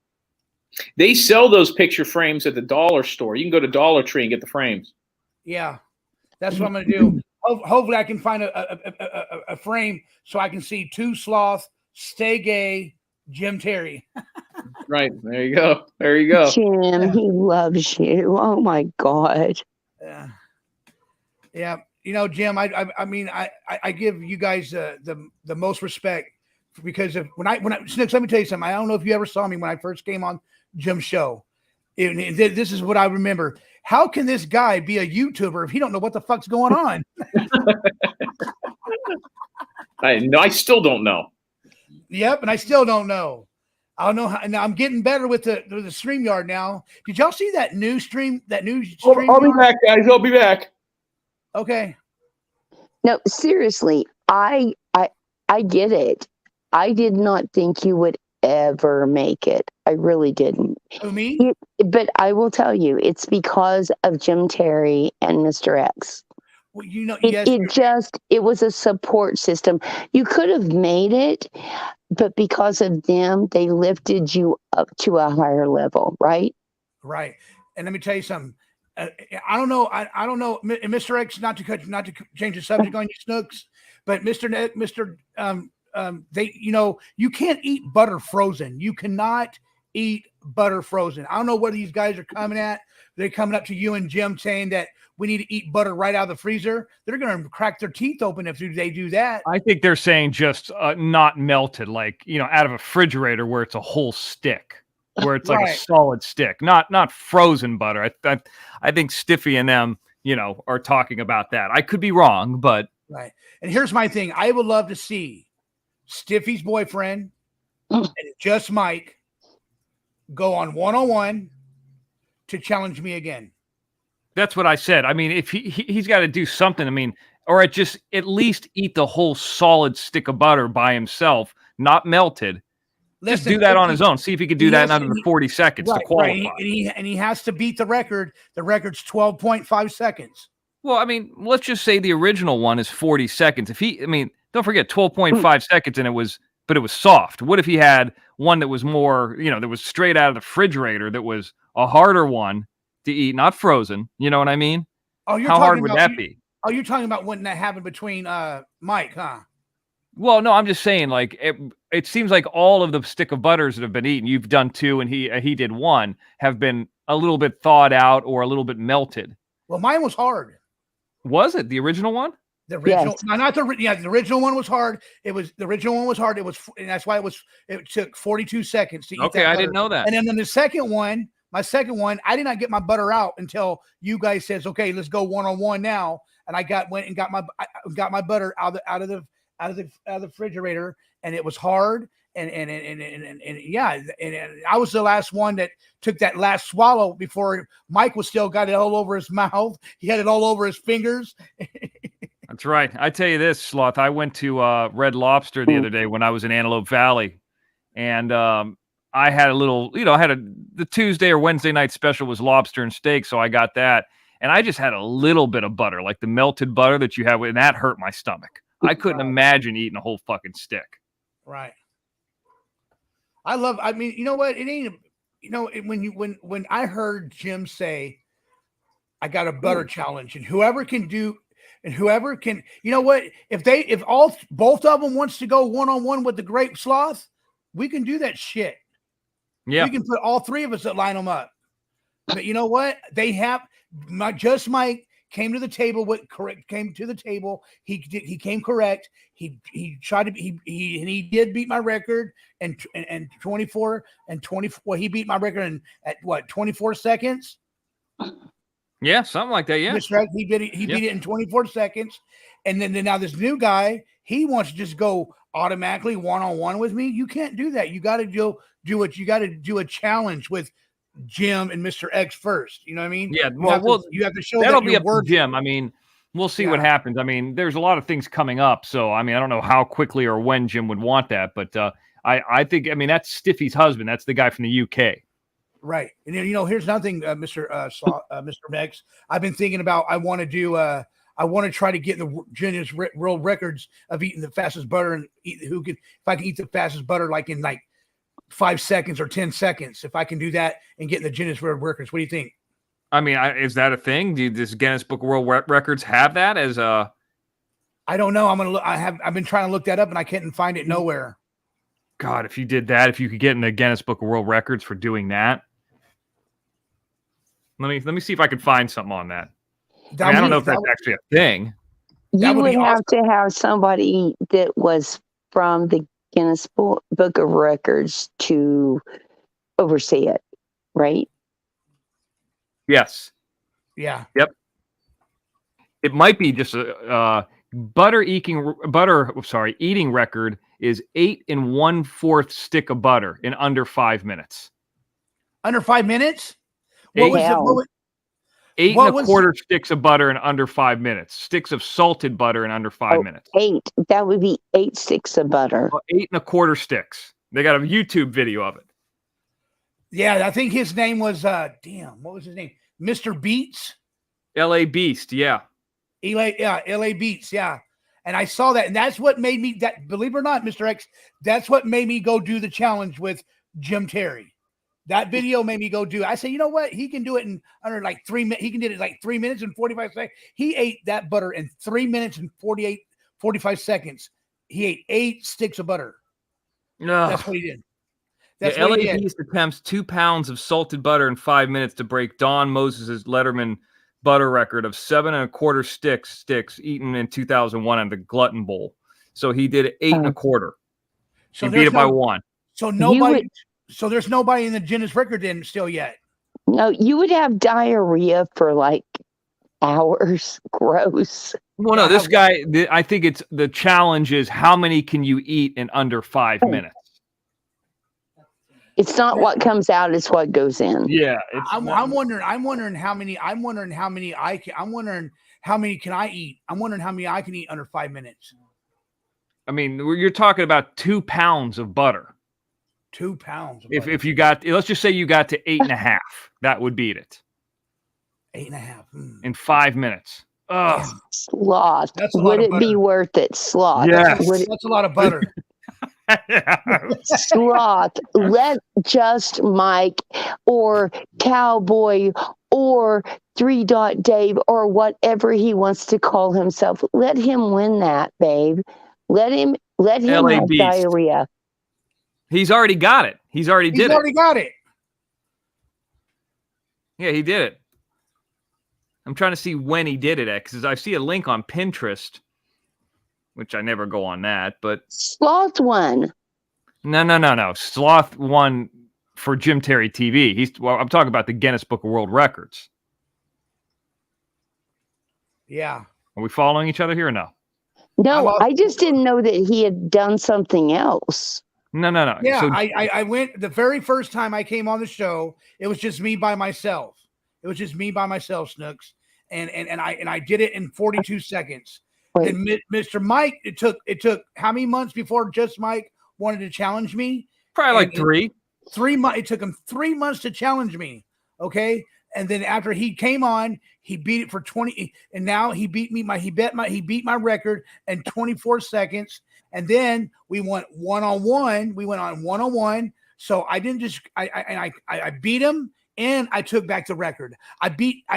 S9: They sell those picture frames at the dollar store. You can go to Dollar Tree and get the frames.
S1: Yeah, that's what I'm gonna do. Hopefully, I can find a frame so I can see Two Sloth, Stay Gay, Jim Terry.
S9: Right there you go. There you go.
S7: Jim, he loves you. Oh my God.
S1: Yeah. Jim, I mean, I give you guys the most respect because of when I Snooks, let me tell you something. I don't know if you ever saw me when I first came on Jim's show. This is what I remember. How can this guy be a YouTuber if he don't know what the fuck's going on?
S9: I still don't know.
S1: Yep, and I still don't know. I don't know how. Now I'm getting better with the StreamYard now. Did y'all see that new stream? I'll
S9: be back, guys. I'll be back.
S1: Okay.
S7: No, seriously, I get it. I did not think you would ever make it. I really didn't.
S1: Me?
S7: But I will tell you, it's because of Jim Terry and Mr. X.
S1: Well,
S7: it was a support system. You could have made it, but because of them, they lifted you up to a higher level, right?
S1: Right. And let me tell you something. I don't know. I don't know, Mr. X. Not to change the subject on you, Snooks, but Mr. They, you can't eat butter frozen. You cannot eat butter frozen. I don't know what these guys are coming at. They're coming up to you and Jim saying that we need to eat butter right out of the freezer. They're going to crack their teeth open if they do that.
S4: I think they're saying just not melted, like, out of a refrigerator where it's a whole stick, where it's like a solid stick, not frozen butter. I think Stiffy and them, are talking about that. I could be wrong, but.
S1: Right. And here's my thing. I would love to see Stiffy's boyfriend and Just Mike go on one-on-one to challenge me again.
S4: That's what I said. I mean, if he's got to do something, I mean, or at least eat the whole solid stick of butter by himself, not melted. Just do that on his own. See if he could do that in under 40 seconds to qualify.
S1: Right. And he has to beat the record. The record's 12.5 seconds.
S4: Well, I mean, let's just say the original one is 40 seconds. Don't forget 12.5 seconds, and it was soft. What if he had one that was more, that was straight out of the refrigerator, that was a harder one to eat, not frozen? You know what I mean?
S1: Oh,
S4: how hard would that be?
S1: Oh, you're talking about when that happened between Mike, huh?
S4: Well, no, I'm just saying, like, it seems like all of the stick of butters that have been eaten, you've done 2 and he did 1, have been a little bit thawed out or a little bit melted.
S1: Well, mine was hard.
S4: Was it the original one?
S1: The original,
S7: Yes.
S1: no, not the the original one was hard. The original one was hard. It was, and that's why it took 42 seconds to eat.
S4: Okay,
S1: that
S4: I
S1: butter.
S4: didn't know that.
S1: And then the second one, my second one, I did not get my butter out until you guys says, okay, let's go 1-on-1 now. And I went and got my butter out of the refrigerator, and it was hard. And yeah, and I was the last one that took that last swallow before Mike was still got it all over his mouth. He had it all over his fingers.
S4: That's right. I tell you this, Sloth. I went to Red Lobster the other day when I was in Antelope Valley, and I had a little, the Tuesday or Wednesday night special was lobster and steak, so I got that, and I just had a little bit of butter, like the melted butter that you have, and that hurt my stomach. I couldn't imagine eating a whole fucking stick.
S1: Right. I mean, you know what? It ain't, when I heard Jim say, I got a butter challenge, and whoever can, you know what? If both of them wants to go 1-on-1 with the Grape Sloth, we can do that shit.
S4: Yeah.
S1: We can put all 3 of us that line them up. But you know what? Just Mike came to the table came to the table. He came correct. He tried to he did beat my record and 24 and 24. Well, he beat my record at 24 seconds.
S4: Yeah, something like that. Yeah,
S1: That's right. He beat it in 24 seconds. And then now this new guy, he wants to just go automatically 1-on-1 with me. You can't do that. You got to do what you got to do, a challenge with Jim and Mr. X first. You know what I mean?
S4: Yeah.
S1: You have to show
S4: that'll
S1: that
S4: be
S1: your
S4: up
S1: word.
S4: to Jim. I mean, we'll see what happens. I mean, there's a lot of things coming up, so I mean, I don't know how quickly or when Jim would want that, but I think, I mean, that's Stiffy's husband. That's the guy from the UK.
S1: Right. And then, here's another thing, Mr. Mex. I've been thinking about, I want to try to get the Guinness World Records of eating the fastest butter, and if I can eat the fastest butter like in like 5 seconds or 10 seconds, if I can do that and get in the Guinness World Records. What do you think?
S4: I mean, is that a thing? Does Guinness Book of World Records have that as a?
S1: I don't know. I'm gonna look. I've been trying to look that up and I can't find it nowhere.
S4: God, if you did that, if you could get in the Guinness Book of World Records for doing that. Let me see if I can find something on that. I don't know if that's actually a thing.
S7: You would have to have somebody that was from the Guinness Book of Records to oversee it, right?
S4: Yes.
S1: Yeah.
S4: Yep. It might be just a eating record is 8 1/4 stick of butter in under 5 minutes.
S1: Under 5 minutes?
S4: Eight 1/4 sticks of butter in under 5 minutes. Sticks of salted butter in under 5 minutes.
S7: 8. That would be 8 sticks of butter.
S4: 8 1/4 sticks. They got a YouTube video of it.
S1: Yeah, I think his name was what was his name? Mr. Beats?
S4: LA Beast, yeah.
S1: LA Beats, yeah. And I saw that, and that's what made me believe it or not, Mr. X, that's what made me go do the challenge with Jim Terry. That video made me go do. I said, you know what? He can do it in under like 3 minutes. He can do it in like 3 minutes and 45 seconds. He ate that butter in 3 minutes and 45 seconds. He ate 8 sticks of butter.
S4: No,
S1: that's what he did.
S4: That's what he did. LA Beast attempts 2 pounds of salted butter in 5 minutes to break Don Moses' Letterman butter record of 7 1/4 sticks eaten in 2001 on the Glutton Bowl. So he did 8 1/4. So he beat it by 1.
S1: So nobody. So there's nobody in the Guinness record in still yet.
S7: No, you would have diarrhea for like hours. Gross.
S4: Well, no, this guy, I think it's the challenge is how many can you eat in under 5 minutes?
S7: It's not what comes out; it's what goes in.
S4: Yeah,
S1: I'm wondering how many can I eat? I'm wondering how many I can eat under 5 minutes.
S4: I mean, you're talking about 2 pounds of butter.
S1: 2 pounds.
S4: If you got, let's just say you got to 8 1/2, that would beat it.
S1: 8 1/2
S4: in 5 minutes. Ugh.
S7: Sloth. Would it be worth it? Sloth.
S4: Yes.
S1: That's a lot of butter.
S7: Sloth. Let just Mike or Cowboy or 3 Dave or whatever he wants to call himself. Let him win that, babe. Let him Let him
S4: LA
S7: have
S4: Beast.
S7: diarrhea.
S4: He's already got it. He's already
S1: He's
S4: did
S1: already
S4: it.
S1: got it.
S4: Yeah, he did it. I'm trying to see when he did it at, because I see a link on Pinterest, which I never go on that, but
S7: Sloth won.
S4: no. Sloth won for Jim Terry TV. I'm talking about the Guinness Book of World Records.
S1: Yeah.
S4: Are we following each other here or no?
S7: No, I just didn't know that he had done something else.
S4: No.
S1: Yeah,
S4: So,
S1: I went the very first time I came on the show. It was just me by myself. It was just me by myself, Snooks, and I did it in 42 seconds.
S7: Wait.
S1: Then Mr. Mike, it took how many months before just Mike wanted to challenge me?
S4: probably like 3.
S1: 3 months. It took him 3 months to challenge me. Okay. And then after he came on, he beat it for 20. And now he beat me. He beat my record in 24 seconds. And then we went one-on-one. We went on one-on-one. So I didn't just, I beat him and I took back the record. I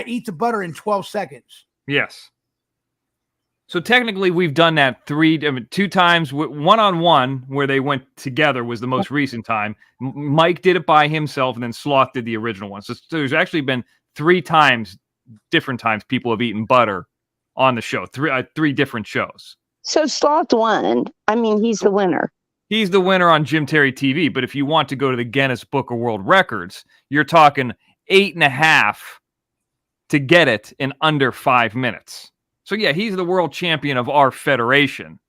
S1: eat the butter in 12 seconds.
S4: Yes. So technically, we've done that 2 times. One-on-one, where they went together, was the most recent time. Mike did it by himself, and then Sloth did the original one. So there's actually been 3 times, different times, people have eaten butter on the show. 3 different shows.
S7: So Sloth won. I mean, he's the winner.
S4: He's the winner on Jim Terry TV. But if you want to go to the Guinness Book of World Records, you're talking 8.5 to get it in under 5 minutes. So, yeah, he's the world champion of our federation,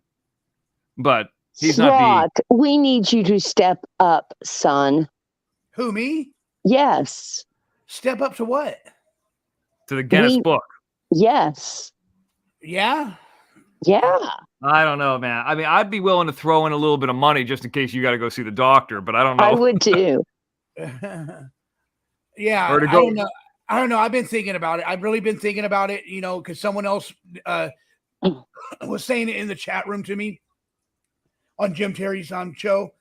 S4: but he's
S7: Sloth,
S4: not the...
S7: we need you to step up, son.
S1: Who, me?
S7: Yes.
S1: Step up to what?
S4: To the Guinness Book.
S7: Yes.
S1: Yeah?
S7: Yeah.
S4: I don't know, man. I mean, I'd be willing to throw in a little bit of money just in case you got to go see the doctor, but I don't know.
S7: I would too.
S1: Yeah,
S4: Or to
S1: I
S4: go...
S1: don't know. I don't know. I've been thinking about it. I've really been thinking about it, because someone else was saying it in the chat room to me on Jim Terry's show.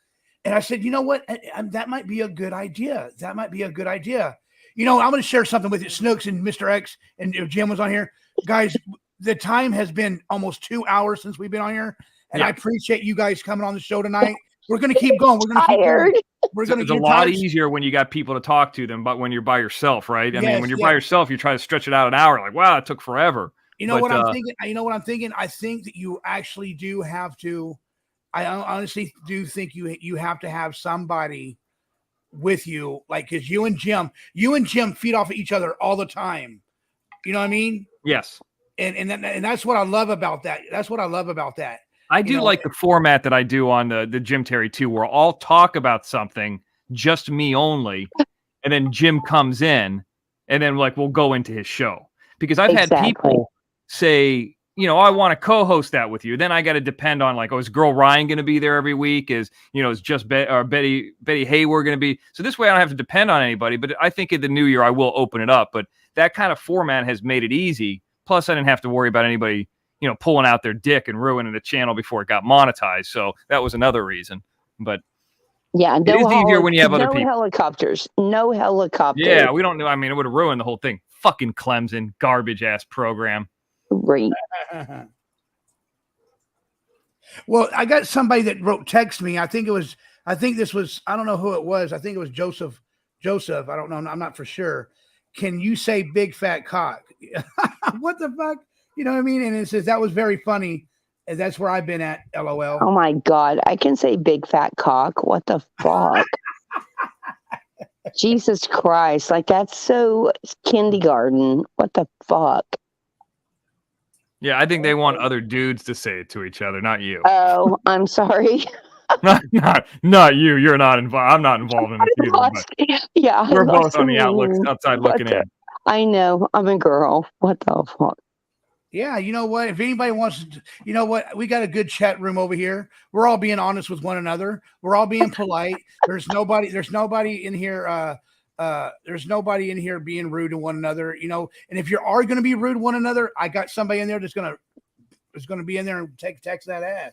S1: And I said, you know what? That might be a good idea. That might be a good idea. I'm going to share something with you, Snooks and Mr. X, and Jim was on here. Guys, the time has been almost 2 hours since we've been on here. And I appreciate you guys coming on the show tonight. We're going to keep going. We're going to keep going.
S4: It's a lot easier when you got people to talk to than but when you're by yourself, right? I mean, when you're by yourself, you try to stretch it out an hour. Like, wow, it took forever.
S1: What I'm thinking? You know what I'm thinking? I think that you actually do have to. I honestly do think you have to have somebody with you, like, because you and Jim feed off of each other all the time. You know what I mean?
S4: Yes.
S1: And that's what I love about that. That's what I love about that.
S4: I do like the format that I do on the Jim Terry 2, where I'll talk about something, just me only, and then Jim comes in, and then we'll go into his show. Because I've had people say, I want to co-host that with you. Then I got to depend on is Girl Ryan going to be there every week? Is just Betty Hayward going to be? So this way I don't have to depend on anybody. But I think in the new year I will open it up. But that kind of format has made it easy. Plus I didn't have to worry about anybody pulling out their dick and ruining the channel before it got monetized. So that was another reason. But
S7: yeah,
S4: it is easier when you have other people.
S7: No helicopters.
S4: Yeah, we don't know. I mean, it would have ruined the whole thing. Fucking Clemson, garbage ass program.
S7: Right.
S1: Well, I got somebody that text me. I think this was, I don't know who it was. I think it was Joseph. I don't know. I'm not for sure. Can you say big fat cock? What the fuck? You know what I mean? And it says, that was very funny. And that's where I've been at, LOL.
S7: Oh my God. I can say big fat cock. What the fuck? Jesus Christ. That's so kindergarten. What the fuck?
S4: Yeah, I think they want other dudes to say it to each other, not you.
S7: Oh, I'm sorry.
S4: not you. You're not involved. I'm not involved in this either.
S7: Yeah.
S4: We're both on the outside looking in.
S7: I know. I'm a girl. What the fuck?
S1: Yeah, you know what? If anybody wants to, we got a good chat room over here. We're all being honest with one another. We're all being polite. There's nobody in here. There's nobody in here being rude to one another. And if you are going to be rude to one another, I got somebody in there that's going to be in there and text that ass.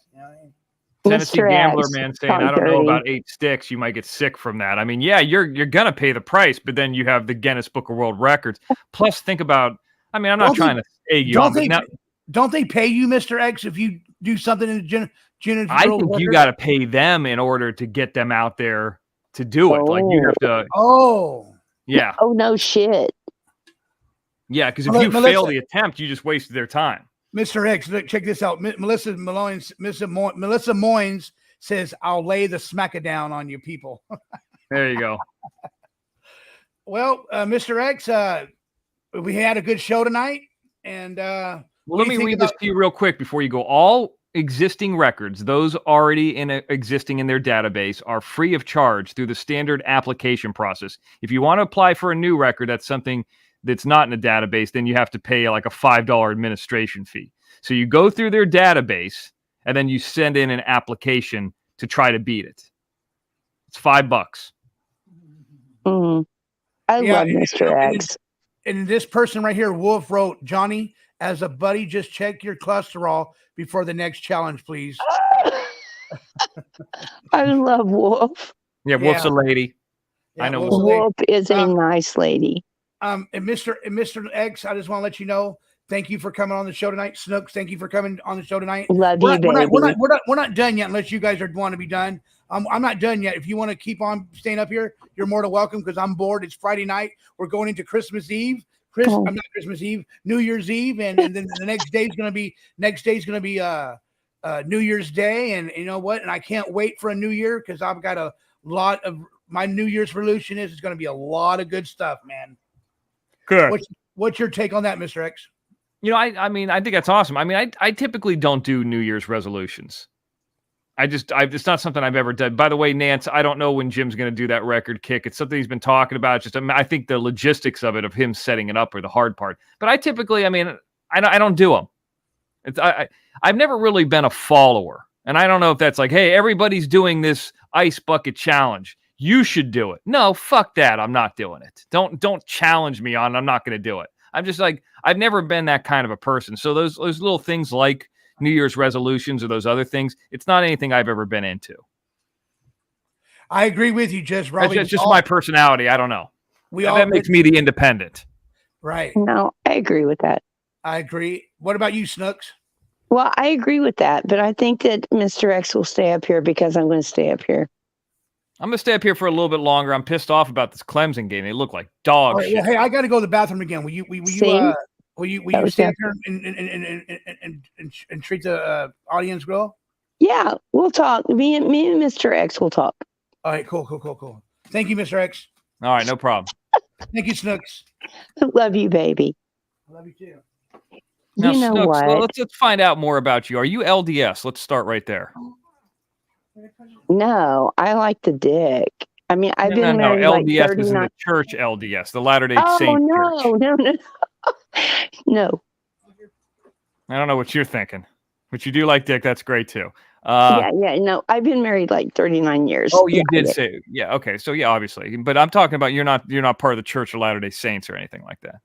S4: Tennessee Gambler man saying, I don't know about 8 sticks. You might get sick from that. I mean, yeah, you're going to pay the price, but then you have the Guinness Book of World Records. Plus, think about, I'm not trying to egg you on.
S1: Don't they pay you, Mr. X, if you do something in Guinness
S4: I
S1: World
S4: think you
S1: Record?
S4: got to pay them in order to get them out there to do it. Like you have to.
S1: Oh.
S4: Yeah.
S7: Oh, no shit.
S4: Yeah, because if you
S1: Melissa,
S4: fail the attempt, you just wasted their time.
S1: Mr. X, look, check this out. Melissa Moynes says, "I'll lay the smack-a-down on you people."
S4: There you go.
S1: Well, Mr. X, we had a good show tonight, and
S4: Well, let me read this to you real quick before you go. All existing records, those already existing in their database, are free of charge through the standard application process. If you want to apply for a new record, that's something that's not in a database, then you have to pay like a $5 administration fee. So you go through their database, and then you send in an application to try to beat it. It's $5.
S7: Mm. I love Mr. X.
S1: And this person right here, Wolf, wrote, "Johnny, as a buddy, just check your cholesterol before the next challenge, please."
S7: I love Wolf.
S4: Yeah, Wolf's a lady.
S1: Yeah,
S4: I know
S1: Wolf's a
S4: Wolf.
S1: lady.
S7: Wolf is a nice lady.
S1: And Mr. X, I just want to let you know, thank you for coming on the show tonight. Snooks, thank you for coming on the show tonight.
S7: Love you, baby.
S1: We're not done yet unless you guys want to be done. I'm not done yet. If you want to keep on staying up here, you're more than welcome because I'm bored. It's Friday night. We're going into Christmas Eve. I'm not Christmas Eve, New Year's Eve, and then the next day is gonna be New Year's Day, and you know what? And I can't wait for a new year because I've got a lot of my New Year's resolution is it's gonna be a lot of good stuff, man.
S4: Good.
S1: What's your take on that, Mr. X?
S4: You know, I mean, I think that's awesome. I mean, I typically don't do New Year's resolutions. It's not something I've ever done. By the way, Nance, I don't know when Jim's going to do that record kick. It's something he's been talking about. I think the logistics of it, of him setting it up, are the hard part. But I typically, I don't do them. I've never really been a follower, and I don't know if that's like, hey, everybody's doing this ice bucket challenge, you should do it. No, fuck that. I'm not doing it. Don't challenge me on it. I'm not going to do it. I'm just like, I've never been that kind of a person. So those little things like New Year's resolutions or those other things, it's not anything I've ever been into.
S1: I agree with you, Robbie.
S4: It's just my personality. I don't know. That makes me the independent.
S1: Right.
S7: No, I agree with that.
S1: I agree. What about you, Snooks?
S7: Well, I agree with that, but I think that Mr. X will stay up here because I'm going to stay up here.
S4: I'm going to stay up here for a little bit longer. I'm pissed off about this Clemson game. They look like dog shit.
S1: Well, hey, I got to go to the bathroom again. Will you stay up here and treat the audience girl?
S7: Yeah, we'll talk. Me and Mr. X will talk.
S1: All right, cool. Thank you, Mr. X.
S4: All right, no problem.
S1: Thank you, Snooks.
S7: Love you, baby.
S1: I love you too.
S4: Now,
S7: you know
S4: Snooks,
S7: what?
S4: let's find out more about you. Are you LDS? Let's start right there.
S7: No, I like the dick. I mean, I've been married
S4: LDS
S7: like 39.
S4: is in the church LDS, the Latter-day
S7: Oh,
S4: Saint
S7: no,
S4: church.
S7: No.
S4: I don't know what you're thinking, but you do like dick. That's great too.
S7: Yeah. No, I've been married like 39 years.
S4: Oh, you did say, yeah. Okay, so yeah, obviously, but I'm talking about you're not part of the Church of Latter-day Saints or anything like that.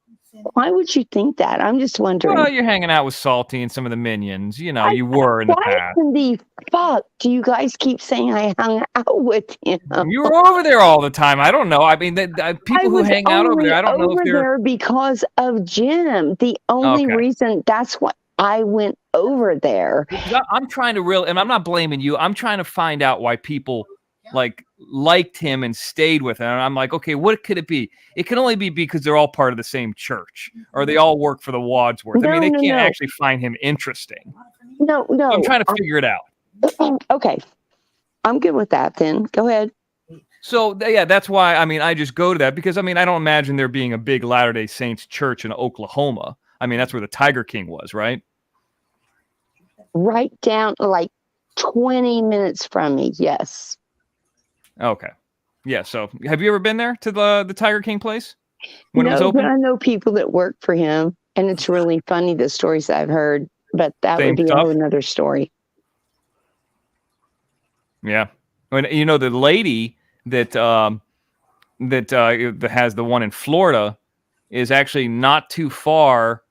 S7: Why would you think that? I'm just wondering.
S4: Well, you're hanging out with Salty and some of the minions. You know, you were in the past.
S7: Why in the fuck do you guys keep saying I hung out with him?
S4: You were over there all the time. I don't know. I mean, people who hang out over there, I don't know if they're
S7: there because of Jim. The only reason, that's why I went over there.
S4: I'm trying to and I'm not blaming you. I'm trying to find out why people liked him and stayed with him. And I'm like, okay, what could it be? It can only be because they're all part of the same church or they all work for the Wadsworth. I mean, they can't actually find him interesting.
S7: No.
S4: I'm trying to figure it out.
S7: Okay. I'm good with that then. Go ahead.
S4: So, yeah, that's why, I just go to that because, I don't imagine there being a big Latter-day Saints church in Oklahoma. That's where the Tiger King was, right?
S7: Right down, like 20 minutes from me, yes.
S4: Okay. Yeah, so have you ever been there to the Tiger King place when it was open?
S7: But I know people that work for him, and it's really funny, the stories I've heard, but that would be a whole another story.
S4: Yeah. When the lady that has the one in Florida is actually not too far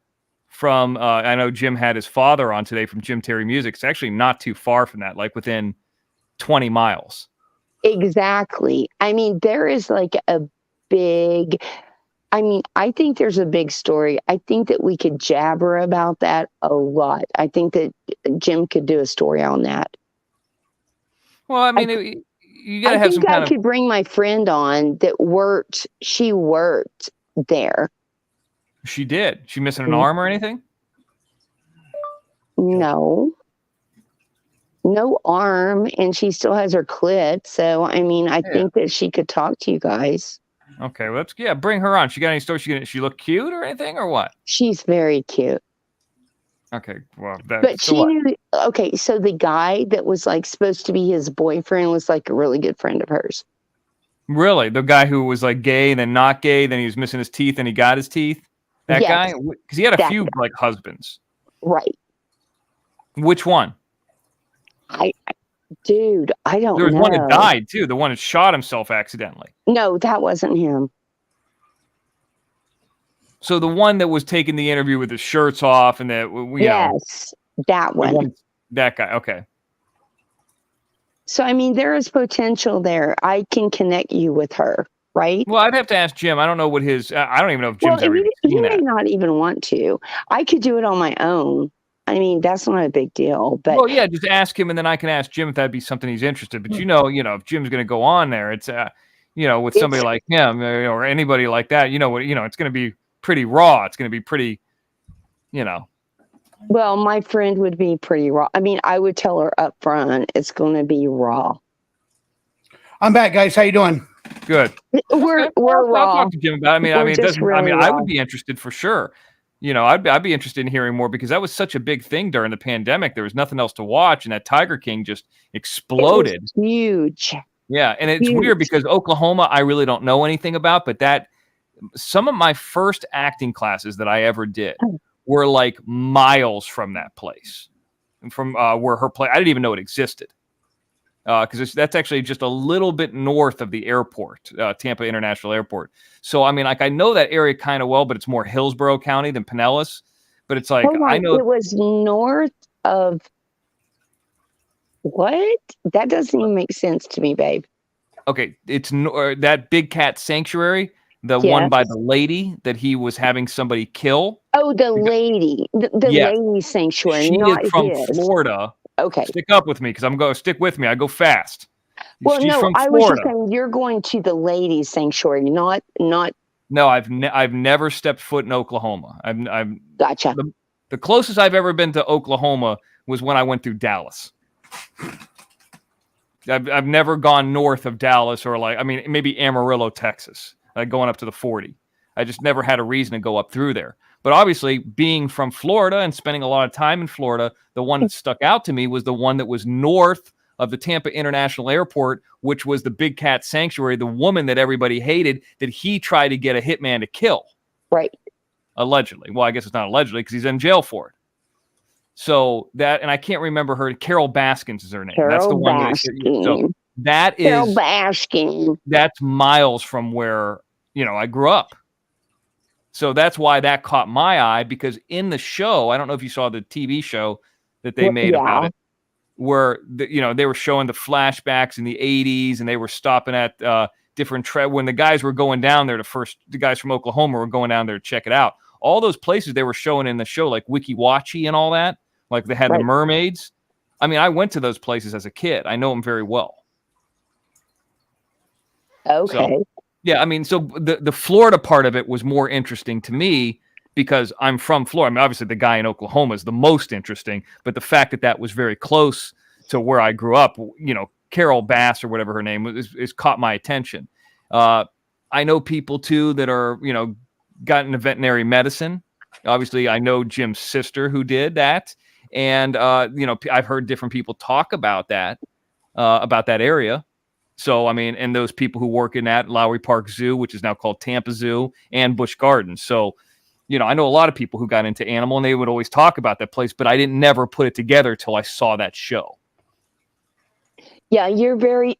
S4: from I know Jim had his father on today from Jim Terry Music. It's actually not too far from that, like within 20 miles.
S7: Exactly. There is like a big I mean, I think there's a big story. I think that we could jabber about that a lot. I think that Jim could do a story on that.
S4: Well, I mean, you got to
S7: I
S4: have some
S7: think I
S4: kind of.
S7: could bring my friend on that worked. She worked there.
S4: She did. She missing an arm or anything?
S7: No. No arm, and she still has her clit. So, I mean, I think that she could talk to you guys.
S4: Okay, well, bring her on. She got any stories? She look cute or anything or what?
S7: She's very cute.
S4: Okay, well,
S7: But she knew. Okay, so the guy that was like supposed to be his boyfriend was like a really good friend of hers.
S4: Really, the guy who was like gay, then not gay, then he was missing his teeth, and he got his teeth. That
S7: Yes,
S4: guy, because he had a
S7: that
S4: few
S7: guy.
S4: like husbands.
S7: Right.
S4: Which one?
S7: Dude, I don't know.
S4: There was one that died too. The one that shot himself accidentally.
S7: No, that wasn't him.
S4: So the one that was taking the interview with his shirts off, and that
S7: Yes, that one.
S4: That guy. Okay.
S7: So, I mean, there is potential there. I can connect you with her, right?
S4: Well, I'd have to ask Jim. I don't know what his. I don't even know if Jim's ever
S7: he
S4: seen
S7: may
S4: that.
S7: not even want to. I could do it on my own. I mean, that's not a big deal. But
S4: Well, yeah, just ask him, and then I can ask Jim if that'd be something he's interested. But you know, if Jim's going to go on there, it's with somebody like him or anybody like that, it's going to be pretty raw. It's going to be pretty,
S7: Well, my friend would be pretty raw. I mean, I would tell her up front, it's going to be raw.
S1: I'm back, guys. How you doing?
S7: Good. We're
S4: I'll
S7: raw.
S4: talk to Jim about it.
S7: We're just really
S4: I
S7: raw.
S4: would be interested for sure. I'd be interested in hearing more because that was such a big thing during the pandemic. There was nothing else to watch, and that Tiger King just exploded.
S7: It was huge.
S4: Yeah, and it's weird because Oklahoma, I really don't know anything about, but some of my first acting classes that I ever did were like miles from that place, from where her play. I didn't even know it existed because that's actually just a little bit north of the airport, Tampa International Airport. So, I mean, like I know that area kind of well, but it's more Hillsborough County than Pinellas. But it's like I know
S7: it was north of what? That doesn't even make sense to me, babe.
S4: Okay, it's that Big Cat Sanctuary, the one by the lady that he was having somebody kill.
S7: Oh, the lady, the lady sanctuary.
S4: She
S7: not
S4: is from
S7: his.
S4: Florida.
S7: Okay,
S4: stick up with me because stick with me. I go fast.
S7: Well,
S4: She's
S7: no,
S4: from
S7: I
S4: Florida.
S7: was just saying you're going to the ladies' sanctuary, not.
S4: No, I've never stepped foot in Oklahoma. I'm
S7: Gotcha.
S4: The closest I've ever been to Oklahoma was when I went through Dallas. I've never gone north of Dallas or maybe Amarillo, Texas, like going up to the 40. I just never had a reason to go up through there. But obviously, being from Florida and spending a lot of time in Florida, the one that stuck out to me was the one that was north of the Tampa International Airport, which was the Big Cat Sanctuary, the woman that everybody hated that he tried to get a hitman to kill.
S7: Right.
S4: Allegedly. Well, I guess it's not allegedly because he's in jail for it. So and I can't remember her. Carol Baskins is her name. That's the one. That is
S7: Carol Baskin.
S4: That's miles from where I grew up. So that's why that caught my eye, because in the show, I don't know if you saw the TV show that they made about it, where they were showing the flashbacks in the 80s, and they were stopping at different when the guys were going down there the guys from Oklahoma were going down there to check it out. All those places they were showing in the show, like Wiki Wachi and all that, like they had the mermaids. I mean, I went to those places as a kid. I know them very well.
S7: Okay.
S4: So, yeah, I mean, so the Florida part of it was more interesting to me because I'm from Florida. I mean, obviously the guy in Oklahoma is the most interesting, but the fact that was very close to where I grew up, Carol Bass or whatever her name was, is caught my attention. I know people too that are, got into veterinary medicine. Obviously, I know Jim's sister who did that. And, I've heard different people talk about that area. So, I mean, and those people who work in that Lowry Park Zoo, which is now called Tampa Zoo, and Busch Gardens. So, I know a lot of people who got into animal, and they would always talk about that place, but I didn't never put it together till I saw that show.
S7: Yeah, you're very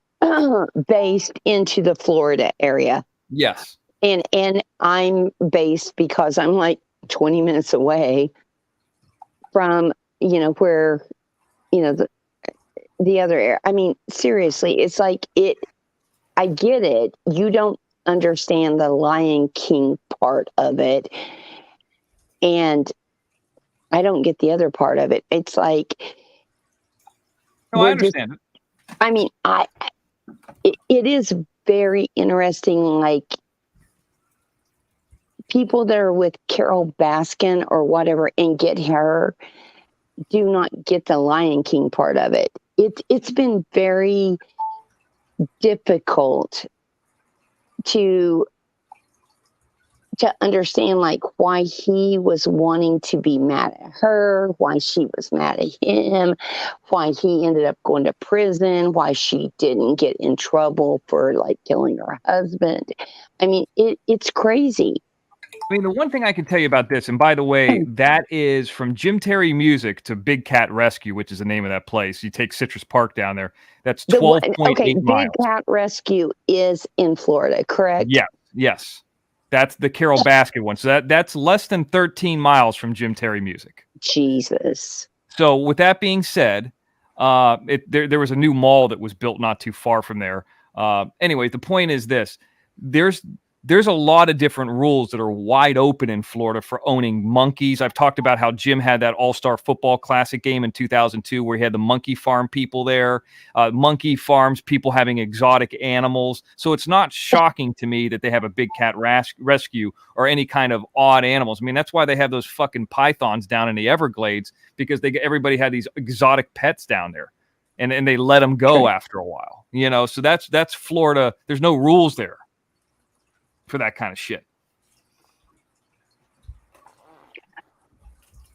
S7: based into the Florida area.
S4: Yes.
S7: And I'm based because I'm like 20 minutes away from, where, the other area. I mean, seriously, it's like I get it. You don't understand the Lion King part of it, and I don't get the other part of it. It's like
S4: No, I understand it.
S7: I mean, it is very interesting. Like people that are with Carol Baskin or whatever and get her do not get the Lion King part of it. It's been very difficult to understand like why he was wanting to be mad at her, why she was mad at him, why he ended up going to prison, why she didn't get in trouble for like killing her husband. I mean, it's crazy.
S4: I mean, the one thing I can tell you about this, and by the way, that is from Jim Terry Music to Big Cat Rescue, which is the name of that place. You take Citrus Park down there. That's 12.8 miles.
S7: Big Cat Rescue is in Florida, correct?
S4: Yeah, yes. That's the Carol Baskin one. So that's less than 13 miles from Jim Terry Music.
S7: Jesus.
S4: So with that being said, there was a new mall that was built not too far from there. Anyway, the point is this. There's a lot of different rules that are wide open in Florida for owning monkeys. I've talked about how Jim had that All-Star Football Classic game in 2002 where he had the monkey farm people there, monkey farms, people having exotic animals. So it's not shocking to me that they have a big cat rescue or any kind of odd animals. I mean, that's why they have those fucking pythons down in the Everglades, because everybody had these exotic pets down there. And they let them go after a while, you know? So that's Florida. There's no rules there for that kind of shit.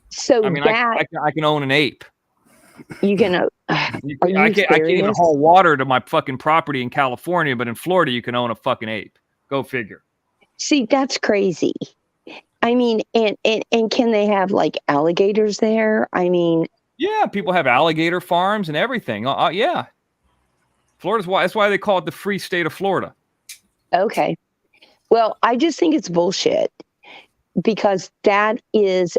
S7: So
S4: I mean, I can own an ape.
S7: You can.
S4: I can't even haul water to my fucking property in California, but in Florida you can own a fucking ape. Go figure.
S7: See, that's crazy. I mean, and can they have like alligators there? I mean,
S4: yeah, people have alligator farms and everything. Yeah, that's why they call it the free state of Florida.
S7: Okay. Well, I just think it's bullshit because that is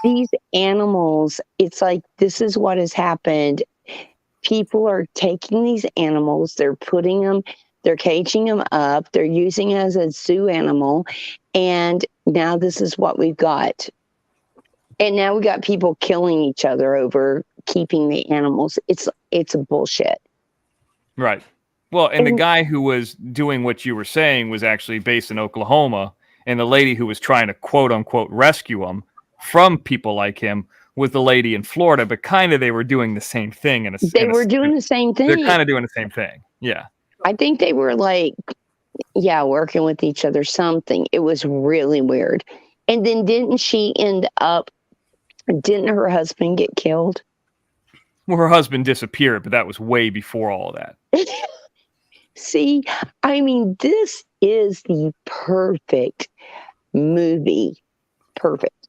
S7: these animals. It's like this is what has happened. People are taking these animals, they're caging them up, they're using it as a zoo animal, and now this is what we've got. And now we got people killing each other over keeping the animals. It's bullshit.
S4: Right. Well, and the guy who was doing what you were saying was actually based in Oklahoma, and the lady who was trying to quote unquote rescue him from people like him was the lady in Florida, but kind of they were doing the same thing.
S7: They were doing the same thing.
S4: They're kind of doing the same thing. Yeah.
S7: I think they were like, working with each other, something. It was really weird. And then didn't her husband get killed?
S4: Well, her husband disappeared, but that was way before all of that.
S7: See, I mean, this is the perfect movie. Perfect.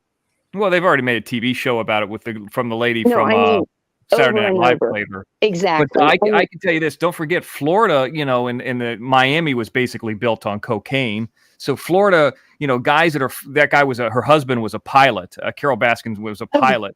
S4: Well, they've already made a TV show about it from the lady from Saturday Night Live later.
S7: Exactly.
S4: But I can tell you this. Don't forget, Florida, in the Miami was basically built on cocaine. So Florida, guys her husband was a pilot. Carol Baskin was a pilot.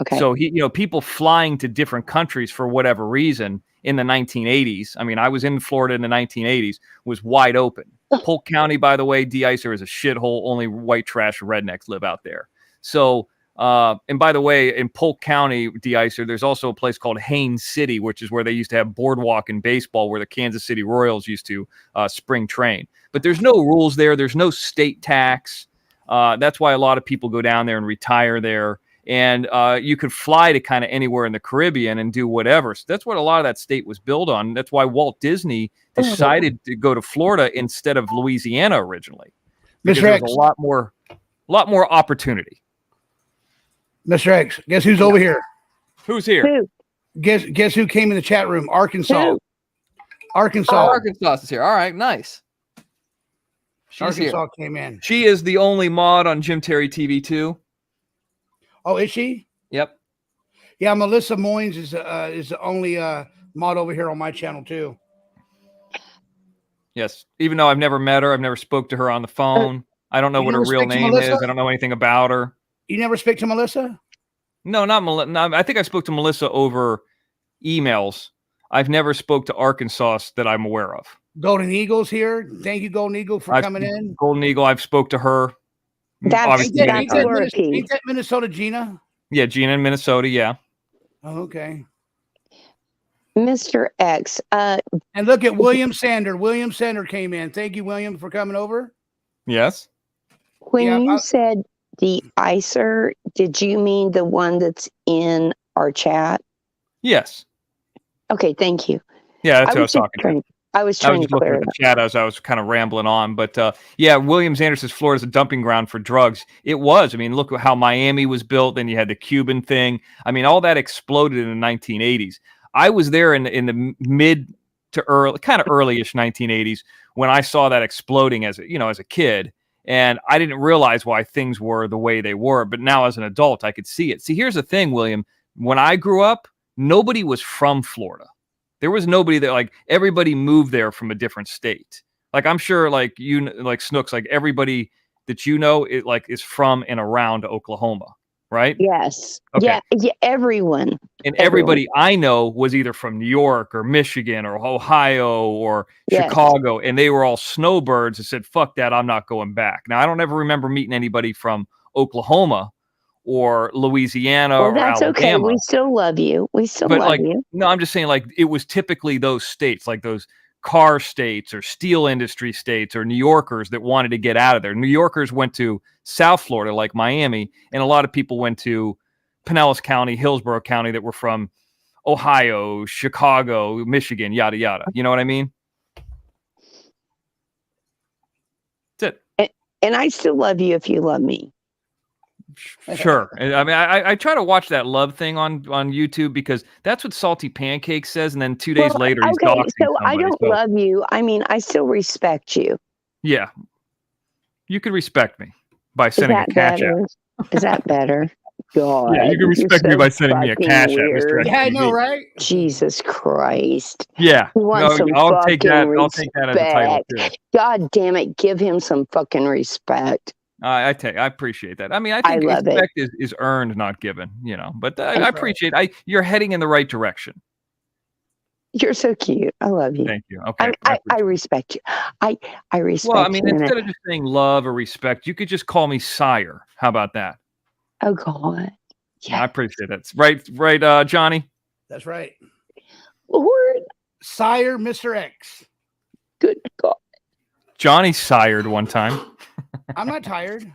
S7: Okay.
S4: So people flying to different countries for whatever reason in the 1980s. I mean, I was in Florida in the 1980s, was wide open. Polk County, by the way, de-icer is a shithole. Only white trash rednecks live out there. So, and by the way, in Polk County, de-icer, there's also a place called Haines City, which is where they used to have boardwalk in baseball, where the Kansas City Royals used to spring train. But there's no rules there. There's no state tax. That's why a lot of people go down there and retire there. And you could fly to kind of anywhere in the Caribbean and do whatever. So that's what a lot of that state was built on. That's why Walt Disney decided to go to Florida instead of Louisiana originally. Because there's a lot more opportunity.
S1: Mr. X, guess who's over here?
S4: Who's here?
S7: Who?
S1: Guess who came in the chat room? Arkansas.
S7: Who?
S1: Arkansas.
S10: Arkansas is here. All right, nice.
S1: Arkansas came in.
S4: She is the only mod on Jim Terry TV 2.
S1: Oh, is she?
S4: Yep.
S1: Yeah, Melissa Moynes is the only mod over here on my channel too.
S4: Yes, even though I've never met her, I've never spoke to her on the phone. I don't know what her real name is. I don't know anything about her.
S1: You never speak to Melissa?
S4: No, not Melissa. No, I think I spoke to Melissa over emails. I've never spoke to Arkansas that I'm aware of.
S1: Golden Eagle's here. Thank you, Golden Eagle, for coming in.
S4: Golden Eagle, I've spoke to her.
S7: That's
S4: obviously many
S1: Ain't
S4: times.
S1: that Minnesota Gina?
S4: Yeah, Gina in Minnesota. Yeah.
S1: Oh, okay.
S7: Mr. X.
S1: And look at William Sander. William Sander came in. Thank you, William, for coming over.
S4: Yes.
S7: When you said de-icer, did you mean the one that's in our chat?
S4: Yes.
S7: Okay, thank you.
S4: Yeah, that's what I was talking to.
S7: I was trying to
S4: looking
S7: clear
S4: at the chat as I was kind of rambling on. But yeah, Williams Anderson's Florida's a dumping ground for drugs. It was. I mean, look at how Miami was built. Then you had the Cuban thing. I mean, all that exploded in the 1980s. I was there in the mid to early, kind of early-ish 1980s when I saw that exploding as a kid. And I didn't realize why things were the way they were. But now as an adult, I could see it. See, here's the thing, William. When I grew up, nobody was from Florida. There was nobody that, like, everybody moved there from a different state. Like, I'm sure, like, like Snooks, like everybody that is from and around Oklahoma, right?
S7: Yes.
S4: Okay.
S7: Yeah, everyone.
S4: And everybody I know was either from New York or Michigan or Ohio or Chicago, and they were all snowbirds that said, fuck that, I'm not going back. Now, I don't ever remember meeting anybody from Oklahoma or Louisiana or
S7: that's
S4: Alabama.
S7: Okay. We still love you. We still love you.
S4: No, I'm just saying, like, it was typically those states, like those car states or steel industry states or New Yorkers that wanted to get out of there. New Yorkers went to South Florida, like Miami, and a lot of people went to Pinellas County, Hillsborough County that were from Ohio, Chicago, Michigan, yada, yada. You know what I mean? That's it.
S7: And I still love you if you love me.
S4: Sure. I mean, I try to watch that love thing on YouTube because that's what Salty Pancake says, and then 2 days later he's doxing somebody.
S7: I don't love you. I mean, I still respect you.
S4: Yeah. You could respect me by sending a cash app.
S7: Is that better? God.
S4: Yeah, you can respect me by sending me a cash app, Mr.
S1: Yeah, I know, right?
S7: Jesus Christ.
S4: Yeah.
S7: I'll take that.
S4: I'll take that as a title too.
S7: God damn it, give him some fucking respect.
S4: I appreciate that. I mean, I think respect is earned, not given, but I appreciate you're heading in the right direction.
S7: You're so cute. I love you.
S4: Thank you. Okay.
S7: I respect you. I respect you.
S4: Well, I mean, instead of just saying love or respect, you could just call me sire. How about that?
S7: Oh, God.
S4: Yeah. I appreciate that. Right, Johnny?
S1: That's right.
S7: Lord.
S1: Sire, Mr. X.
S7: Good God.
S4: Johnny sired one time.
S1: I'm not tired.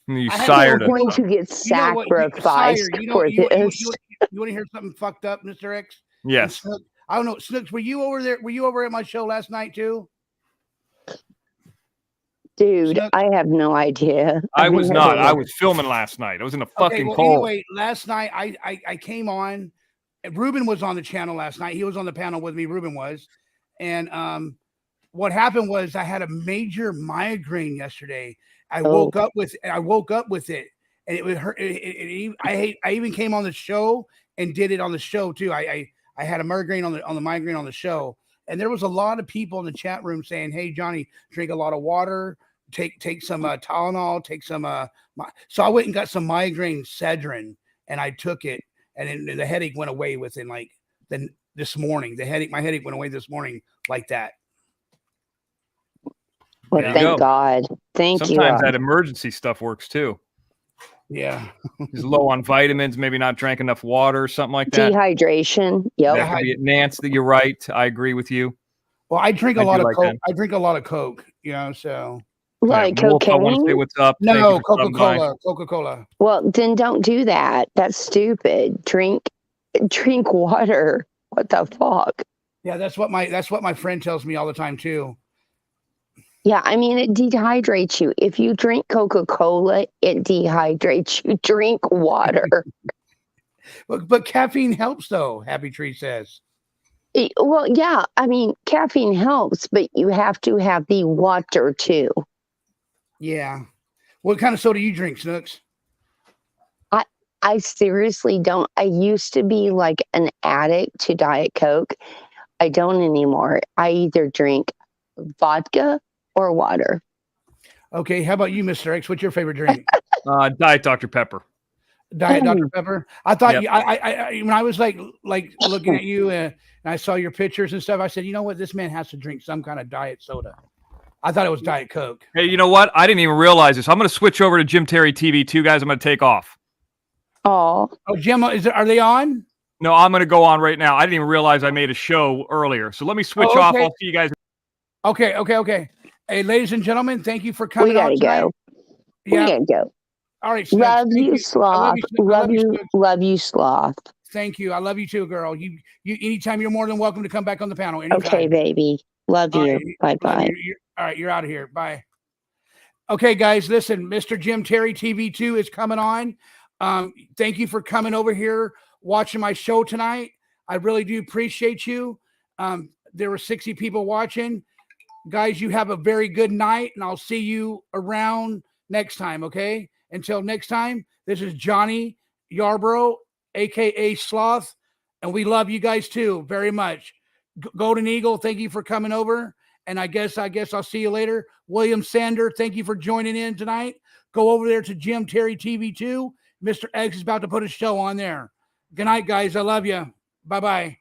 S4: You sired.
S7: I'm going to get sacrificed for this.
S1: You want to hear something fucked up, Mr. X?
S4: Yes.
S1: I don't know. Snooks, were you over there? Were you over at my show last night too?
S7: Dude, Snooks? I have no idea.
S4: I was not. I was filming last night. I was in the fucking cold.
S1: Anyway, last night I came on. Ruben was on the channel last night. He was on the panel with me. Ruben was. And what happened was I had a major migraine yesterday. I woke up with it, and it would hurt. I even came on the show and did it on the show too. I had a migraine on the migraine on the show, and there was a lot of people in the chat room saying, "Hey, Johnny, drink a lot of water, take some Tylenol, take some." So I went and got some migraine Cedrin, and I took it, and then the headache went away within this morning. My headache went away this morning like that.
S7: Well, thank God. Thank you.
S4: Sometimes that emergency stuff works too.
S1: Yeah.
S4: He's low on vitamins, maybe not drank enough water, something like that.
S7: Dehydration. Yep.
S4: That could be it. Nance, you're right. I agree with you.
S1: Well, I drink a lot of Coke. I drink a lot of Coke, so.
S7: Like cocaine?
S4: I want to say what's up.
S1: No, Coca-Cola. Coca-Cola.
S7: Well, then don't do that. That's stupid. Drink water. What the fuck?
S1: Yeah, that's what my friend tells me all the time too.
S7: Yeah, I mean, it dehydrates you. If you drink Coca-Cola, it dehydrates you. Drink water.
S1: but caffeine helps, though, Happy Tree says.
S7: Well, yeah, I mean, caffeine helps, but you have to have the water, too.
S1: Yeah. What kind of soda do you drink, Snooks?
S7: I seriously don't. I used to be like an addict to Diet Coke. I don't anymore. I either drink vodka or water.
S1: Okay, how about you, Mr. X? What's your favorite drink?
S4: Diet Dr. Pepper.
S1: Diet Dr. Pepper. I thought
S4: Yep.
S1: you, I when I was like looking at you and I saw your pictures and stuff, I said, you know what, this man has to drink some kind of diet soda. I thought it was Diet Coke.
S4: Hey, you know what? I didn't even realize this. I'm going to switch over to Jim Terry TV too, guys. I'm going to take off.
S7: Oh,
S1: Jim, are they on?
S4: No, I'm going to go on right now. I didn't even realize I made a show earlier. So let me switch off.
S1: Okay.
S4: I'll see you guys.
S1: Okay. Hey, ladies and gentlemen, thank you for coming
S7: we gotta
S1: on tonight.
S7: go.
S1: Yeah.
S7: We gotta go.
S1: All right. Snooks,
S7: Love
S1: thank
S7: you,
S1: I
S7: sloth.
S1: love you, Snooks.
S7: Love you, sloth.
S1: Thank you. I love you too, girl. You anytime, you're more than welcome to come back on the panel. Anytime.
S7: Okay, baby. Love
S1: All
S7: you.
S1: right,
S7: Bye bye.
S1: all right, you're out of here. Bye. Okay, guys, listen, Mr. Jim Terry TV2 is coming on. Thank you for coming over here, watching my show tonight. I really do appreciate you. There were 60 people watching. Guys, you have a very good night, and I'll see you around next time, okay? Until next time, this is Johnny Yarborough, a.k.a. Sloth, and we love you guys too very much. Golden Eagle, thank you for coming over, and I guess I'll see you later. William Sander, thank you for joining in tonight. Go over there to Jim Terry TV2. Mr. X is about to put a show on there. Good night, guys. I love you. Bye-bye.